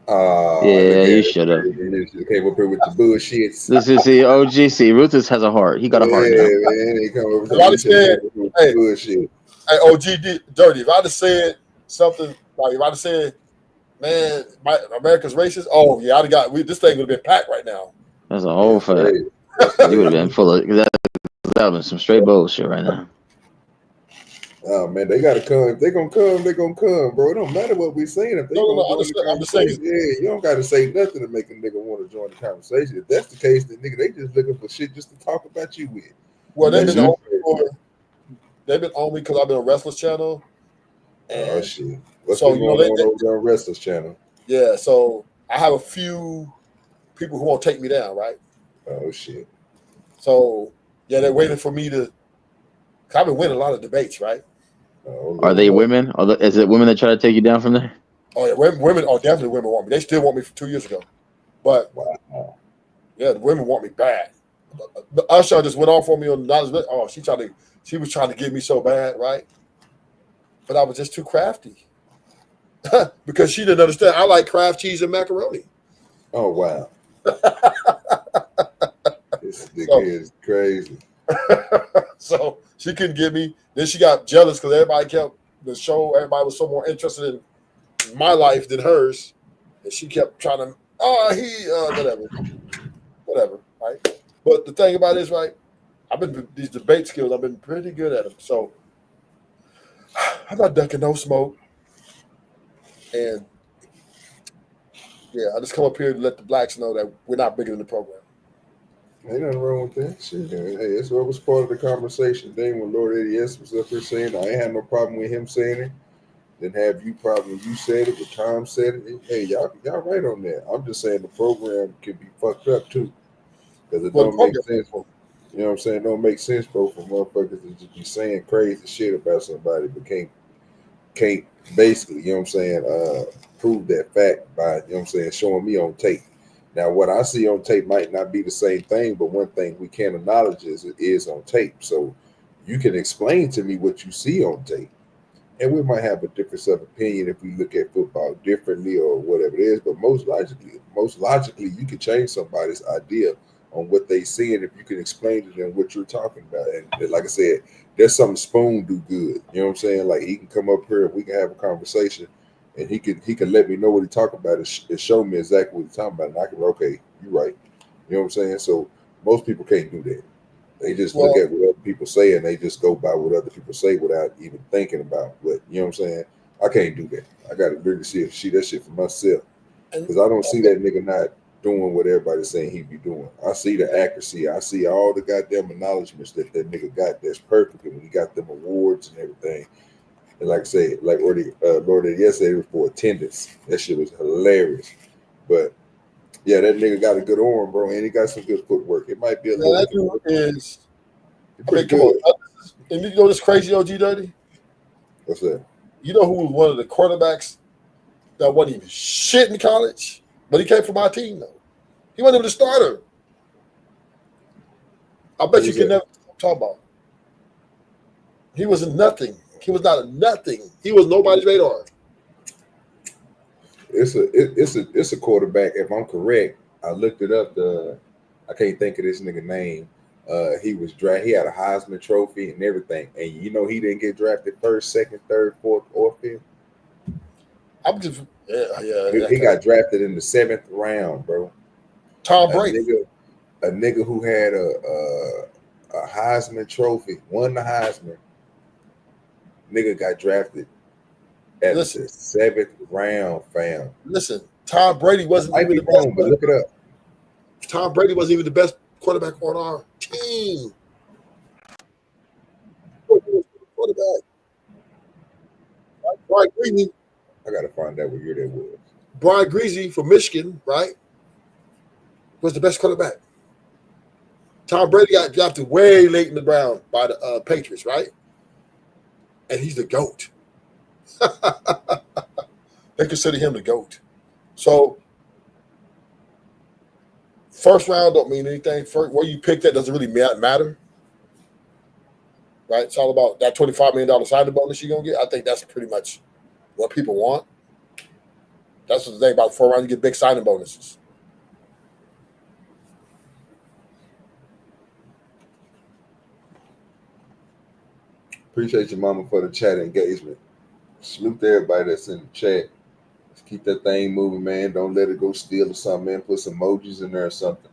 Yeah, you should have. Came up here with the bullshit. This is the OG. See, Ruthless has a heart. He got a heart now. Man, he come over bullshit. Hey, OGDoDirty. If I'd have said something like, if I'd have said, man, America's racist. Oh yeah, I'd have got this thing would have been packed right now. That's a whole fact. You would have been full of that. That would have been some straight bullshit right now. Oh man, they gotta come. If they're gonna come, they're gonna come, bro. It don't matter what we're saying. If they I'm just saying. Yeah, you don't gotta say nothing to make a nigga want to join the conversation. If that's the case, then nigga, they just looking for shit just to talk about you with. Well, they've been on me because I've been on Wrestler's Channel. Oh shit! What's going on over on Wrestler's Channel? Yeah, so I have a few people who won't take me down, right? Oh shit! So yeah, they're waiting for me to. I've been winning a lot of debates, right? Are they women? Is it women that try to take you down from there? Oh yeah, women. Oh, definitely women want me. They still want me from 2 years ago, but yeah, the women want me bad. The Usher just went off on me on the oh, she was trying to get me so bad, right? But I was just too crafty because she didn't understand. I like Kraft cheese and macaroni. Oh wow, this nigga is crazy. So she couldn't get me. Then she got jealous because everybody was so more interested in my life than hers. And she kept trying to, whatever, right? But the thing about it is, right, these debate skills, I've been pretty good at them. So I'm not ducking no smoke. And yeah, I just come up here to let the blacks know that we're not bigger than the program. Ain't nothing wrong with that shit. Hey, that's what was part of the conversation. Then when Lord ADS was up here saying, I ain't had no problem with him saying it. Didn't have you problem when you said it, but Tom said it. Hey, y'all right on that. I'm just saying the program can be fucked up too. Because it don't make sense. You know what I'm saying? It don't make sense, bro, for motherfuckers to just be saying crazy shit about somebody, but can't basically, you know what I'm saying, prove that fact by, you know what I'm saying, showing me on tape. Now, what I see on tape might not be the same thing, but one thing we can acknowledge is it is on tape. So you can explain to me what you see on tape. And we might have a difference of opinion if we look at football differently or whatever it is. But most logically, you can change somebody's idea on what they see, and if you can explain to them what you're talking about. And like I said, there's something Spoon do good. You know what I'm saying? Like he can come up here and we can have a conversation. And he can let me know what he talking about and show me exactly what he's talking about. And I can okay, you're right. You know what I'm saying? So most people can't do that. They just look at what other people say, and they just go by what other people say without even thinking about what, you know what I'm saying? I can't do that. I got to really see that shit for myself, because I don't see that nigga not doing what everybody's saying he be doing. I see the accuracy. I see all the goddamn acknowledgments that nigga got. That's perfect. And when he got them awards and everything, and like I said, like Lord yesterday, it was for attendance. That shit was hilarious. But yeah, that nigga got a good arm, bro, and he got some good footwork. It might be a little. That dude is. I mean, pretty come good. on. And you know this crazy OGDoDirty? What's that? You know who was one of the quarterbacks that wasn't even shit in college, but he came from our team though. He wasn't even the starter. I bet you can never talk about. He was a nothing. He was not a nothing. He was nobody's radar. It's a quarterback. If I'm correct, I looked it up. I can't think of this nigga name. He was drafted. He had a Heisman Trophy and everything. And you know he didn't get drafted first, second, third, fourth, or fifth. I'm just He got drafted in the 7th round, bro. Tom Brady, a nigga who had a Heisman Trophy, won the Heisman. Nigga got drafted at the 7th round, fam. Listen, Tom Brady wasn't Might even be the best. wrong, but look it up. Tom Brady wasn't even the best quarterback on our team. Quarterback. Brian Greasy. I gotta find out what year that was. Brian Greasy from Michigan, right, was the best quarterback. Tom Brady got drafted way late in the round by the Patriots, right? And he's the GOAT. They consider him the GOAT. So, first round don't mean anything. Where you pick that doesn't really matter. Right? It's all about that $25 million signing bonus you're going to get. I think that's pretty much what people want. That's the thing about the 4th round. You get big signing bonuses. Appreciate your mama for the chat engagement. Salute to everybody that's in the chat. Let's keep that thing moving, man. Don't let it go steal or something, man. Put some emojis in there or something.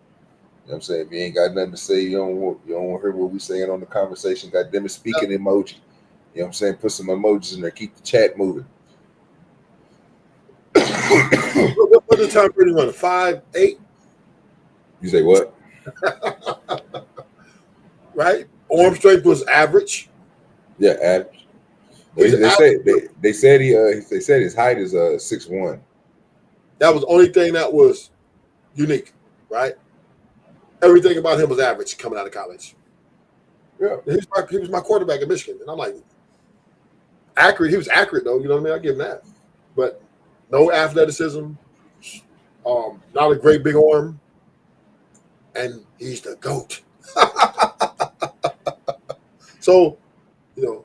You know what I'm saying? If you ain't got nothing to say, you don't want to hear what we saying on the conversation. God damn it, speaking emoji. You know what I'm saying? Put some emojis in there. Keep the chat moving. What did Tom Brady run? 5'8"? You say what? Right? Arm strength was average. Yeah, average. They said his height is 6'1". That was the only thing that was unique, right? Everything about him was average coming out of college. Yeah, he was my quarterback in Michigan, and I'm like, accurate. He was accurate though. You know what I mean? I give him that, but no athleticism. Not a great big arm, and he's the GOAT. So, you know,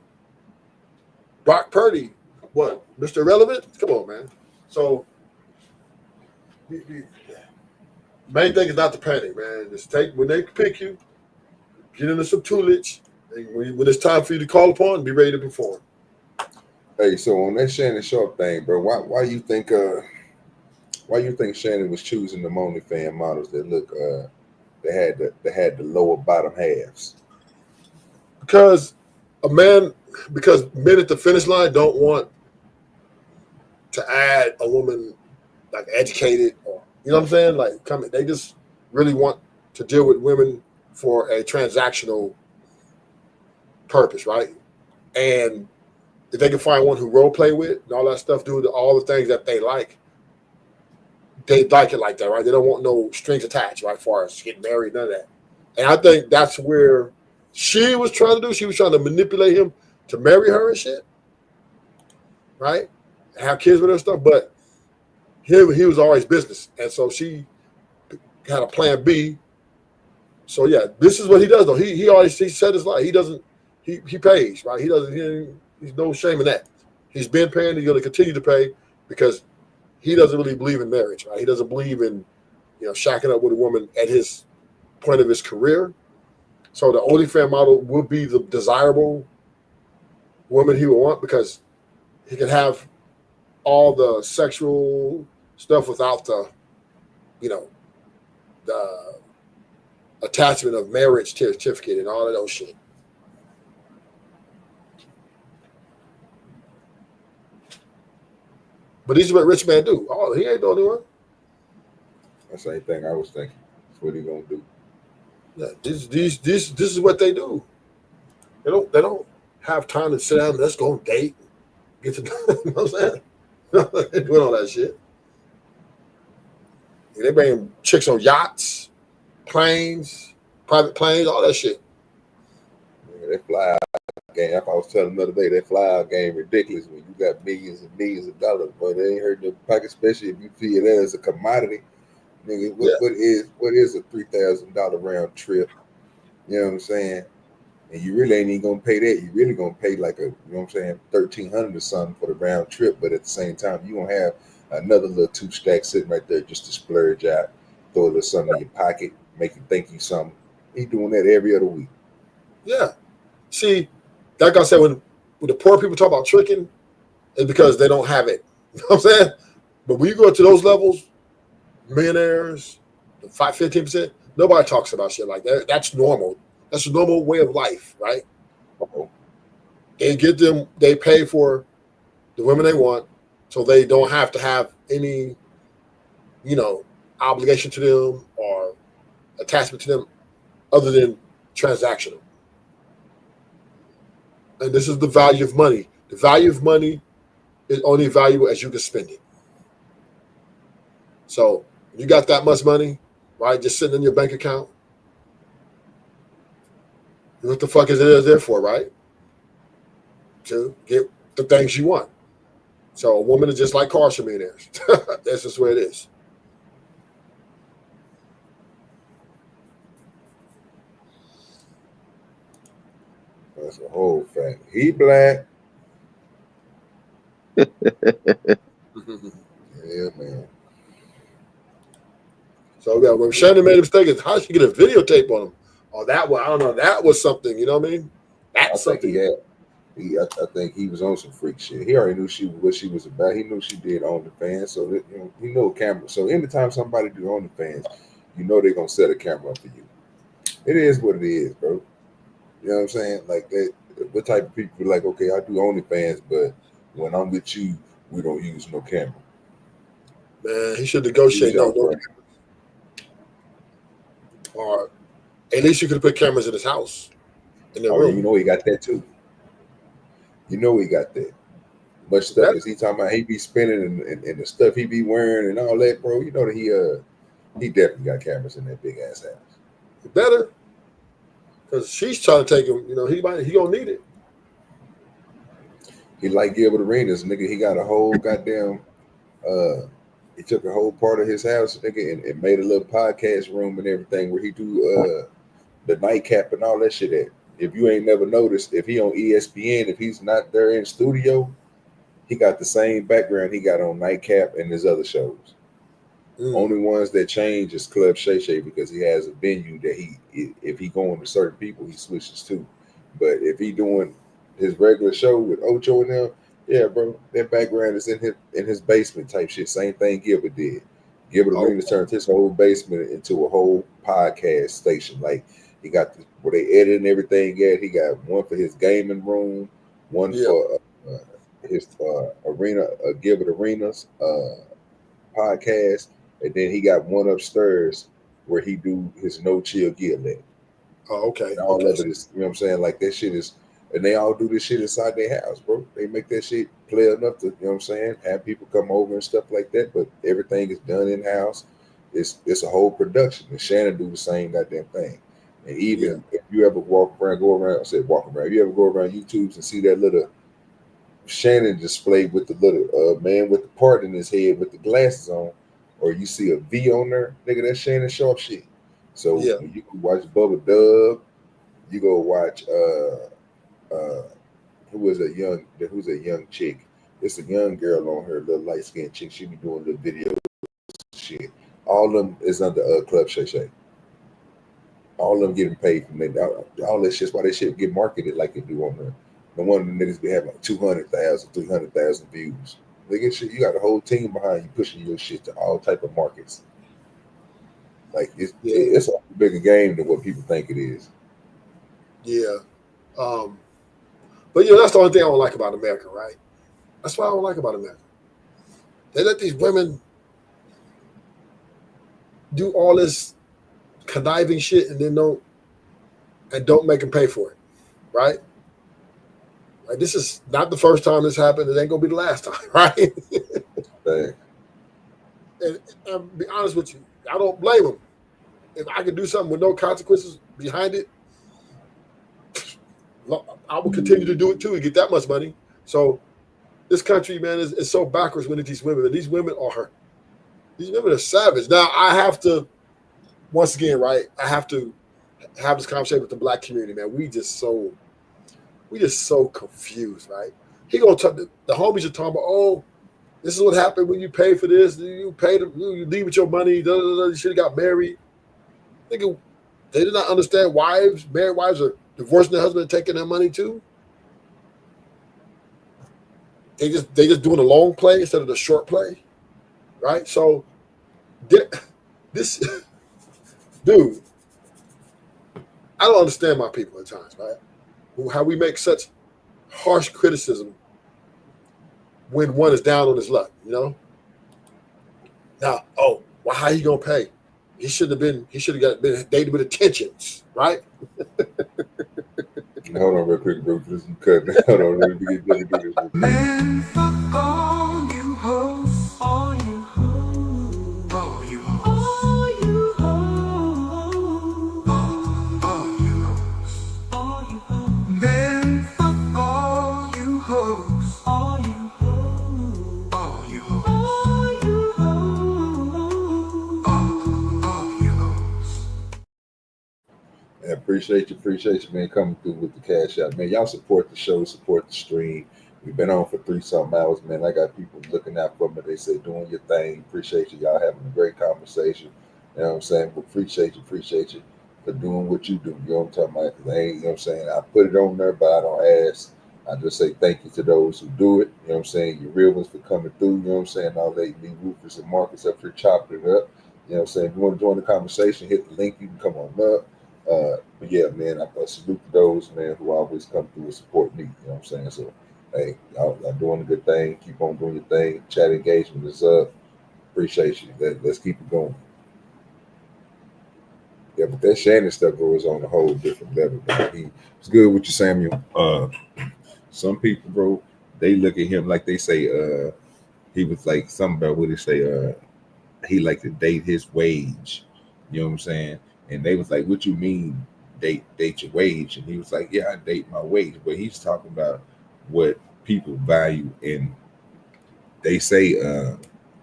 Brock Purdy, what, Mr. Irrelevant? Come on, man. So, main thing is not to panic, man. Just when they pick you, get into some tutelage, and when it's time for you to call upon, be ready to perform. Hey, so on that Shannon Sharp thing, bro, why you think Shannon was choosing the OnlyFans models that look they had the lower bottom halves? Because men at the finish line don't want to add a woman like educated, or you know what I'm saying? Like, they just really want to deal with women for a transactional purpose, right? And if they can find one who role play with and all that stuff, do all the things that they like it like that, right? They don't want no strings attached, right? As far as getting married, none of that. And I think that's where she was trying to do. She was trying to manipulate him to marry her and shit, right? Have kids with her and stuff. But he was always business, and so she had a plan B. So yeah, this is what he does though. He said his life. He pays, right? He's no shame in that. He's been paying. He's going to continue to pay because he doesn't really believe in marriage, right? He doesn't believe in, shacking up with a woman at his point of his career. So the OnlyFans model will be the desirable woman he would want because he can have all the sexual stuff without the attachment of marriage certificate and all of those shit. But these are what rich men do. Oh, he ain't the only one. That's the same thing I was thinking. That's what he gonna do. Yeah, this is what they do. They don't have time to sit down and let's go on date. Get to you know what I'm saying? They doing all that shit. Yeah, they bring chicks on yachts, planes, private planes, all that shit. Yeah, they fly out game. Like I was telling the other day, that fly out game ridiculous when you got millions and millions of dollars, but they ain't hurt the pocket, especially if you feel that as a commodity. Nigga, what is a $3,000 round trip? You know what I'm saying? And you really ain't even gonna pay that. You really gonna pay like a, you know what I'm saying, $1,300 or something for the round trip. But at the same time, you gonna have another little 2 stacks sitting right there just to splurge out, throw a little something in your pocket, make you think you something. He doing that every other week. Yeah. See, like I said, when the poor people talk about tricking, it's because they don't have it. You know what I'm saying? But when you go to those levels, millionaires, the 15%, nobody talks about shit like that. That's normal. That's a normal way of life, right? They pay for the women they want, so they don't have to have any, obligation to them or attachment to them other than transactional. And this is the value of money. The value of money is only valuable as you can spend it. So you got that much money, right, just sitting in your bank account. What the fuck is it there for, right? To get the things you want. So a woman is just like cars for millionaires. That's just where it is. That's a whole fact. He black. Yeah, man. So yeah, when Shannon made a mistake, is how she get a videotape on him? Oh, that was, I don't know. That was something, you know what I mean? That's something. I think he was on some freak shit. He already knew what she was about. He knew she did OnlyFans, so that, he know camera. So anytime somebody do OnlyFans, you know they're gonna set a camera up for you. It is what it is, bro. You know what I'm saying? Like that. What type of people like? Okay, I do OnlyFans, but when I'm with you, we don't use no camera. Man, he should negotiate no cameras. Or at least you could have put cameras in his house, in the room. You know he got that too. You know he got that. Much stuff is he talking about he be spending and the stuff he be wearing and all that, bro. You know that he definitely got cameras in that big ass house. Better. Because she's trying to take him, he gonna need it. He like Gilbert Arenas, nigga. He got a whole goddamn he took a whole part of his house, nigga, and made a little podcast room and everything where he do the nightcap and all that shit at. If you ain't never noticed, if he on ESPN, if he's not there in studio, he got the same background he got on Nightcap and his other shows. Only ones that change is Club SHAY because he has a venue that if he going to certain people, he switches to. But if he doing his regular show with Ocho and them, yeah, bro, that background is in his basement type shit. Same thing Gilbert did. Gilbert Arenas turned his whole basement into a whole podcast station. Like he got where they edit and everything at. He got one for his gaming room, one for his arena, Gilbert Arenas podcast, and then he got one upstairs where he do his no chill gear leg. Oh, okay. And all of it is, you know what I'm saying? Like that shit is, and they all do this shit inside their house, bro. They make that shit play enough to, you know what I'm saying, have people come over and stuff like that, but everything is done in house. It's a whole production. And Shannon do the same goddamn thing. And even if you ever go around, if you ever go around YouTube's and see that little Shannon display with the little man with the part in his head with the glasses on, or you see a V on there, nigga, that's Shannon Sharp shit. So you can watch Bubba Dub, you go watch who's a young chick. It's a young girl on her, little light skinned chick. She be doing little videos shit. All of them is under Club SHAY. All of them getting paid from that. All that shit's why they shit get marketed like they do on there. No wonder the niggas be having like 200,000, 300,000 views. Nigga, shit, you got a whole team behind you pushing your shit to all type of markets. Like it's a bigger game than what people think it is. Yeah. But that's the only thing I don't like about America, right? That's what I don't like about America. They let these women do all this conniving shit and then don't make them pay for it, right? Like, this is not the first time this happened. It ain't gonna be the last time, right? And be honest with you, I don't blame them. If I could do something with no consequences behind it, I will continue to do it too and get that much money. So this country, man, is so backwards when these women. These women are savage. Now I have to, once again, right? I have to have this conversation with the black community, man. We just so confused, right? He gonna talk. The homies are talking about, oh, this is what happened when you pay for this. You pay them. You leave with your money. You should have got married. Nigga, they did not understand married wives are divorcing their husband and taking their money too. They just doing a long play instead of the short play, right? So this dude, I don't understand my people at times, right? How we make such harsh criticism when one is down on his luck, you know? Now, well, how he gonna pay? He should have been dated with attentions, right? Hold on real quick, bro. This is cutting. Hold on, let me get this. Man, fuck all you hoes, all you hoes, all you hoes, all you hoes, all you hoes, all you hoes. Man, fuck all you hoes, all you hoes, all you hoes, all you hoes, all you hoes. I appreciate you, man, coming through with the cash out, man. Y'all support the show, support the stream. We've been on for 3-something hours, man. I got people looking out for me. They say, doing your thing. Appreciate you. Y'all having a great conversation. You know what I'm saying? But appreciate you for doing what you do. You know what I'm talking about? 'Cause I ain't, you know what I'm saying? I put it on there, but I don't ask. I just say thank you to those who do it. You know what I'm saying? You real ones for coming through. You know what I'm saying? All they need Rufus and Marcus up here chopping it up. You know what I'm saying? If you want to join the conversation, hit the link. You can come on up. But yeah, man, I salute to those, man, who always come through and support me. You know what I'm saying? So, hey, y'all doing a good thing. Keep on doing your thing. Chat engagement is up. Appreciate you. Let's keep it going. Yeah, but that Shannon stuff goes on a whole different level. It's good with you, Samuel. Some people, bro, they look at him like they say, he was like something about what they say, he like to date his wage. You know what I'm saying? And they was like, what you mean date your wage? And he was like, yeah, I date my wage. But he's talking about what people value in, they say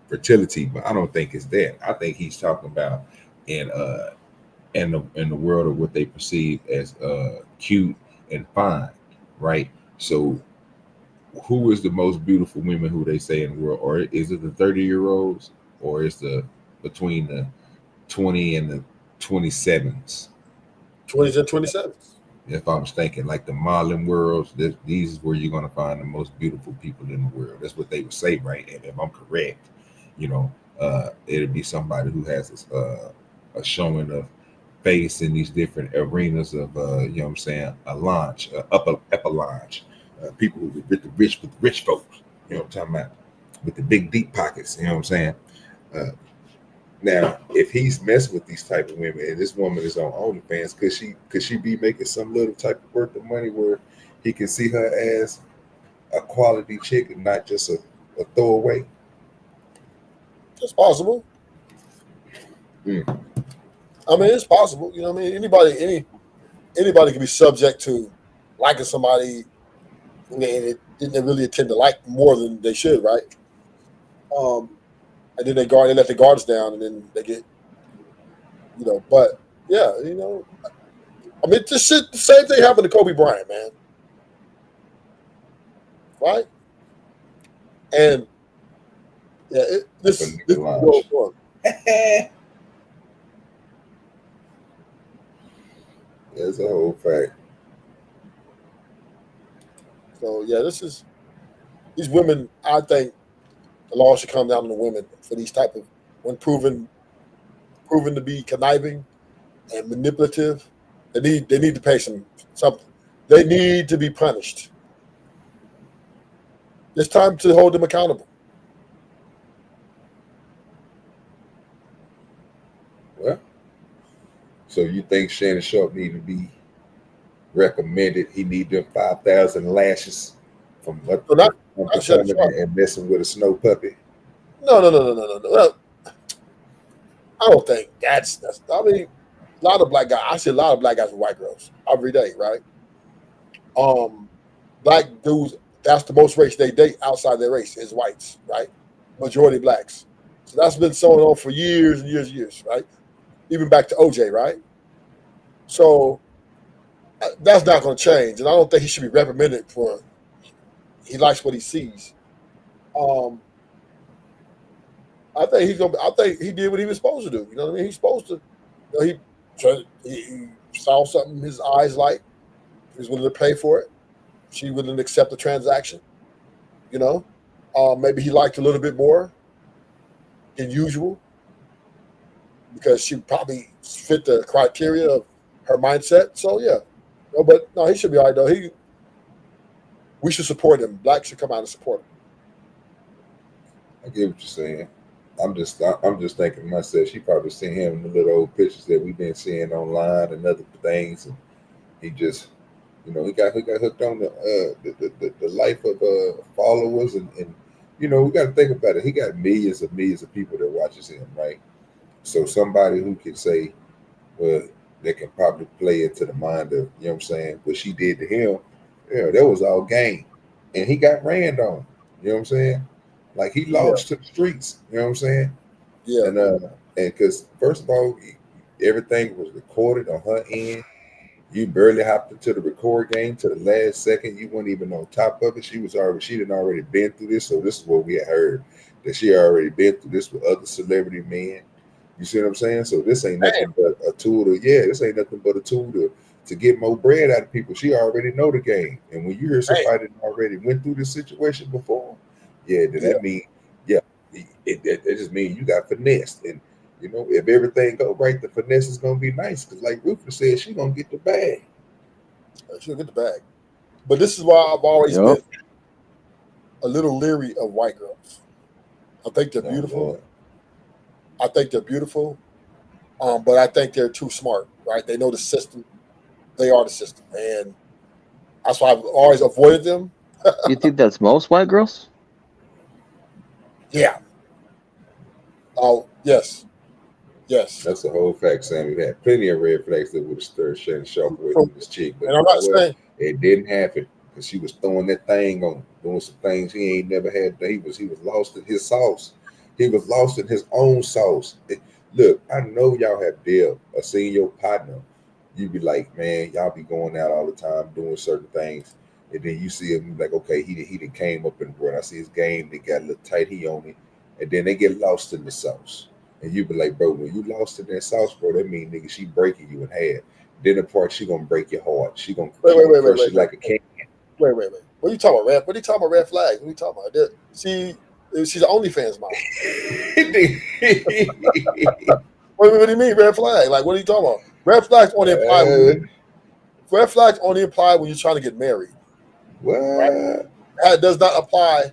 fertility, but I don't think it's that. I think he's talking about in the world of what they perceive as cute and fine, right? So who is the most beautiful women who they say in the world? Or is it the 30-year-olds, or is the between the 20 and the 27s? 20s and 27s. If I'm thinking like the modeling worlds, these is where you're gonna find the most beautiful people in the world. That's what they would say, right? And if I'm correct, you know, it'd be somebody who has a showing of face in these different arenas of you know what I'm saying, a launch, upper launch, people who with the rich folks, you know what I'm talking about, with the big deep pockets, you know what I'm saying. Now, if he's messing with these type of women, and this woman is on OnlyFans, could she be making some little type of worth of money where he can see her as a quality chick and not just a throwaway? It's possible. I mean, it's possible. You know what I mean? Anybody can be subject to liking somebody and they didn't really intend to like more than they should, right? And then they let the guards down, and then they get, you know. But yeah, you know, I mean, this shit. The same thing happened to Kobe Bryant, man. Right? And yeah, this goes on. That's a whole fact. So yeah, these women. I think the law should come down on the women for these type of, when proven to be conniving and manipulative. They need to pay something. They need to be punished. It's time to hold them accountable. So you think Shannon Sharp need to be recommended? He need them 5,000 lashes from what So not Shannon coming Sharp. and messing with a snow puppy? No. Well, I don't think that's. I mean, a lot of black guys. I see a lot of black guys with white girls every day, right? Black dudes. That's the most race they date outside their race is whites, right? Majority blacks. So that's been going on for years and years and years, right? Even back to OJ, right? So that's not going to change, and I don't think he should be reprimanded for. He likes what he sees. I think he's gonna. I think he did what he was supposed to do. You know what I mean? He's supposed to. You know, he saw something his eyes like. He was willing to pay for it. She wouldn't accept the transaction. You know, maybe he liked a little bit more than usual because she probably fit the criteria of her mindset. So yeah, no, but no, he should be all right though. We should support him. Blacks should come out and support him. I get what you're saying. I'm just thinking to myself, she probably seen him in the little old pictures that we've been seeing online and other things, and he just, he got hooked on the life of followers, and we got to think about it. He got millions of people that watches him, right? So somebody who can say, well, they can probably play into the mind of, you know what I'm saying, what she did to him, that was all game, and he got ran on. You know what I'm saying? Like he lost to the streets, you know what I'm saying? Yeah. And because first of all, everything was recorded on her end. You barely hopped into the record game to the last second. You weren't even on top of it. She didn't already been through this. So this is what we had heard, that she already been through this with other celebrity men. You see what I'm saying? So this ain't nothing but a tool this ain't nothing but a tool to get more bread out of people. She already know the game. And when you hear somebody that already went through this situation before, then that means, it just means you got finessed. And, if everything go right, the finesse is going to be nice. Because like Rufus said, she's going to get the bag. She'll get the bag. But this is why I've always been a little leery of white girls. I think they're beautiful. I think they're beautiful. But I think they're too smart, right? They know the system. They are the system. And that's why I've always avoided them. You think that's most white girls? Yeah. Oh, yes. Yes. That's the whole fact, Sam. We had plenty of red flags that would have stirred Shannon Sharp away from this chick. But and I'm not saying it didn't happen because she was throwing that thing on, doing some things he ain't never had. He was lost in his sauce. He was lost in his own sauce. Look, I know y'all have dealt or seen your partner. You be like, man, y'all be going out all the time doing certain things. And then you see him like, okay, he done came up in the world. I see his game, they got a little tight, he on it. And then they get lost in the sauce. And you be like, bro, when you lost in that sauce, bro, that mean, nigga, she breaking you in half. Then the part, she gonna break your heart. She gonna crush you like a can. Wait. What are you talking about, What are you talking about, red flags? What are you talking about? She's an OnlyFans model. What do you mean, red flag? Like, what are you talking about? Red flags only apply when you're trying to get married. What? Right? That does not apply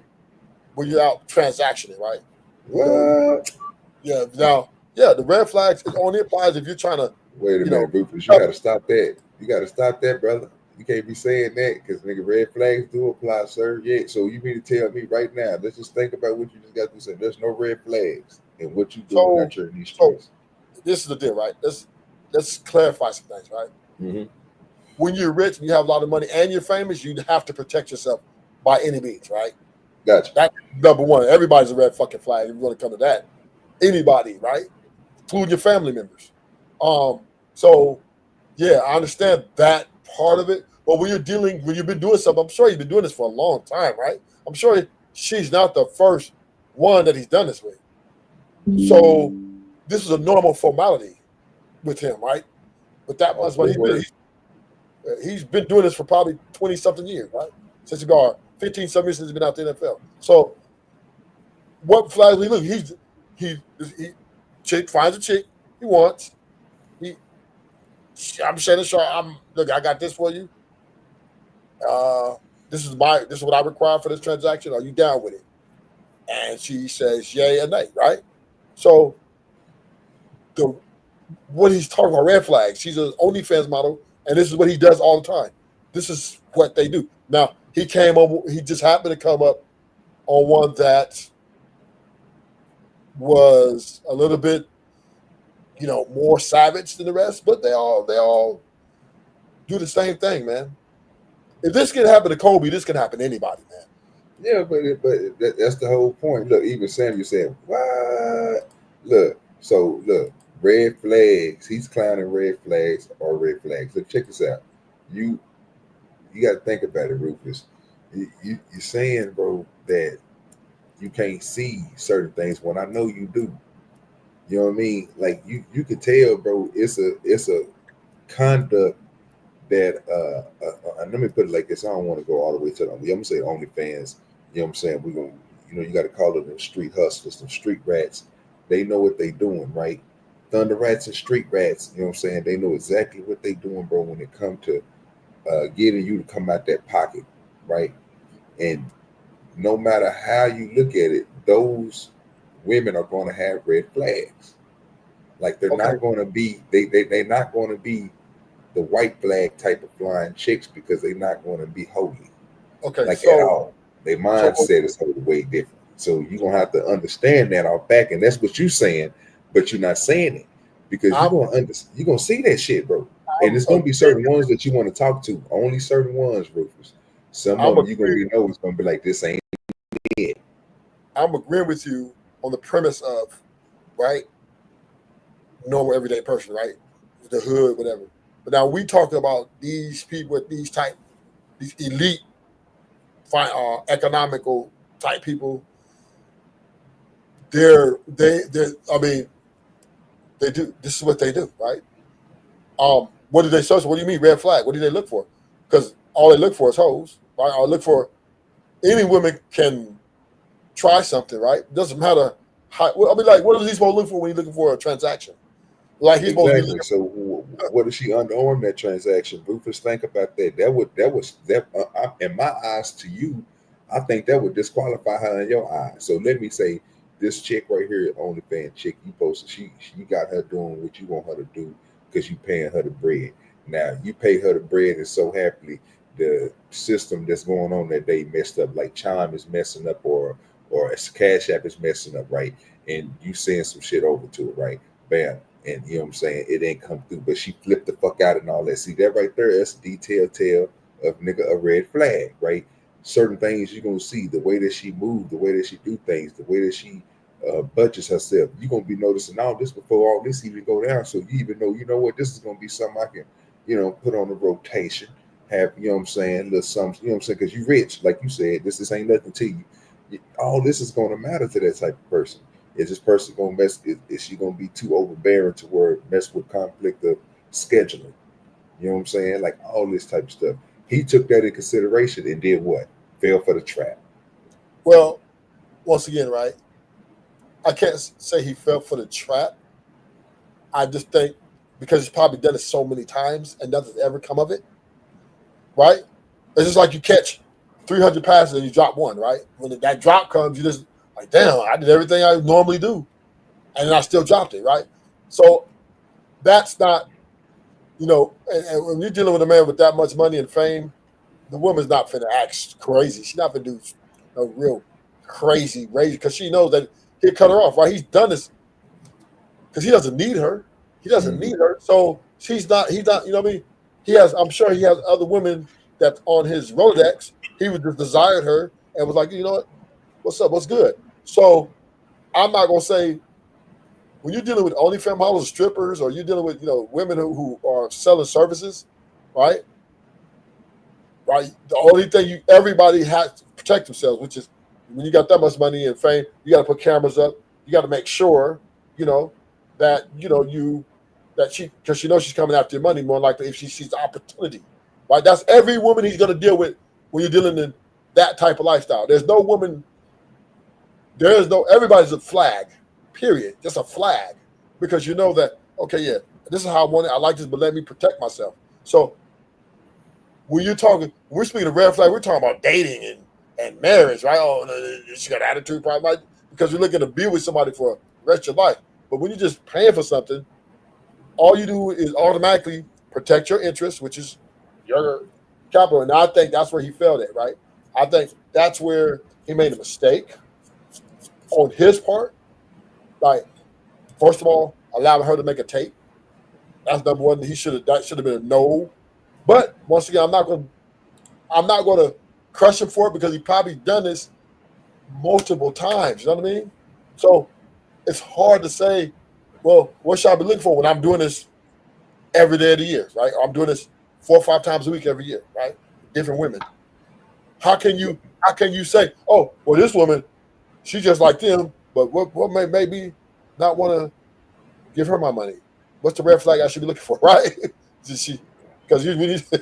when you're out transactioning, right? What? Yeah. Now, the red flags only applies if you're trying to. Wait a minute, Rufus. You gotta stop that. You gotta stop that, brother. You can't be saying that because nigga, red flags do apply, sir. Yeah. So you mean to tell me right now? Let's just think about what you just got to say. There's no red flags in what you do to nurture these streets. This is the deal, right? Let's clarify some things, right? Mm-hmm. When you're rich and you have a lot of money and you're famous, you have to protect yourself by any means, right? Gotcha. That's number one. Everybody's a red fucking flag if you want to come to that. Anybody, right? Including your family members. So yeah, I understand that part of it. But when you've been doing something, I'm sure you've been doing this for a long time, right? I'm sure she's not the first one that he's done this with. So this is a normal formality with him, right? But that was what he's been doing this for probably 20-something years, right? Since he got 15-something years since he's been out the NFL. So what flags we look? He chick finds a chick he wants. I'm Shannon Sharp. Look, I got this for you. This is what I require for this transaction. Are you down with it? And she says yay or nay, right? So what he's talking about, red flags. She's an OnlyFans model, and this is what he does all the time. This is what they do. Now, he just happened to come up on one that was a little bit, more savage than the rest, but they all do the same thing, man. If this can happen to Kobe, this can happen to anybody, man. Yeah, but that's the whole point. Look, even Samuel said, "What?" Look, red flags. He's clowning red flags or red flags. Look, check this out. You got to think about it, Rufus. You're saying, bro, that you can't see certain things when I know you do. You know what I mean? Like you can tell, bro. It's a conduct that and let me put it like this. I don't want to go all the way to I'm gonna say OnlyFans. You know what I'm saying? We're gonna, you got to call it them street hustlers, them street rats. They know what they doing, right? Thunder rats and street rats. You know what I'm saying? They know exactly what they doing, bro. When it come to getting you to come out that pocket, right? And no matter how you look at it, those women are going to have red flags. Like they're not going to be they're not going to be the white flag type of flying chicks because they're not going to be holy. Okay, like at all. Their mindset is totally way different. So you're gonna have to understand that off back, and that's what you're saying, but you're not saying it because you're gonna see that shit, bro. And it's gonna be certain ones that you want to talk to, only certain ones, Rufus. Some of them you're gonna it's gonna be like, this ain't it. I'm agreeing with you on the premise of, right, normal everyday person, right, the hood, whatever. But now we talking about these people with these elite, economical type people. They do. This is what they do, right? What do they search? What do you mean red flag? What do they look for? Because all they look for is hoes, right? Or look for any woman can try something, right? Doesn't matter how. What is he supposed to look for when he's looking for a transaction? Like he's supposed to be looking. So what if she underarm that transaction? Rufus, think about that. That in my eyes to you, I think that would disqualify her in your eyes. So let me say, this chick right here, OnlyFans chick, you posted, you got her doing what you want her to do because you paying her the bread. Now you pay her the bread, and so happily the system that's going on that day messed up, like Chime is messing up, or CashApp is messing up, right? And you send some shit over to it, right? Bam. And you know what I'm saying? It ain't come through, but she flipped the fuck out and all that. See that right there? That's a tell of nigga a red flag, right? Certain things you're gonna see, the way that she moves, the way that she do things, the way that she budgets herself. You're gonna be noticing all this before all this even go down. So you even know, you know what, this is gonna be something I can, put on the rotation, have, you know what I'm saying, little something, you know what I'm saying, because you rich, like you said, this ain't nothing to you. All this is gonna matter to that type of person. Is this person gonna mess? Is she gonna be too overbearing to where it mess with conflict of scheduling? You know what I'm saying? Like all this type of stuff. He took that in consideration and did what? Fell for the trap. Well, once again, right? I can't say he fell for the trap. I just think because he's probably done it so many times and nothing's ever come of it, right? It's just like you catch 300 passes and you drop one, right? When that drop comes, you just like, damn, I did everything I normally do, and then I still dropped it, right? So that's not, and when you're dealing with a man with that much money and fame, the woman's not finna act crazy. She's not finna do no real crazy, because she knows that he'll cut her off, right? He's done this because he doesn't need her. He doesn't need her, so he's not. You know what I mean? I'm sure he has other women that's on his Rolodex. He would just desired her and was like, you know what? What's up? What's good? So I'm not gonna say when you're dealing with OnlyFans models, strippers, or you're dealing with women who are selling services, right? Right. The only thing everybody has to protect themselves, which is when you got that much money and fame, you got to put cameras up. You got to make sure, that that she, because she knows she's coming after your money more likely if she sees the opportunity, right? That's every woman he's gonna deal with when you're dealing in that type of lifestyle. Everybody's a flag, period. Just a flag. Because you know that, okay, yeah, this is how I want it. I like this, but let me protect myself. So when we're speaking of red flag, we're talking about dating and marriage, right? Oh, she got an attitude problem, right? Because you're looking to be with somebody for the rest of your life. But when you're just paying for something, all you do is automatically protect your interests, which is your capital. And I think that's where he failed at, right? I think that's where he made a mistake on his part. Like, first of all, allowing her to make a tape. That's number one. That should have been a no. But once again, I'm not gonna crush him for it because he probably done this multiple times. You know what I mean? So it's hard to say, well, what should I be looking for when I'm doing this every day of the year, right? I'm doing this 4 or 5 times a week every year, right? Different women. How can you say, oh, well, this woman, she just like them, but what made me not want to give her my money? What's the red flag I should be looking for, right? Because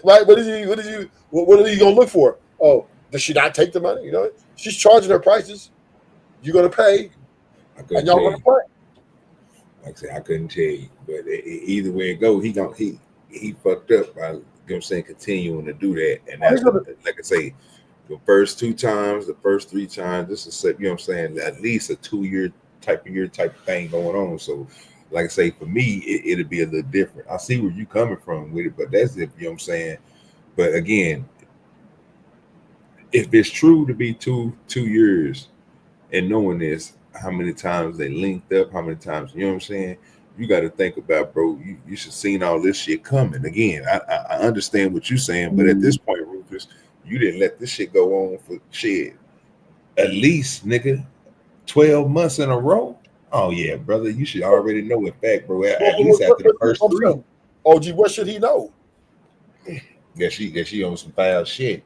right? What are you gonna look for? Oh, does she not take the money? You know, she's charging her prices. You're gonna pay, and y'all gonna play. Like I said, I couldn't tell you, but either way it go, he fucked up by, you know what I'm saying, continuing to do that. And that's like I say, the first 2 times, the first 3 times, this is, you know what I'm saying, at least a 2-year type of thing going on. So like I say, for me, it'll be a little different. I see where you coming from with it, but that's if, you know what I'm saying. But again, if it's true to be 2 years and knowing this, how many times they linked up, how many times, you know what I'm saying? You got to think about, bro, you should seen all this shit coming. Again, I understand what you're saying, but at this point, Rufus, you didn't let this shit go on for shit. At least, nigga, 12 months in a row. Oh yeah, brother, you should already know it back, bro. At least after the first 3. OG, what should he know? Guess she on some foul shit.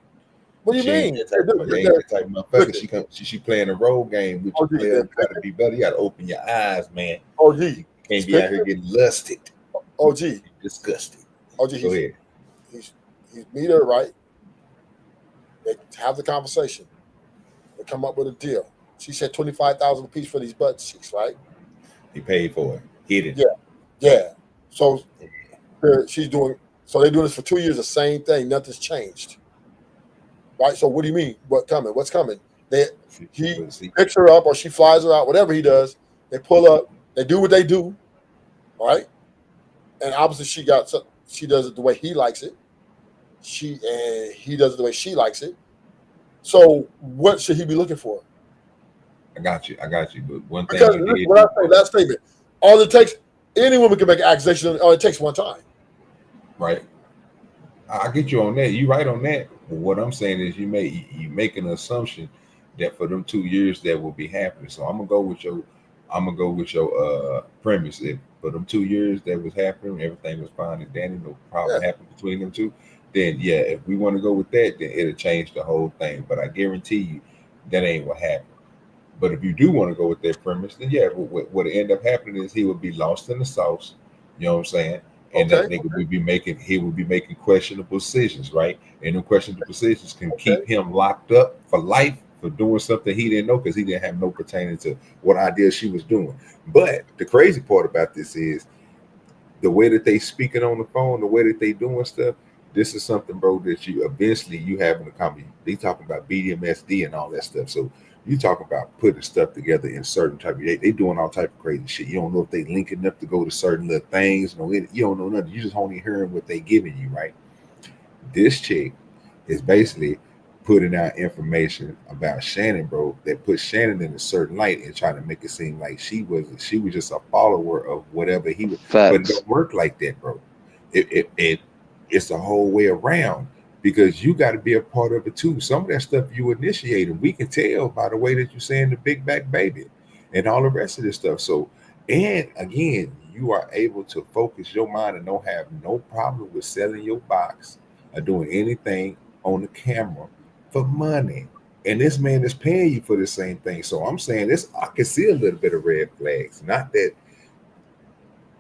What do you mean? That type of motherfucker. She playing a role game with you. Player gotta be better. You gotta open your eyes, man. OG, you can't be out here getting lusted. OG, disgusted. OG, go ahead. He's meet her, right? They have the conversation. They come up with a deal. She said $25,000 a piece for these butt cheeks, right? He paid for it. Hit it. Yeah. So she's doing. So they're doing this for 2 years. The same thing. Nothing's changed. Right. So what do you mean? What's coming? He picks her up or she flies her out. Whatever he does, they pull up. They do what they do. Right. And obviously she does it the way he likes it. He does it the way she likes it. So what should he be looking for? I got you. But one thing, because what I say, last statement, all it takes, any woman can make an accusation. All it takes one time. Right. I get you on that. You right on that. But what I'm saying is you make an assumption that for them 2 years that will be happening. So I'm gonna go with your premise. If for them 2 years that was happening, everything was fine and dandy, no problem happened between them two, then yeah, if we want to go with that, then it'll change the whole thing. But I guarantee you that ain't what happened. But if you do want to go with that premise, then yeah, what end up happening is he would be lost in the sauce. You know what I'm saying? And that nigga would be making questionable decisions, right? And the questionable decisions can keep him locked up for life for doing something he didn't know because he didn't have no pertaining to what idea she was doing. But the crazy part about this is the way that they speaking on the phone, the way that they doing stuff. This is something, bro, that you eventually you have in the company. They talking about BDMSD and all that stuff. So you talk about putting stuff together in certain type of they doing all type of crazy shit. You don't know if they linking up to go to certain little things. No, you don't know nothing. You just only hearing what they giving you, right? This chick is basically putting out information about Shannon, bro, that puts Shannon in a certain light and trying to make it seem like she was just a follower of whatever he was. But it don't work like that, bro. It's the whole way around. Because you got to be a part of it too. Some of that stuff you initiated, we can tell by the way that you're saying the big back baby and all the rest of this stuff. So, and again, you are able to focus your mind and don't have no problem with selling your box or doing anything on the camera for money. And this man is paying you for the same thing. So I'm saying this, I can see a little bit of red flags. Not that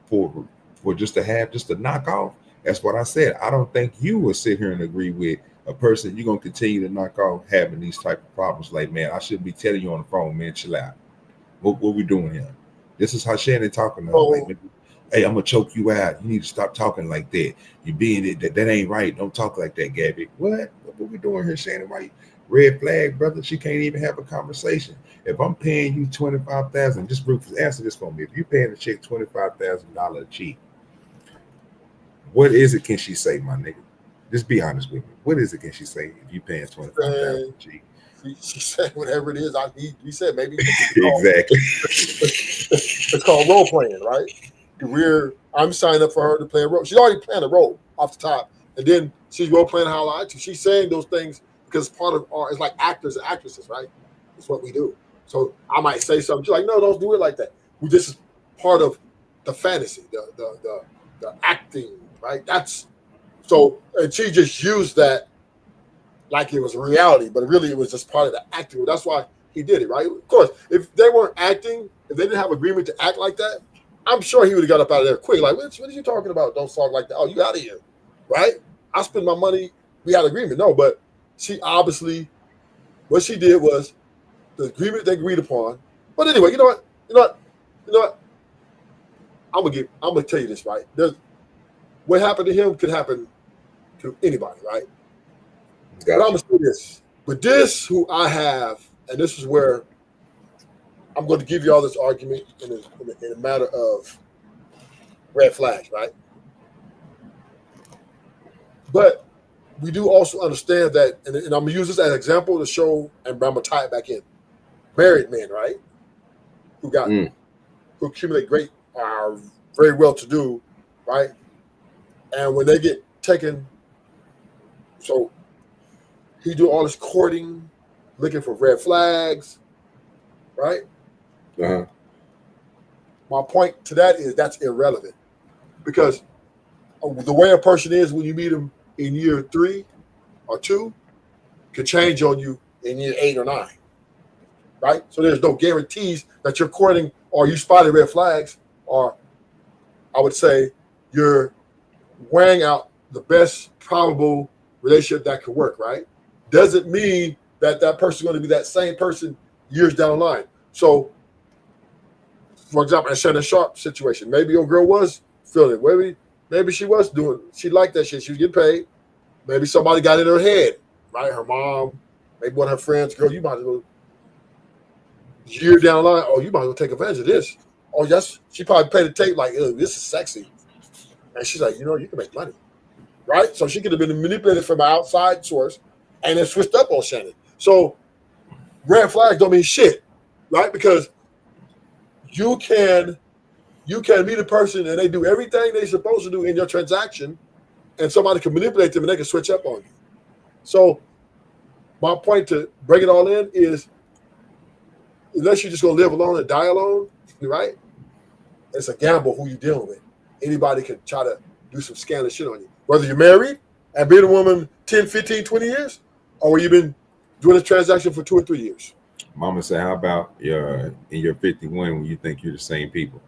for just to have just a knockoff. That's what I said. I don't think you will sit here and agree with a person you're going to continue to knock off having these type of problems. Like, man, I shouldn't be telling you on the phone, man, chill out. What we doing here? This is how Shannon talking. Like, hey, I'm going to choke you out. You need to stop talking like that. You being it, that ain't right. Don't talk like that, Gabby. What we doing here, Shannon? Right? Red flag, brother. She can't even have a conversation. If I'm paying you $25,000, just Rufus, answer this for me. If you're paying a chick $25,000 a cheek, What is it? Can she say, my nigga? Just be honest with me. What is it? Can she say if you paying $25,000? She said whatever it is I need. You said maybe exactly. It's called role playing, right? I'm signing up for her to play a role. She's already playing a role off the top, and then she's role playing how I like to. She's saying those things because part of our, it's like actors and actresses, right? It's what we do. So I might say something. She's like, no, don't do it like that. This is part of the fantasy, the acting, right? That's so, and she just used that like it was a reality, but really it was just part of the acting. That's why he did it, right? Of course, if they weren't acting, if they didn't have agreement to act like that, I'm sure he would have got up out of there quick. Like, what are you talking about? Don't talk like that. Oh, you out of here, right? I spend my money. We had agreement. No, but she obviously, what she did was the agreement they agreed upon. But anyway, you know what? I'm gonna tell you this, right? What happened to him could happen to anybody, right? But I'm gonna say this. But this, who I have, and this is where I'm going to give you all this argument in a matter of red flags, right? But we do also understand that, and I'm going to use this as an example to show, and I'm going to tie it back in. Married men, right? Who accumulate great, very well-to-do, right? And when they get taken, so he do all this courting, looking for red flags, right? Uh-huh. My point to that is that's irrelevant because the way a person is when you meet them in year 3 or 2 could change on you in year 8 or 9, right? So there's no guarantees that you're courting or you spotted red flags, or I would say you're weighing out the best probable relationship that could work, right? Doesn't mean that person's going to be that same person years down the line. So, for example, in Shannon Sharp situation, maybe your girl was feeling it. Maybe she was she liked that shit. She was getting paid. Maybe somebody got in her head, right? Her mom, maybe one of her friends, girl, you might as well, year down the line, oh, you might as well take advantage of this. Oh, yes, she probably paid the tape like, this is sexy. And she's like, you can make money, right? So she could have been manipulated from an outside source and then switched up on Shannon. So red flags don't mean shit, right? Because you can meet a person and they do everything they're supposed to do in your transaction, and somebody can manipulate them and they can switch up on you. So my point to bring it all in is, unless you're just gonna live alone and die alone, right? It's a gamble who you're dealing with. Anybody can try to do some scandalous shit on you. Whether you're married and been a woman 10, 15, 20 years, or you've been doing a transaction for 2 or 3 years. Mama said, how about in your 51 when you think you're the same people?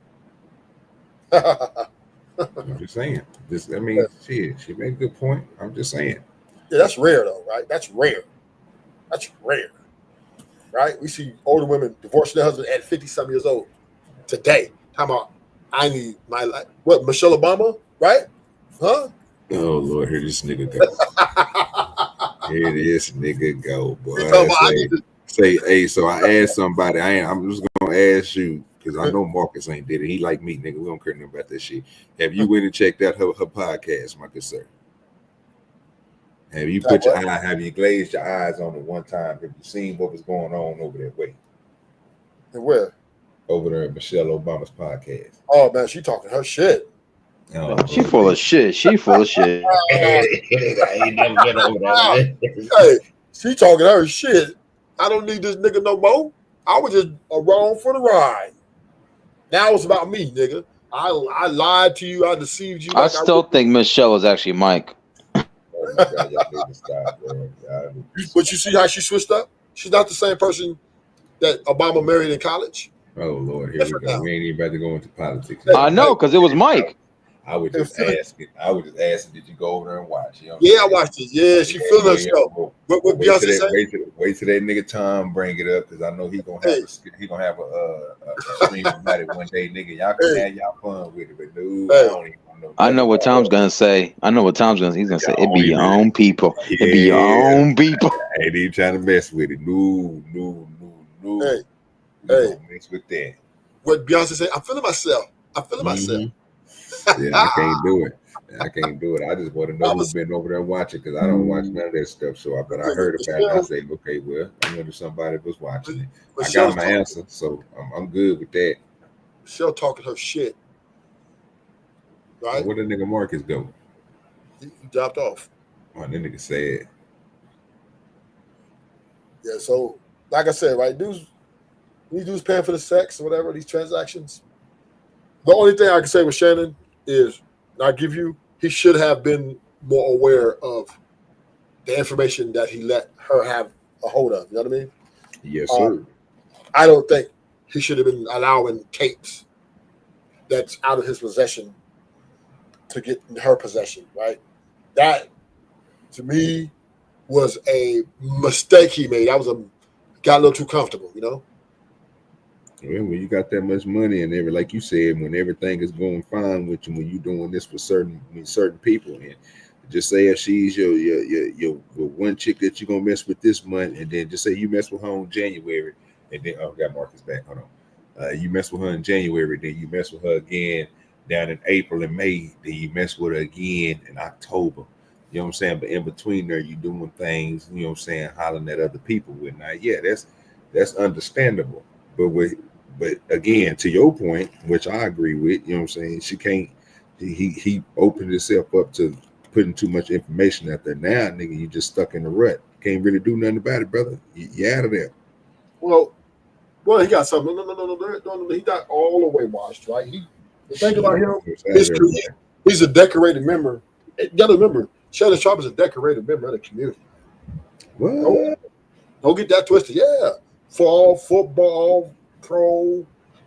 I'm just saying. She made a good point. I'm just saying. Yeah, that's rare though, right? That's rare. Right? We see older women divorcing their husband at 50-something years old today. How about I need my life? What, Michelle Obama, right? Huh? Oh Lord, here this nigga go. Here this nigga go, boy. Hey, so I asked somebody, I'm just gonna ask you, because I know Marcus ain't did it. He like me, nigga. We don't care nothing about that shit. Have you went and checked out her podcast, Marcus, sir? Have you have you glazed your eyes on it one time? Have you seen what was going on over that way? And where? Over there at Michelle Obama's podcast. Oh man, she talking her shit. Oh, she full of shit. She full of shit. I ain't never been over that. Hey, she talking her shit. I don't need this nigga no more. I was just along for the ride. Now it's about me, nigga. I lied to you. I deceived you. I still think Michelle is actually Mike. Oh my God, y'all need to stop, bro. But you see how she switched up? She's not the same person that Obama married in college. Oh Lord, here we go. We ain't even about to go into politics. I know, because it was Mike. I was just asking, did you go over there and watch? You know I watched it. Yeah, she feeling herself. What Beyonce said? Wait till that nigga Tom bring it up, because I know he gonna have a stream about it one day, nigga. Y'all can have y'all fun with it, but no, I don't even know. I know what Tom's gonna say. He's gonna say it be your own people. It be your own people. I ain't even trying to mess with it. No. Hey, mix with that. What Beyonce said? I'm feeling myself. Yeah, I can't do it. I can't do it. I just want to know who's been over there watching because I don't watch none of that stuff. So, but I heard about it. And I say, okay, well, I wonder if somebody was watching it. I got my answer, so I'm good with that. Michelle talking her shit, right? Where the nigga Marcus go? He dropped off. Oh, that nigga said. Yeah, so like I said, right, these dudes paying for the sex or whatever, these transactions. The only thing I can say with Shannon is, I give you, he should have been more aware of the information that he let her have a hold of. You know what I mean? Yes, sir. I don't think he should have been allowing tapes that's out of his possession to get in her possession, right? That, to me, was a mistake he made. Got a little too comfortable, you know? Well, when you got that much money and like you said, when everything is going fine with you, when you're doing this for certain people, and just say if she's your one chick that you're gonna mess with this month, and then just say you mess with her in January, and then got Marcus back. Hold on, you mess with her in January, then you mess with her again down in April and May, then you mess with her again in October. You know what I'm saying? But in between there, you doing things, you know what I'm saying, hollering at other people with. Now, yeah, that's understandable. But again, to your point, which I agree with, you know what I'm saying, she can't, he opened himself up to putting too much information out there. Now, nigga, you just stuck in the rut. Can't really do nothing about it, brother. You out of there. Well, he got something. No. He's not all the way washed, right? The thing about him, he's a decorated member. You got to remember, Shannon Sharpe is a decorated member of the community. What? Don't get that twisted. Yeah. Fall, football, pro,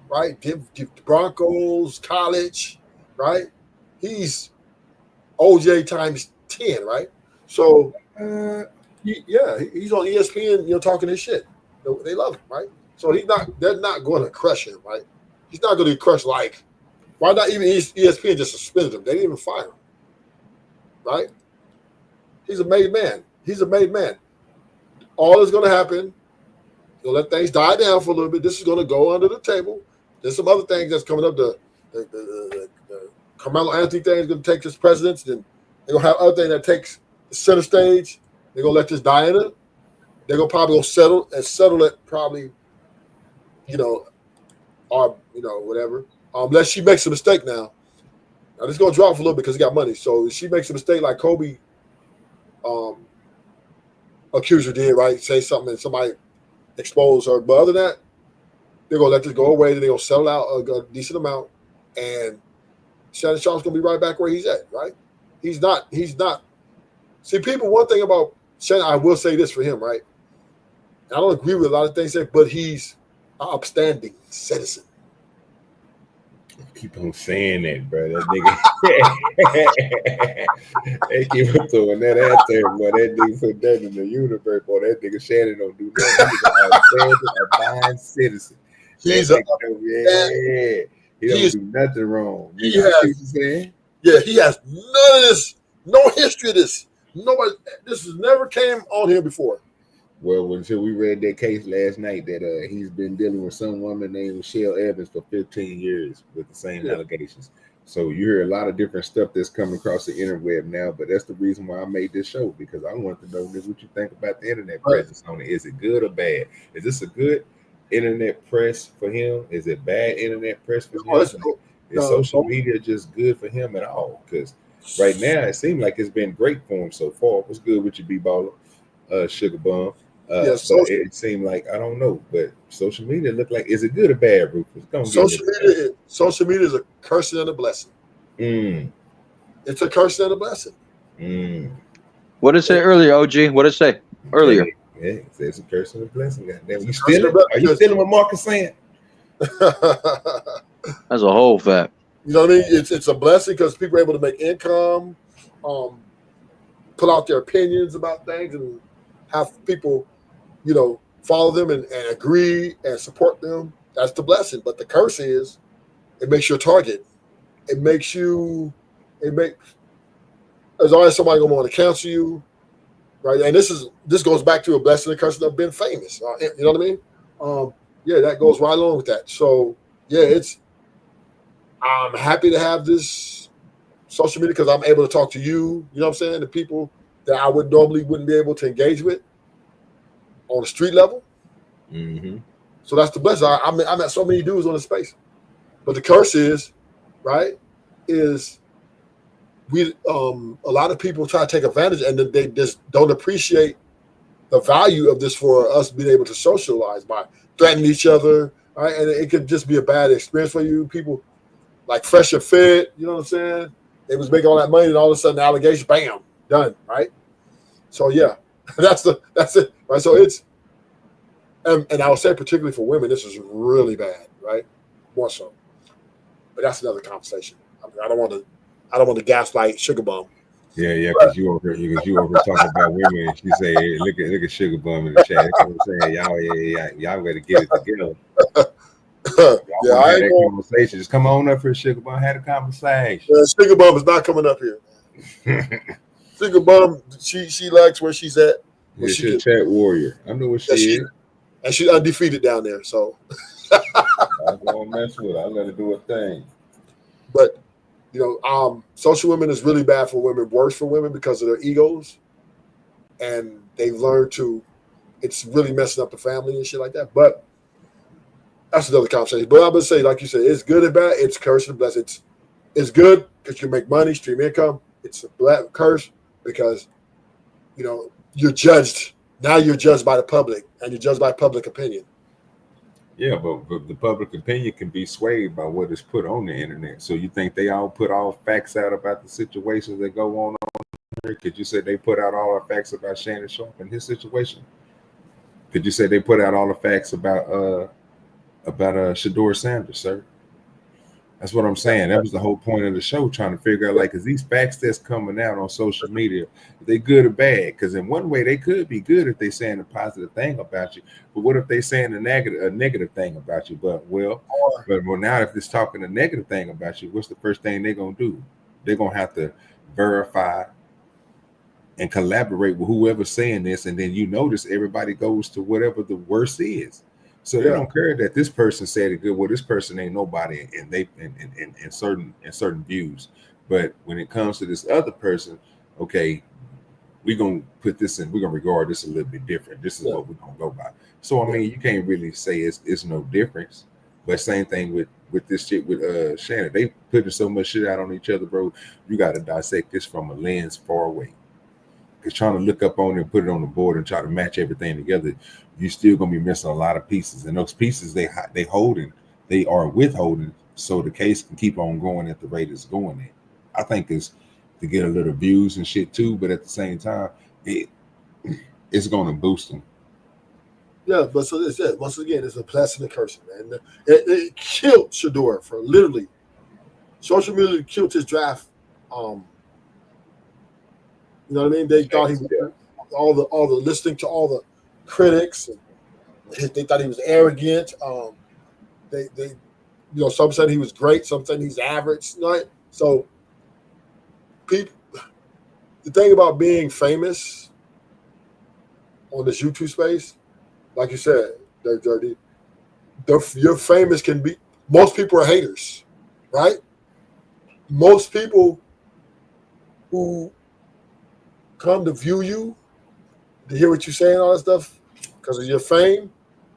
right? Give Broncos, college, right? He's OJ times 10, right? So, he's on ESPN, talking his shit. They love him, right? So they're not going to crush him, right? He's not going to be crushed like, why not even ESPN just suspended him? They didn't even fire him, right? He's a made man. All is going to happen. You'll let things die down for a little bit. This is going to go under the table. There's some other things that's coming up. The Carmelo Anthony thing is going to take his precedence. Then they're going to have other thing that takes the center stage. They're going to let this die in it. They're going to probably go settle it probably, or, whatever. Unless she makes a mistake now. Now, this is going to drop for a little bit because he got money. So if she makes a mistake like Kobe accuser did, right? Say something and somebody expose her. But other than that, they're going to let this go away. Then they're going to settle out a decent amount. And Shannon Sharpe's going to be right back where he's at, right? He's not. See, people, one thing about Shannon, I will say this for him, right? I don't agree with a lot of things there, but he's an upstanding citizen. Keep on saying that, bro. That nigga, they keep on throwing that out there, boy. That nigga put that in the universe, boy. That nigga Shannon don't do nothing. He's an outstanding, fine citizen. He don't do nothing wrong. He has none of this, no history of this. Nobody, this has never came on here before. Well, until we read that case last night that he's been dealing with some woman named Michelle Evans for 15 years with the same allegations. So you hear a lot of different stuff that's coming across the interweb now, but that's the reason why I made this show, because I want to know what you think about the internet presence on it. Is it good or bad? Is this a good internet press for him? Is it bad internet press for him? Is social media just good for him at all? Because right now it seems like it's been great for him so far. What's good with you, B-Baller? Sugar Bum. But it seemed like, I don't know, but social media look like, is it good or bad, Rufus? Social media is a curse and a blessing. It's a curse and a blessing. What did it say earlier, OG? What did it say earlier? Yeah, it's a curse and a blessing. Goddamn, you stealing? Are you stealing what Mark is saying? That's a whole fact. You know what I mean? It's a blessing because people are able to make income, put out their opinions about things, and have people, follow them and agree and support them. That's the blessing. But the curse is, it makes you a target. There's always somebody going to want to cancel you, right? And this goes back to a blessing and curse of being famous. You know what I mean? That goes right along with that. So I'm happy to have this social media because I'm able to talk to you. You know what I'm saying? The people that I wouldn't be able to engage with on the street level. Mm-hmm. So that's the blessing. I met so many dudes on the space, but the curse is, right? Is we a lot of people try to take advantage and then they just don't appreciate the value of this for us being able to socialize by threatening each other, right? And it could just be a bad experience for you. People like Fresh and Fit, you know what I'm saying? They was making all that money and all of a sudden the allegation, bam, done, right? So yeah, that's it, right? So it's and I would say particularly for women, this is really bad, right? More so, but that's another conversation. I don't want to gaslight Sugar Bum. Yeah, because you over talking about women, and she say, hey, look at Sugar Bum in the chat. That's what I'm saying. Y'all better get it together. Yeah, I ain't that conversation. Just come on up here, Sugar Bum. Had a conversation. Yeah, Sugar Bum is not coming up here. Sugar Bum, she likes where she's at. Yeah, she's a chat warrior. I know what she is. And she's undefeated down there. So I'm gonna mess with her. I let her do her thing. But social women is really bad for women, worse for women because of their egos, and they've learned to. It's really messing up the family and shit like that. But that's another conversation. But I'm gonna say, like you said, it's good and bad. It's curse and bless. It's good because you make money, stream income. It's a black curse because you're judged. Now you're judged by the public, and you're judged by public opinion. Yeah, but the public opinion can be swayed by what is put on the internet. So you think they all put all facts out about the situations that go on here? Could you say they put out all the facts about Shannon Sharp and his situation? Could you say they put out all the facts about Shedeur Sanders, sir? That's what I'm saying. That was the whole point of the show, trying to figure out, like, is these facts that's coming out on social media, are they good or bad? Because in one way, they could be good if they're saying a positive thing about you. But what if they're saying a negative thing about you? But now if it's talking a negative thing about you, what's the first thing they're going to do? They're going to have to verify and collaborate with whoever's saying this. And then you notice everybody goes to whatever the worst is. So they don't care that this person said it good. Well, this person ain't nobody, and they in certain views. But when it comes to this other person, okay, we're gonna put this in. We're gonna regard this a little bit different. This is what we're gonna go by. So I mean, you can't really say it's no difference. But same thing with this shit with Shannon. They putting so much shit out on each other, bro. You got to dissect this from a lens far away. Because trying to look up on it and put it on the board and try to match everything together, you're still gonna be missing a lot of pieces. And those pieces they are withholding, so the case can keep on going at the rate it's going at. I think it's to get a little views and shit too, but at the same time, it's gonna boost them. Yeah, but so this is once again, it's a blessing and a curse, man. It killed Shedeur for literally. Social media killed his draft. You know what I mean? They thought he was all the listening to all the critics, and they thought he was arrogant. They some said he was great, some said he's average, right? So people, the thing about being famous on this YouTube space, like you said, DoDirty, your famous can be. Most people are haters, right? Most people who come to view you, to hear what you're saying, all that stuff, because of your fame,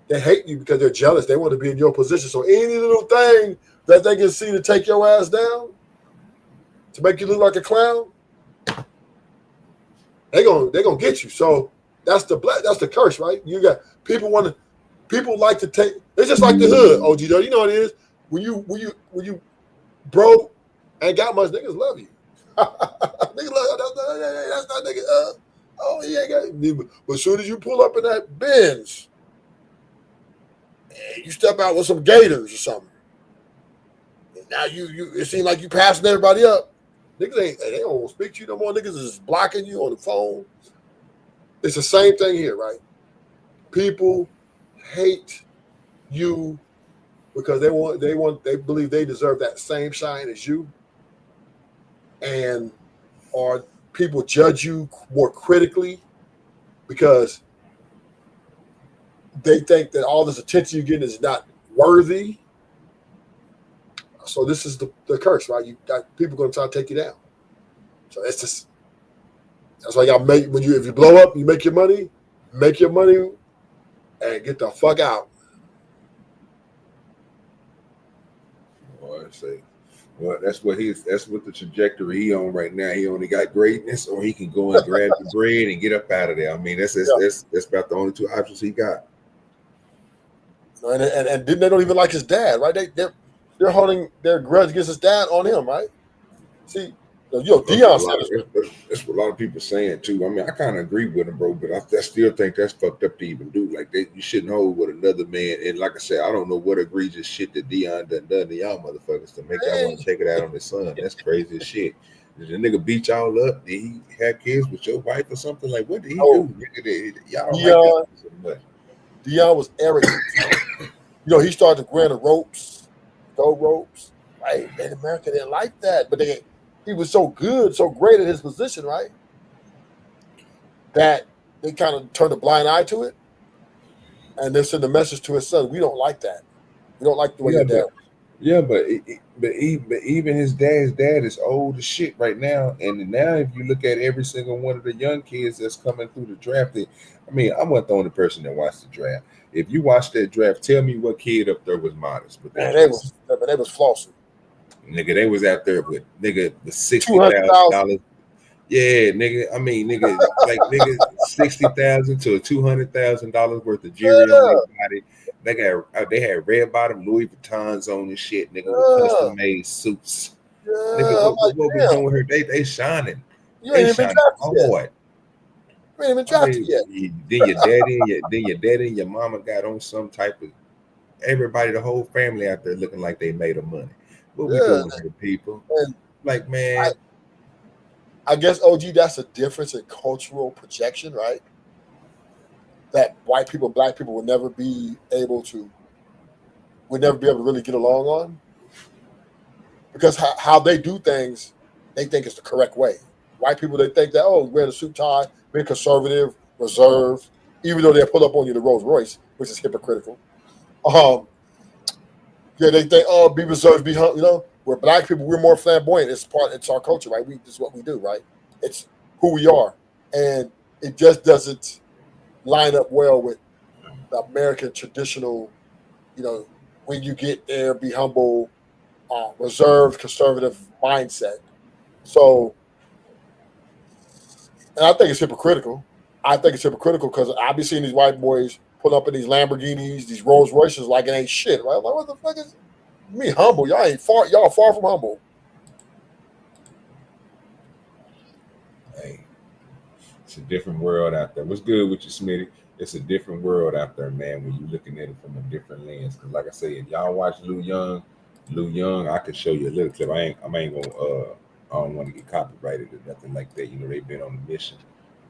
they hate you because they're jealous. They want to be in your position. So any little thing that they can see to take your ass down, to make you look like a clown, they're gonna get you. So that's the curse, right? You got people like to take. It's just like the hood, OGDoDirty. You know what it is. When you broke ain't got much, niggas love you. Niggas love that's not nigga. Oh, he ain't got. But as soon as you pull up in that Benz, you step out with some gators or something. Now it seems like you passing everybody up. Niggas they don't speak to you no more. Niggas is blocking you on the phone. It's the same thing here, right? People hate you because they believe they deserve that same shine as you. And or people judge you more critically because they think that all this attention you're getting is not worthy. So this is the curse, right? You got people going to try to take you down. So it's just that's why y'all make if you blow up, you make your money, and get the fuck out. Boy, say, well, that's what the trajectory he on right now. He only got greatness, or he can go and grab the bread and get up out of there. I mean, that's about the only two options he got. And they don't even like his dad, right? They're holding their grudge against his dad on him, right? See, Deion said that's what a lot of people saying too. I mean, I kind of agree with him, bro, but I still think that's fucked up to even do. Like, you shouldn't hold with another man. And like I said, I don't know what egregious shit that Deion done to y'all motherfuckers to make y'all want to take it out on his son. That's crazy as shit. Did the nigga beat y'all up? Did he have kids with your wife or something? Like, what did he do? Nigga, y'all don't like that so much. Deion was arrogant. He started to grant the ropes, throw ropes, right? And America didn't like that, but he was so good, so great at his position, right? That they kind of turned a blind eye to it, and they sent a message to his son: "We don't like that. We don't like the way your dad." Yeah, but even his dad is old as shit right now. And now, if you look at every single one of the young kids that's coming through the draft, I mean, I'm not the only person that watched the draft. If you watch that draft, tell me what kid up there was modest. But they was flossing. Nigga, they was out there with $60,000. Yeah, nigga. I mean, nigga, like nigga, $60,000 to $200,000 worth of jewelry on their body. They had red bottom Louis Vuittons on and shit, nigga, with custom made suits. Nigga, what we doing here? They shining. You ain't even drafted yet. You ain't even drafted yet. Then your daddy and your mama got on some type of everybody, the whole family out there looking like they made of money. What we doing here, people? Like, man. I guess, OG, that's a difference in cultural projection, right? That white people, black people would never be able to really get along on. Because how they do things, they think it's the correct way. White people, they think that, wearing a suit tie, being conservative, reserved, even though they'll pull up on you the Rolls Royce, which is hypocritical. They think, be reserved, be humble, We're black people, we're more flamboyant. It's our culture, right? This is what we do, right? It's who we are. And it just doesn't line up well with the American traditional, when you get there, be humble, reserved, conservative mindset. So, and I think it's hypocritical. Because I be seeing these white boys pull up in these Lamborghinis, these Rolls Royces like it ain't shit, right? Like, what the fuck is me humble? Y'all far from humble. Hey, it's a different world out there. What's good with you, Smitty? It's a different world out there, man, when you're looking at it from a different lens. Because like I said, if y'all watch Lou Young, I could show you a little clip. I don't want to get copyrighted or nothing like that. They've been on a mission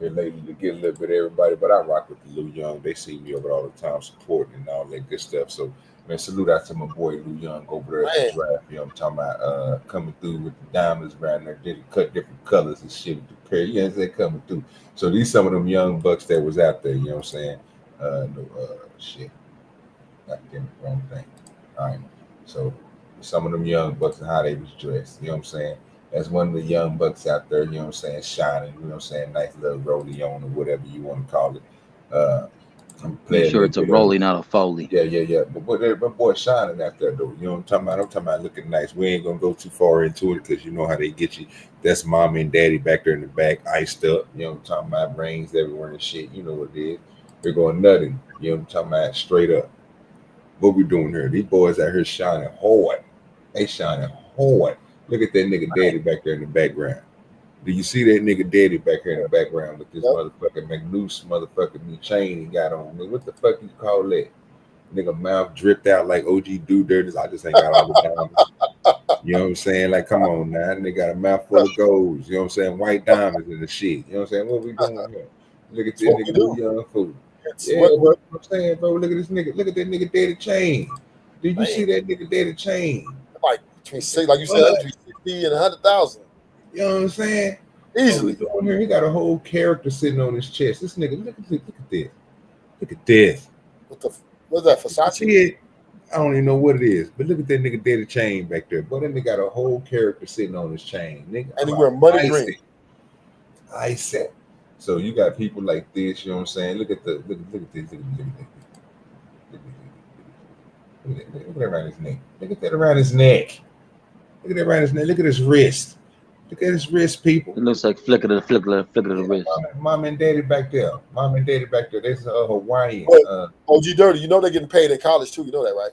here lately to get a little bit of everybody, but I rock with the Lou Young. They see me over all the time supporting and all that good stuff. So, man, salute out to my boy Lou Young over there at the draft. I'm talking about coming through with the diamonds around there, did cut different colors and shit with the pair. They coming through. So these some of them young bucks that was out there, you know what I'm saying? Shit. God damn it, wrong thing. All right. So some of them young bucks and how they was dressed, you know what I'm saying? As one of the young bucks out there, you know what I'm saying, shining, you know what I'm saying, nice little rollie on or whatever you want to call it. Make sure it's a rollie, not a foley. Yeah. But boy shining out there though. You know what I'm talking about? I'm talking about looking nice. We ain't gonna go too far into it because you know how they get you. That's mommy and daddy back there in the back, iced up. You know what I'm talking about? Brains everywhere and shit. You know what it is. They're going nutting. You know what I'm talking about? Straight up. What we doing here? These boys out here shining hard. They shining hard. Look at that nigga daddy back there in the background. Do you see that nigga daddy back here in the background with this motherfucking McNoose motherfucking chain he got on? What the fuck you call that? Nigga mouth dripped out like OGDoDirty. I just ain't got all the diamonds. You know what I'm saying? Like, come on now. Nigga got a mouth full of golds. You know what I'm saying? White diamonds in the shit. You know what I'm saying? What we doing here? Look at this nigga do young fool. Yeah, what I'm saying, bro. Look at this nigga. Look at that nigga daddy chain. Did you see that nigga daddy chain? Like between like you said, between 60 and 100,000. You know what I'm saying? Easily. Here, he got a whole character sitting on his chest. This nigga, look at this. Look at this. What's that, Versace? I don't even know what it is, but look at that nigga daddy chain back there. But then they got a whole character sitting on his chain. Nigga, and he wear money green. I said. So you got people like this, you know what I'm saying? Look at this, look at this. Look at that around his neck. Look at that around his neck. Look at that around his neck. Look at his wrist. Look at his wrist, people. It looks like flicker of the wrist. Mom and daddy back there. Mom and daddy back there. This Hawaiian. OGDoDirty, you know they're getting paid in college too. You know that, right?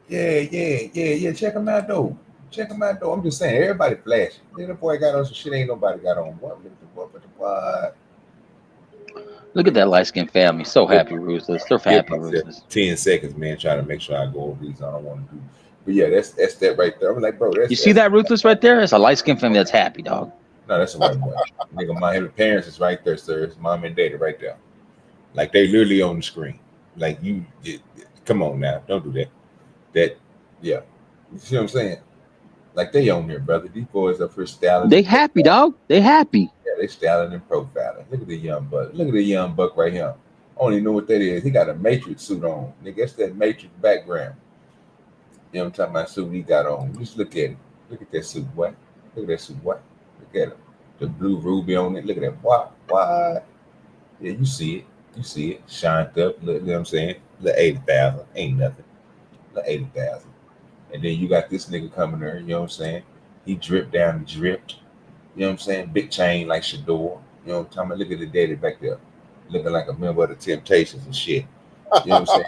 Yeah. Check them out though. I'm just saying, everybody flashing. Then the boy got on some shit ain't nobody got on. What? Look at that light skinned family. So happy, Ruthless. They're happy, Ruthless. 10 seconds, man, trying to make sure I go over these. I don't want to do. But yeah, that's that right there. I'm like, bro, You see that, Ruthless, right there? It's a light skinned family that's happy, dog. No, that's a white boy. Nigga, my parents is right there, sir. It's mom and daddy right there. Like they literally on the screen. Like come on now, don't do that. Yeah. You see what I'm saying? Like they on there, brother. These boys up here styling. They happy, dog. They happy. Yeah, they styling and profiling. Look at the young buck. Look at the young buck right here. I don't even know what that is. He got a Matrix suit on. Nigga, that's that Matrix background. You know what I'm talking about? Suit he got on. Just look at it. Look at that suit, what? Look at that suit, what? Look at it. The blue ruby on it. Look at that. What? Yeah, you see it. Shined up. Look, you know what I'm saying? The 80,000. Ain't nothing. The 80,000. And then you got this nigga coming there, you know what I'm saying? He dripped down and dripped. You know what I'm saying? Big chain like Shedeur. You know what I'm talking about? Look at the daddy back there. Looking like a member of the Temptations and shit. You know what I'm saying?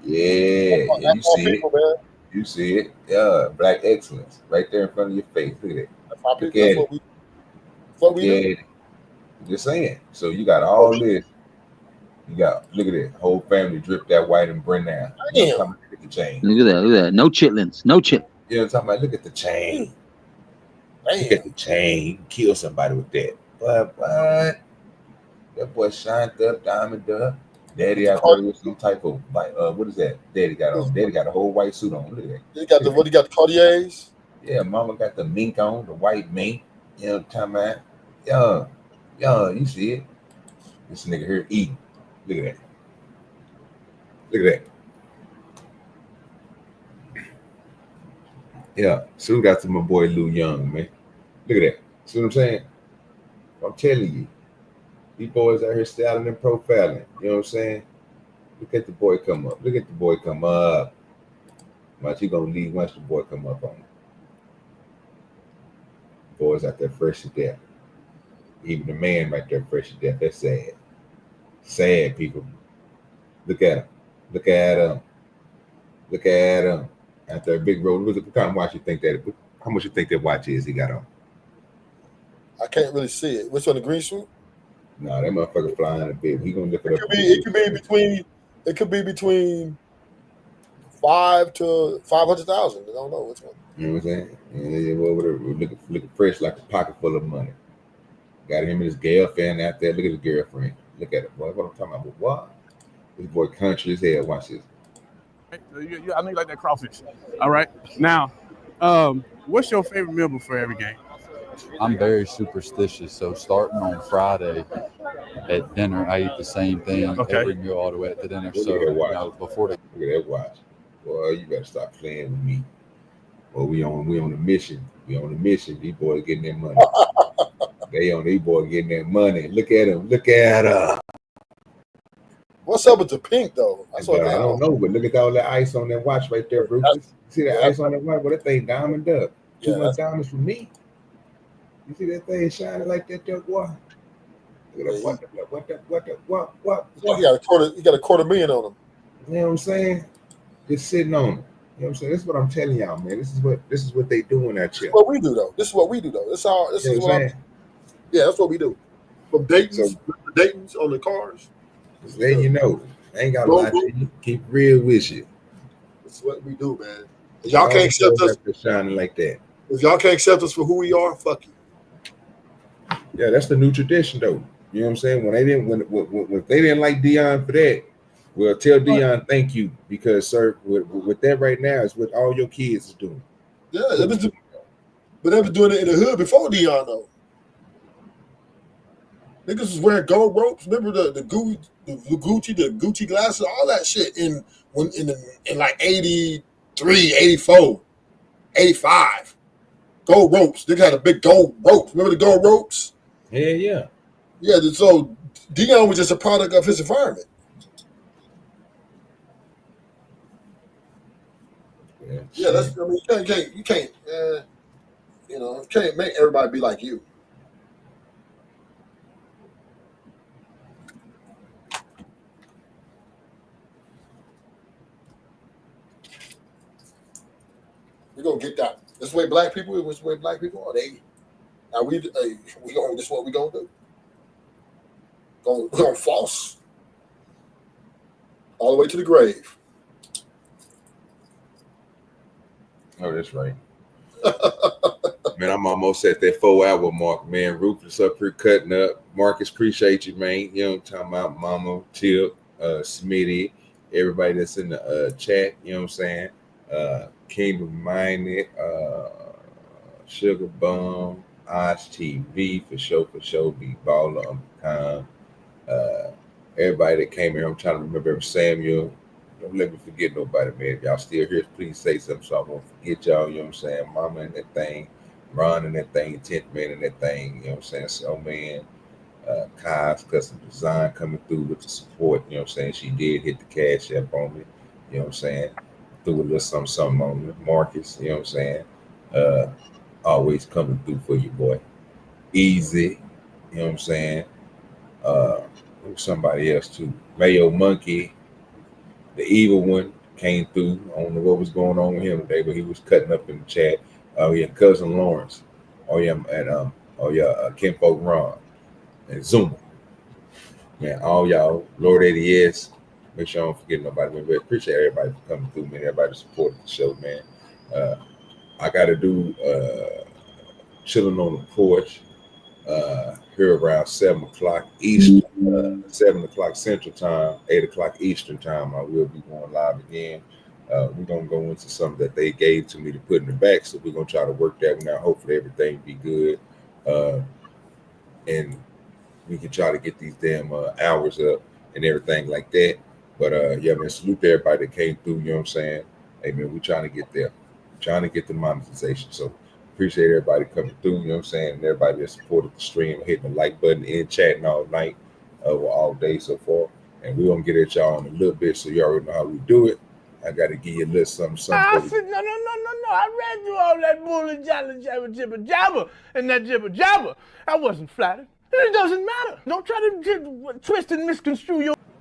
Yeah, you see it. You see it. Yeah, black excellence right there in front of your face. Look at it. Look at it. What we do. Just saying. So you got all this. You got, look at it. Whole family dripped that white and bring down. You know, look at the chain. Look at that. No chitlins. No chit. You know what I'm talking about? Look at the chain. Look at the chain. You can kill somebody with that. But that boy shined up, diamond up. Daddy out there with some type of like what is that? Daddy got on. Daddy got a whole white suit on. Look at that. He got the Cartiers. Yeah, mama got the mink on, the white mink. You know what I'm talking about? Yeah, you see it. This nigga here eating. Look at that. Look at that. Yeah, salute out to my boy Lou Young, man. Look at that. See what I'm saying? I'm telling you, these boys out here styling and profiling. You know what I'm saying? Look at the boy come up. Look at the boy come up. Watch he gonna leave once the boy come up on him. Boys out there fresh to death. Even the man right there fresh to death. That's sad. Sad people. Look at him. Look at him. Look at him. Out there, big road. What kind of watch you think that? How much you think that watch is he got on? I can't really see it. Which one, the green suit? No, that motherfucker flying a bit. He gonna lift it up. It could be between 5 to 500,000. I don't know which one. You know what I'm saying? Yeah, looking fresh like a pocket full of money. Got him and his girlfriend out there. Look at his girlfriend. Look at it, boy. What I'm talking about? What? This boy country as hell. Watch this. I know you like that crawfish. All right. Now, what's your favorite meal before every game? I'm very superstitious, so starting on Friday at dinner, I eat the same thing every meal all the way at the dinner. So before the look at that watch, boy, you better stop playing with me. Well, we on a mission. We on a mission. These boys getting their money. These boys getting their money. Look at them. Look at her. What's up with the pink though? I don't know, but look at all that ice on that watch right there, Bruce. See that ice on that watch? Well, that thing diamond up. Too much diamonds for me. You see that thing shining like that, there, boy? Look at that. What? He got a $250,000 on him. You know what I'm saying? Just sitting on him. You know what I'm saying? This is what I'm telling y'all, man. This is what they doing out here. This is what we do though. That's what we do. From Dayton's on the cars. Just letting you know. I ain't got to lie to you. Keep real with you. That's what we do, man. If y'all can't accept us shining like that. If y'all can't accept us for who we are, fuck you. Yeah, that's the new tradition, though. You know what I'm saying? When they didn't like Dion for that, well, tell Dion thank you because, sir, with that right now is what all your kids is doing. Yeah, but they was doing it in the hood before Dion, though. Niggas was wearing gold ropes. Remember the Gucci glasses, all that shit in like 83, 84, 85. Gold ropes. They had a big gold ropes. Remember the gold ropes? Yeah. Yeah, so Dion was just a product of his environment. Yeah, that's. I mean, you can't. You can't make everybody be like you. We're gonna get that. This way black people. This way black people are. They now we going. This is what we gonna do. Gonna false all the way to the grave. Oh, that's right. Man, I'm almost at that 4-hour mark, man. Rufus up here cutting up. Marcus, appreciate you, man. You know what I'm talking about? Mama, Tip, Smitty, everybody that's in the chat, you know what I'm saying? Kingdom Minded, Sugar Bum, Oz TV, for sure, be baller on time. Everybody that came here, I'm trying to remember Samuel. Don't let me forget nobody, man. If y'all still here, please say something so I won't forget y'all, you know what I'm saying? Mama and that thing, Ron and that thing, 10th man and that thing, you know what I'm saying? So, man, Kai's Custom Design coming through with the support, you know what I'm saying? She did hit the cash app on me, you know what I'm saying? Threw a little something on me. Marcus, you know what I'm saying? Always coming through for you, boy. Easy, you know what I'm saying? Somebody else too. Mayo Monkey, the evil one, came through. I don't know what was going on with him today, but he was cutting up in the chat. Yeah, cousin Lawrence. And Kinfolk Ron and Zuma. Man, all y'all, Lord ADS. Make sure I don't forget nobody. We appreciate everybody for coming through, man. Everybody supporting the show, man. I gotta do chilling on the porch. Here around 7 o'clock Eastern, 7 o'clock Central Time, 8 o'clock Eastern Time. I will be going live again. We're gonna go into something that they gave to me to put in the back, so we're gonna try to work that one out. Hopefully everything be good, and we can try to get these damn hours up and everything like that. But yeah, man, salute to everybody that came through. You know what I'm saying? Hey man, we're trying to get there, trying to get the monetization. So appreciate everybody coming through, you know what I'm saying? And everybody that supported the stream, hitting the like button and chatting all night, all day so far. And we're going to get at y'all in a little bit, so you already know how we do it. I got to give you a little something. I said, no. I read through all that bull jibber jabber and that jibber jabber. I wasn't flattered. It doesn't matter. Don't try to twist and misconstrue your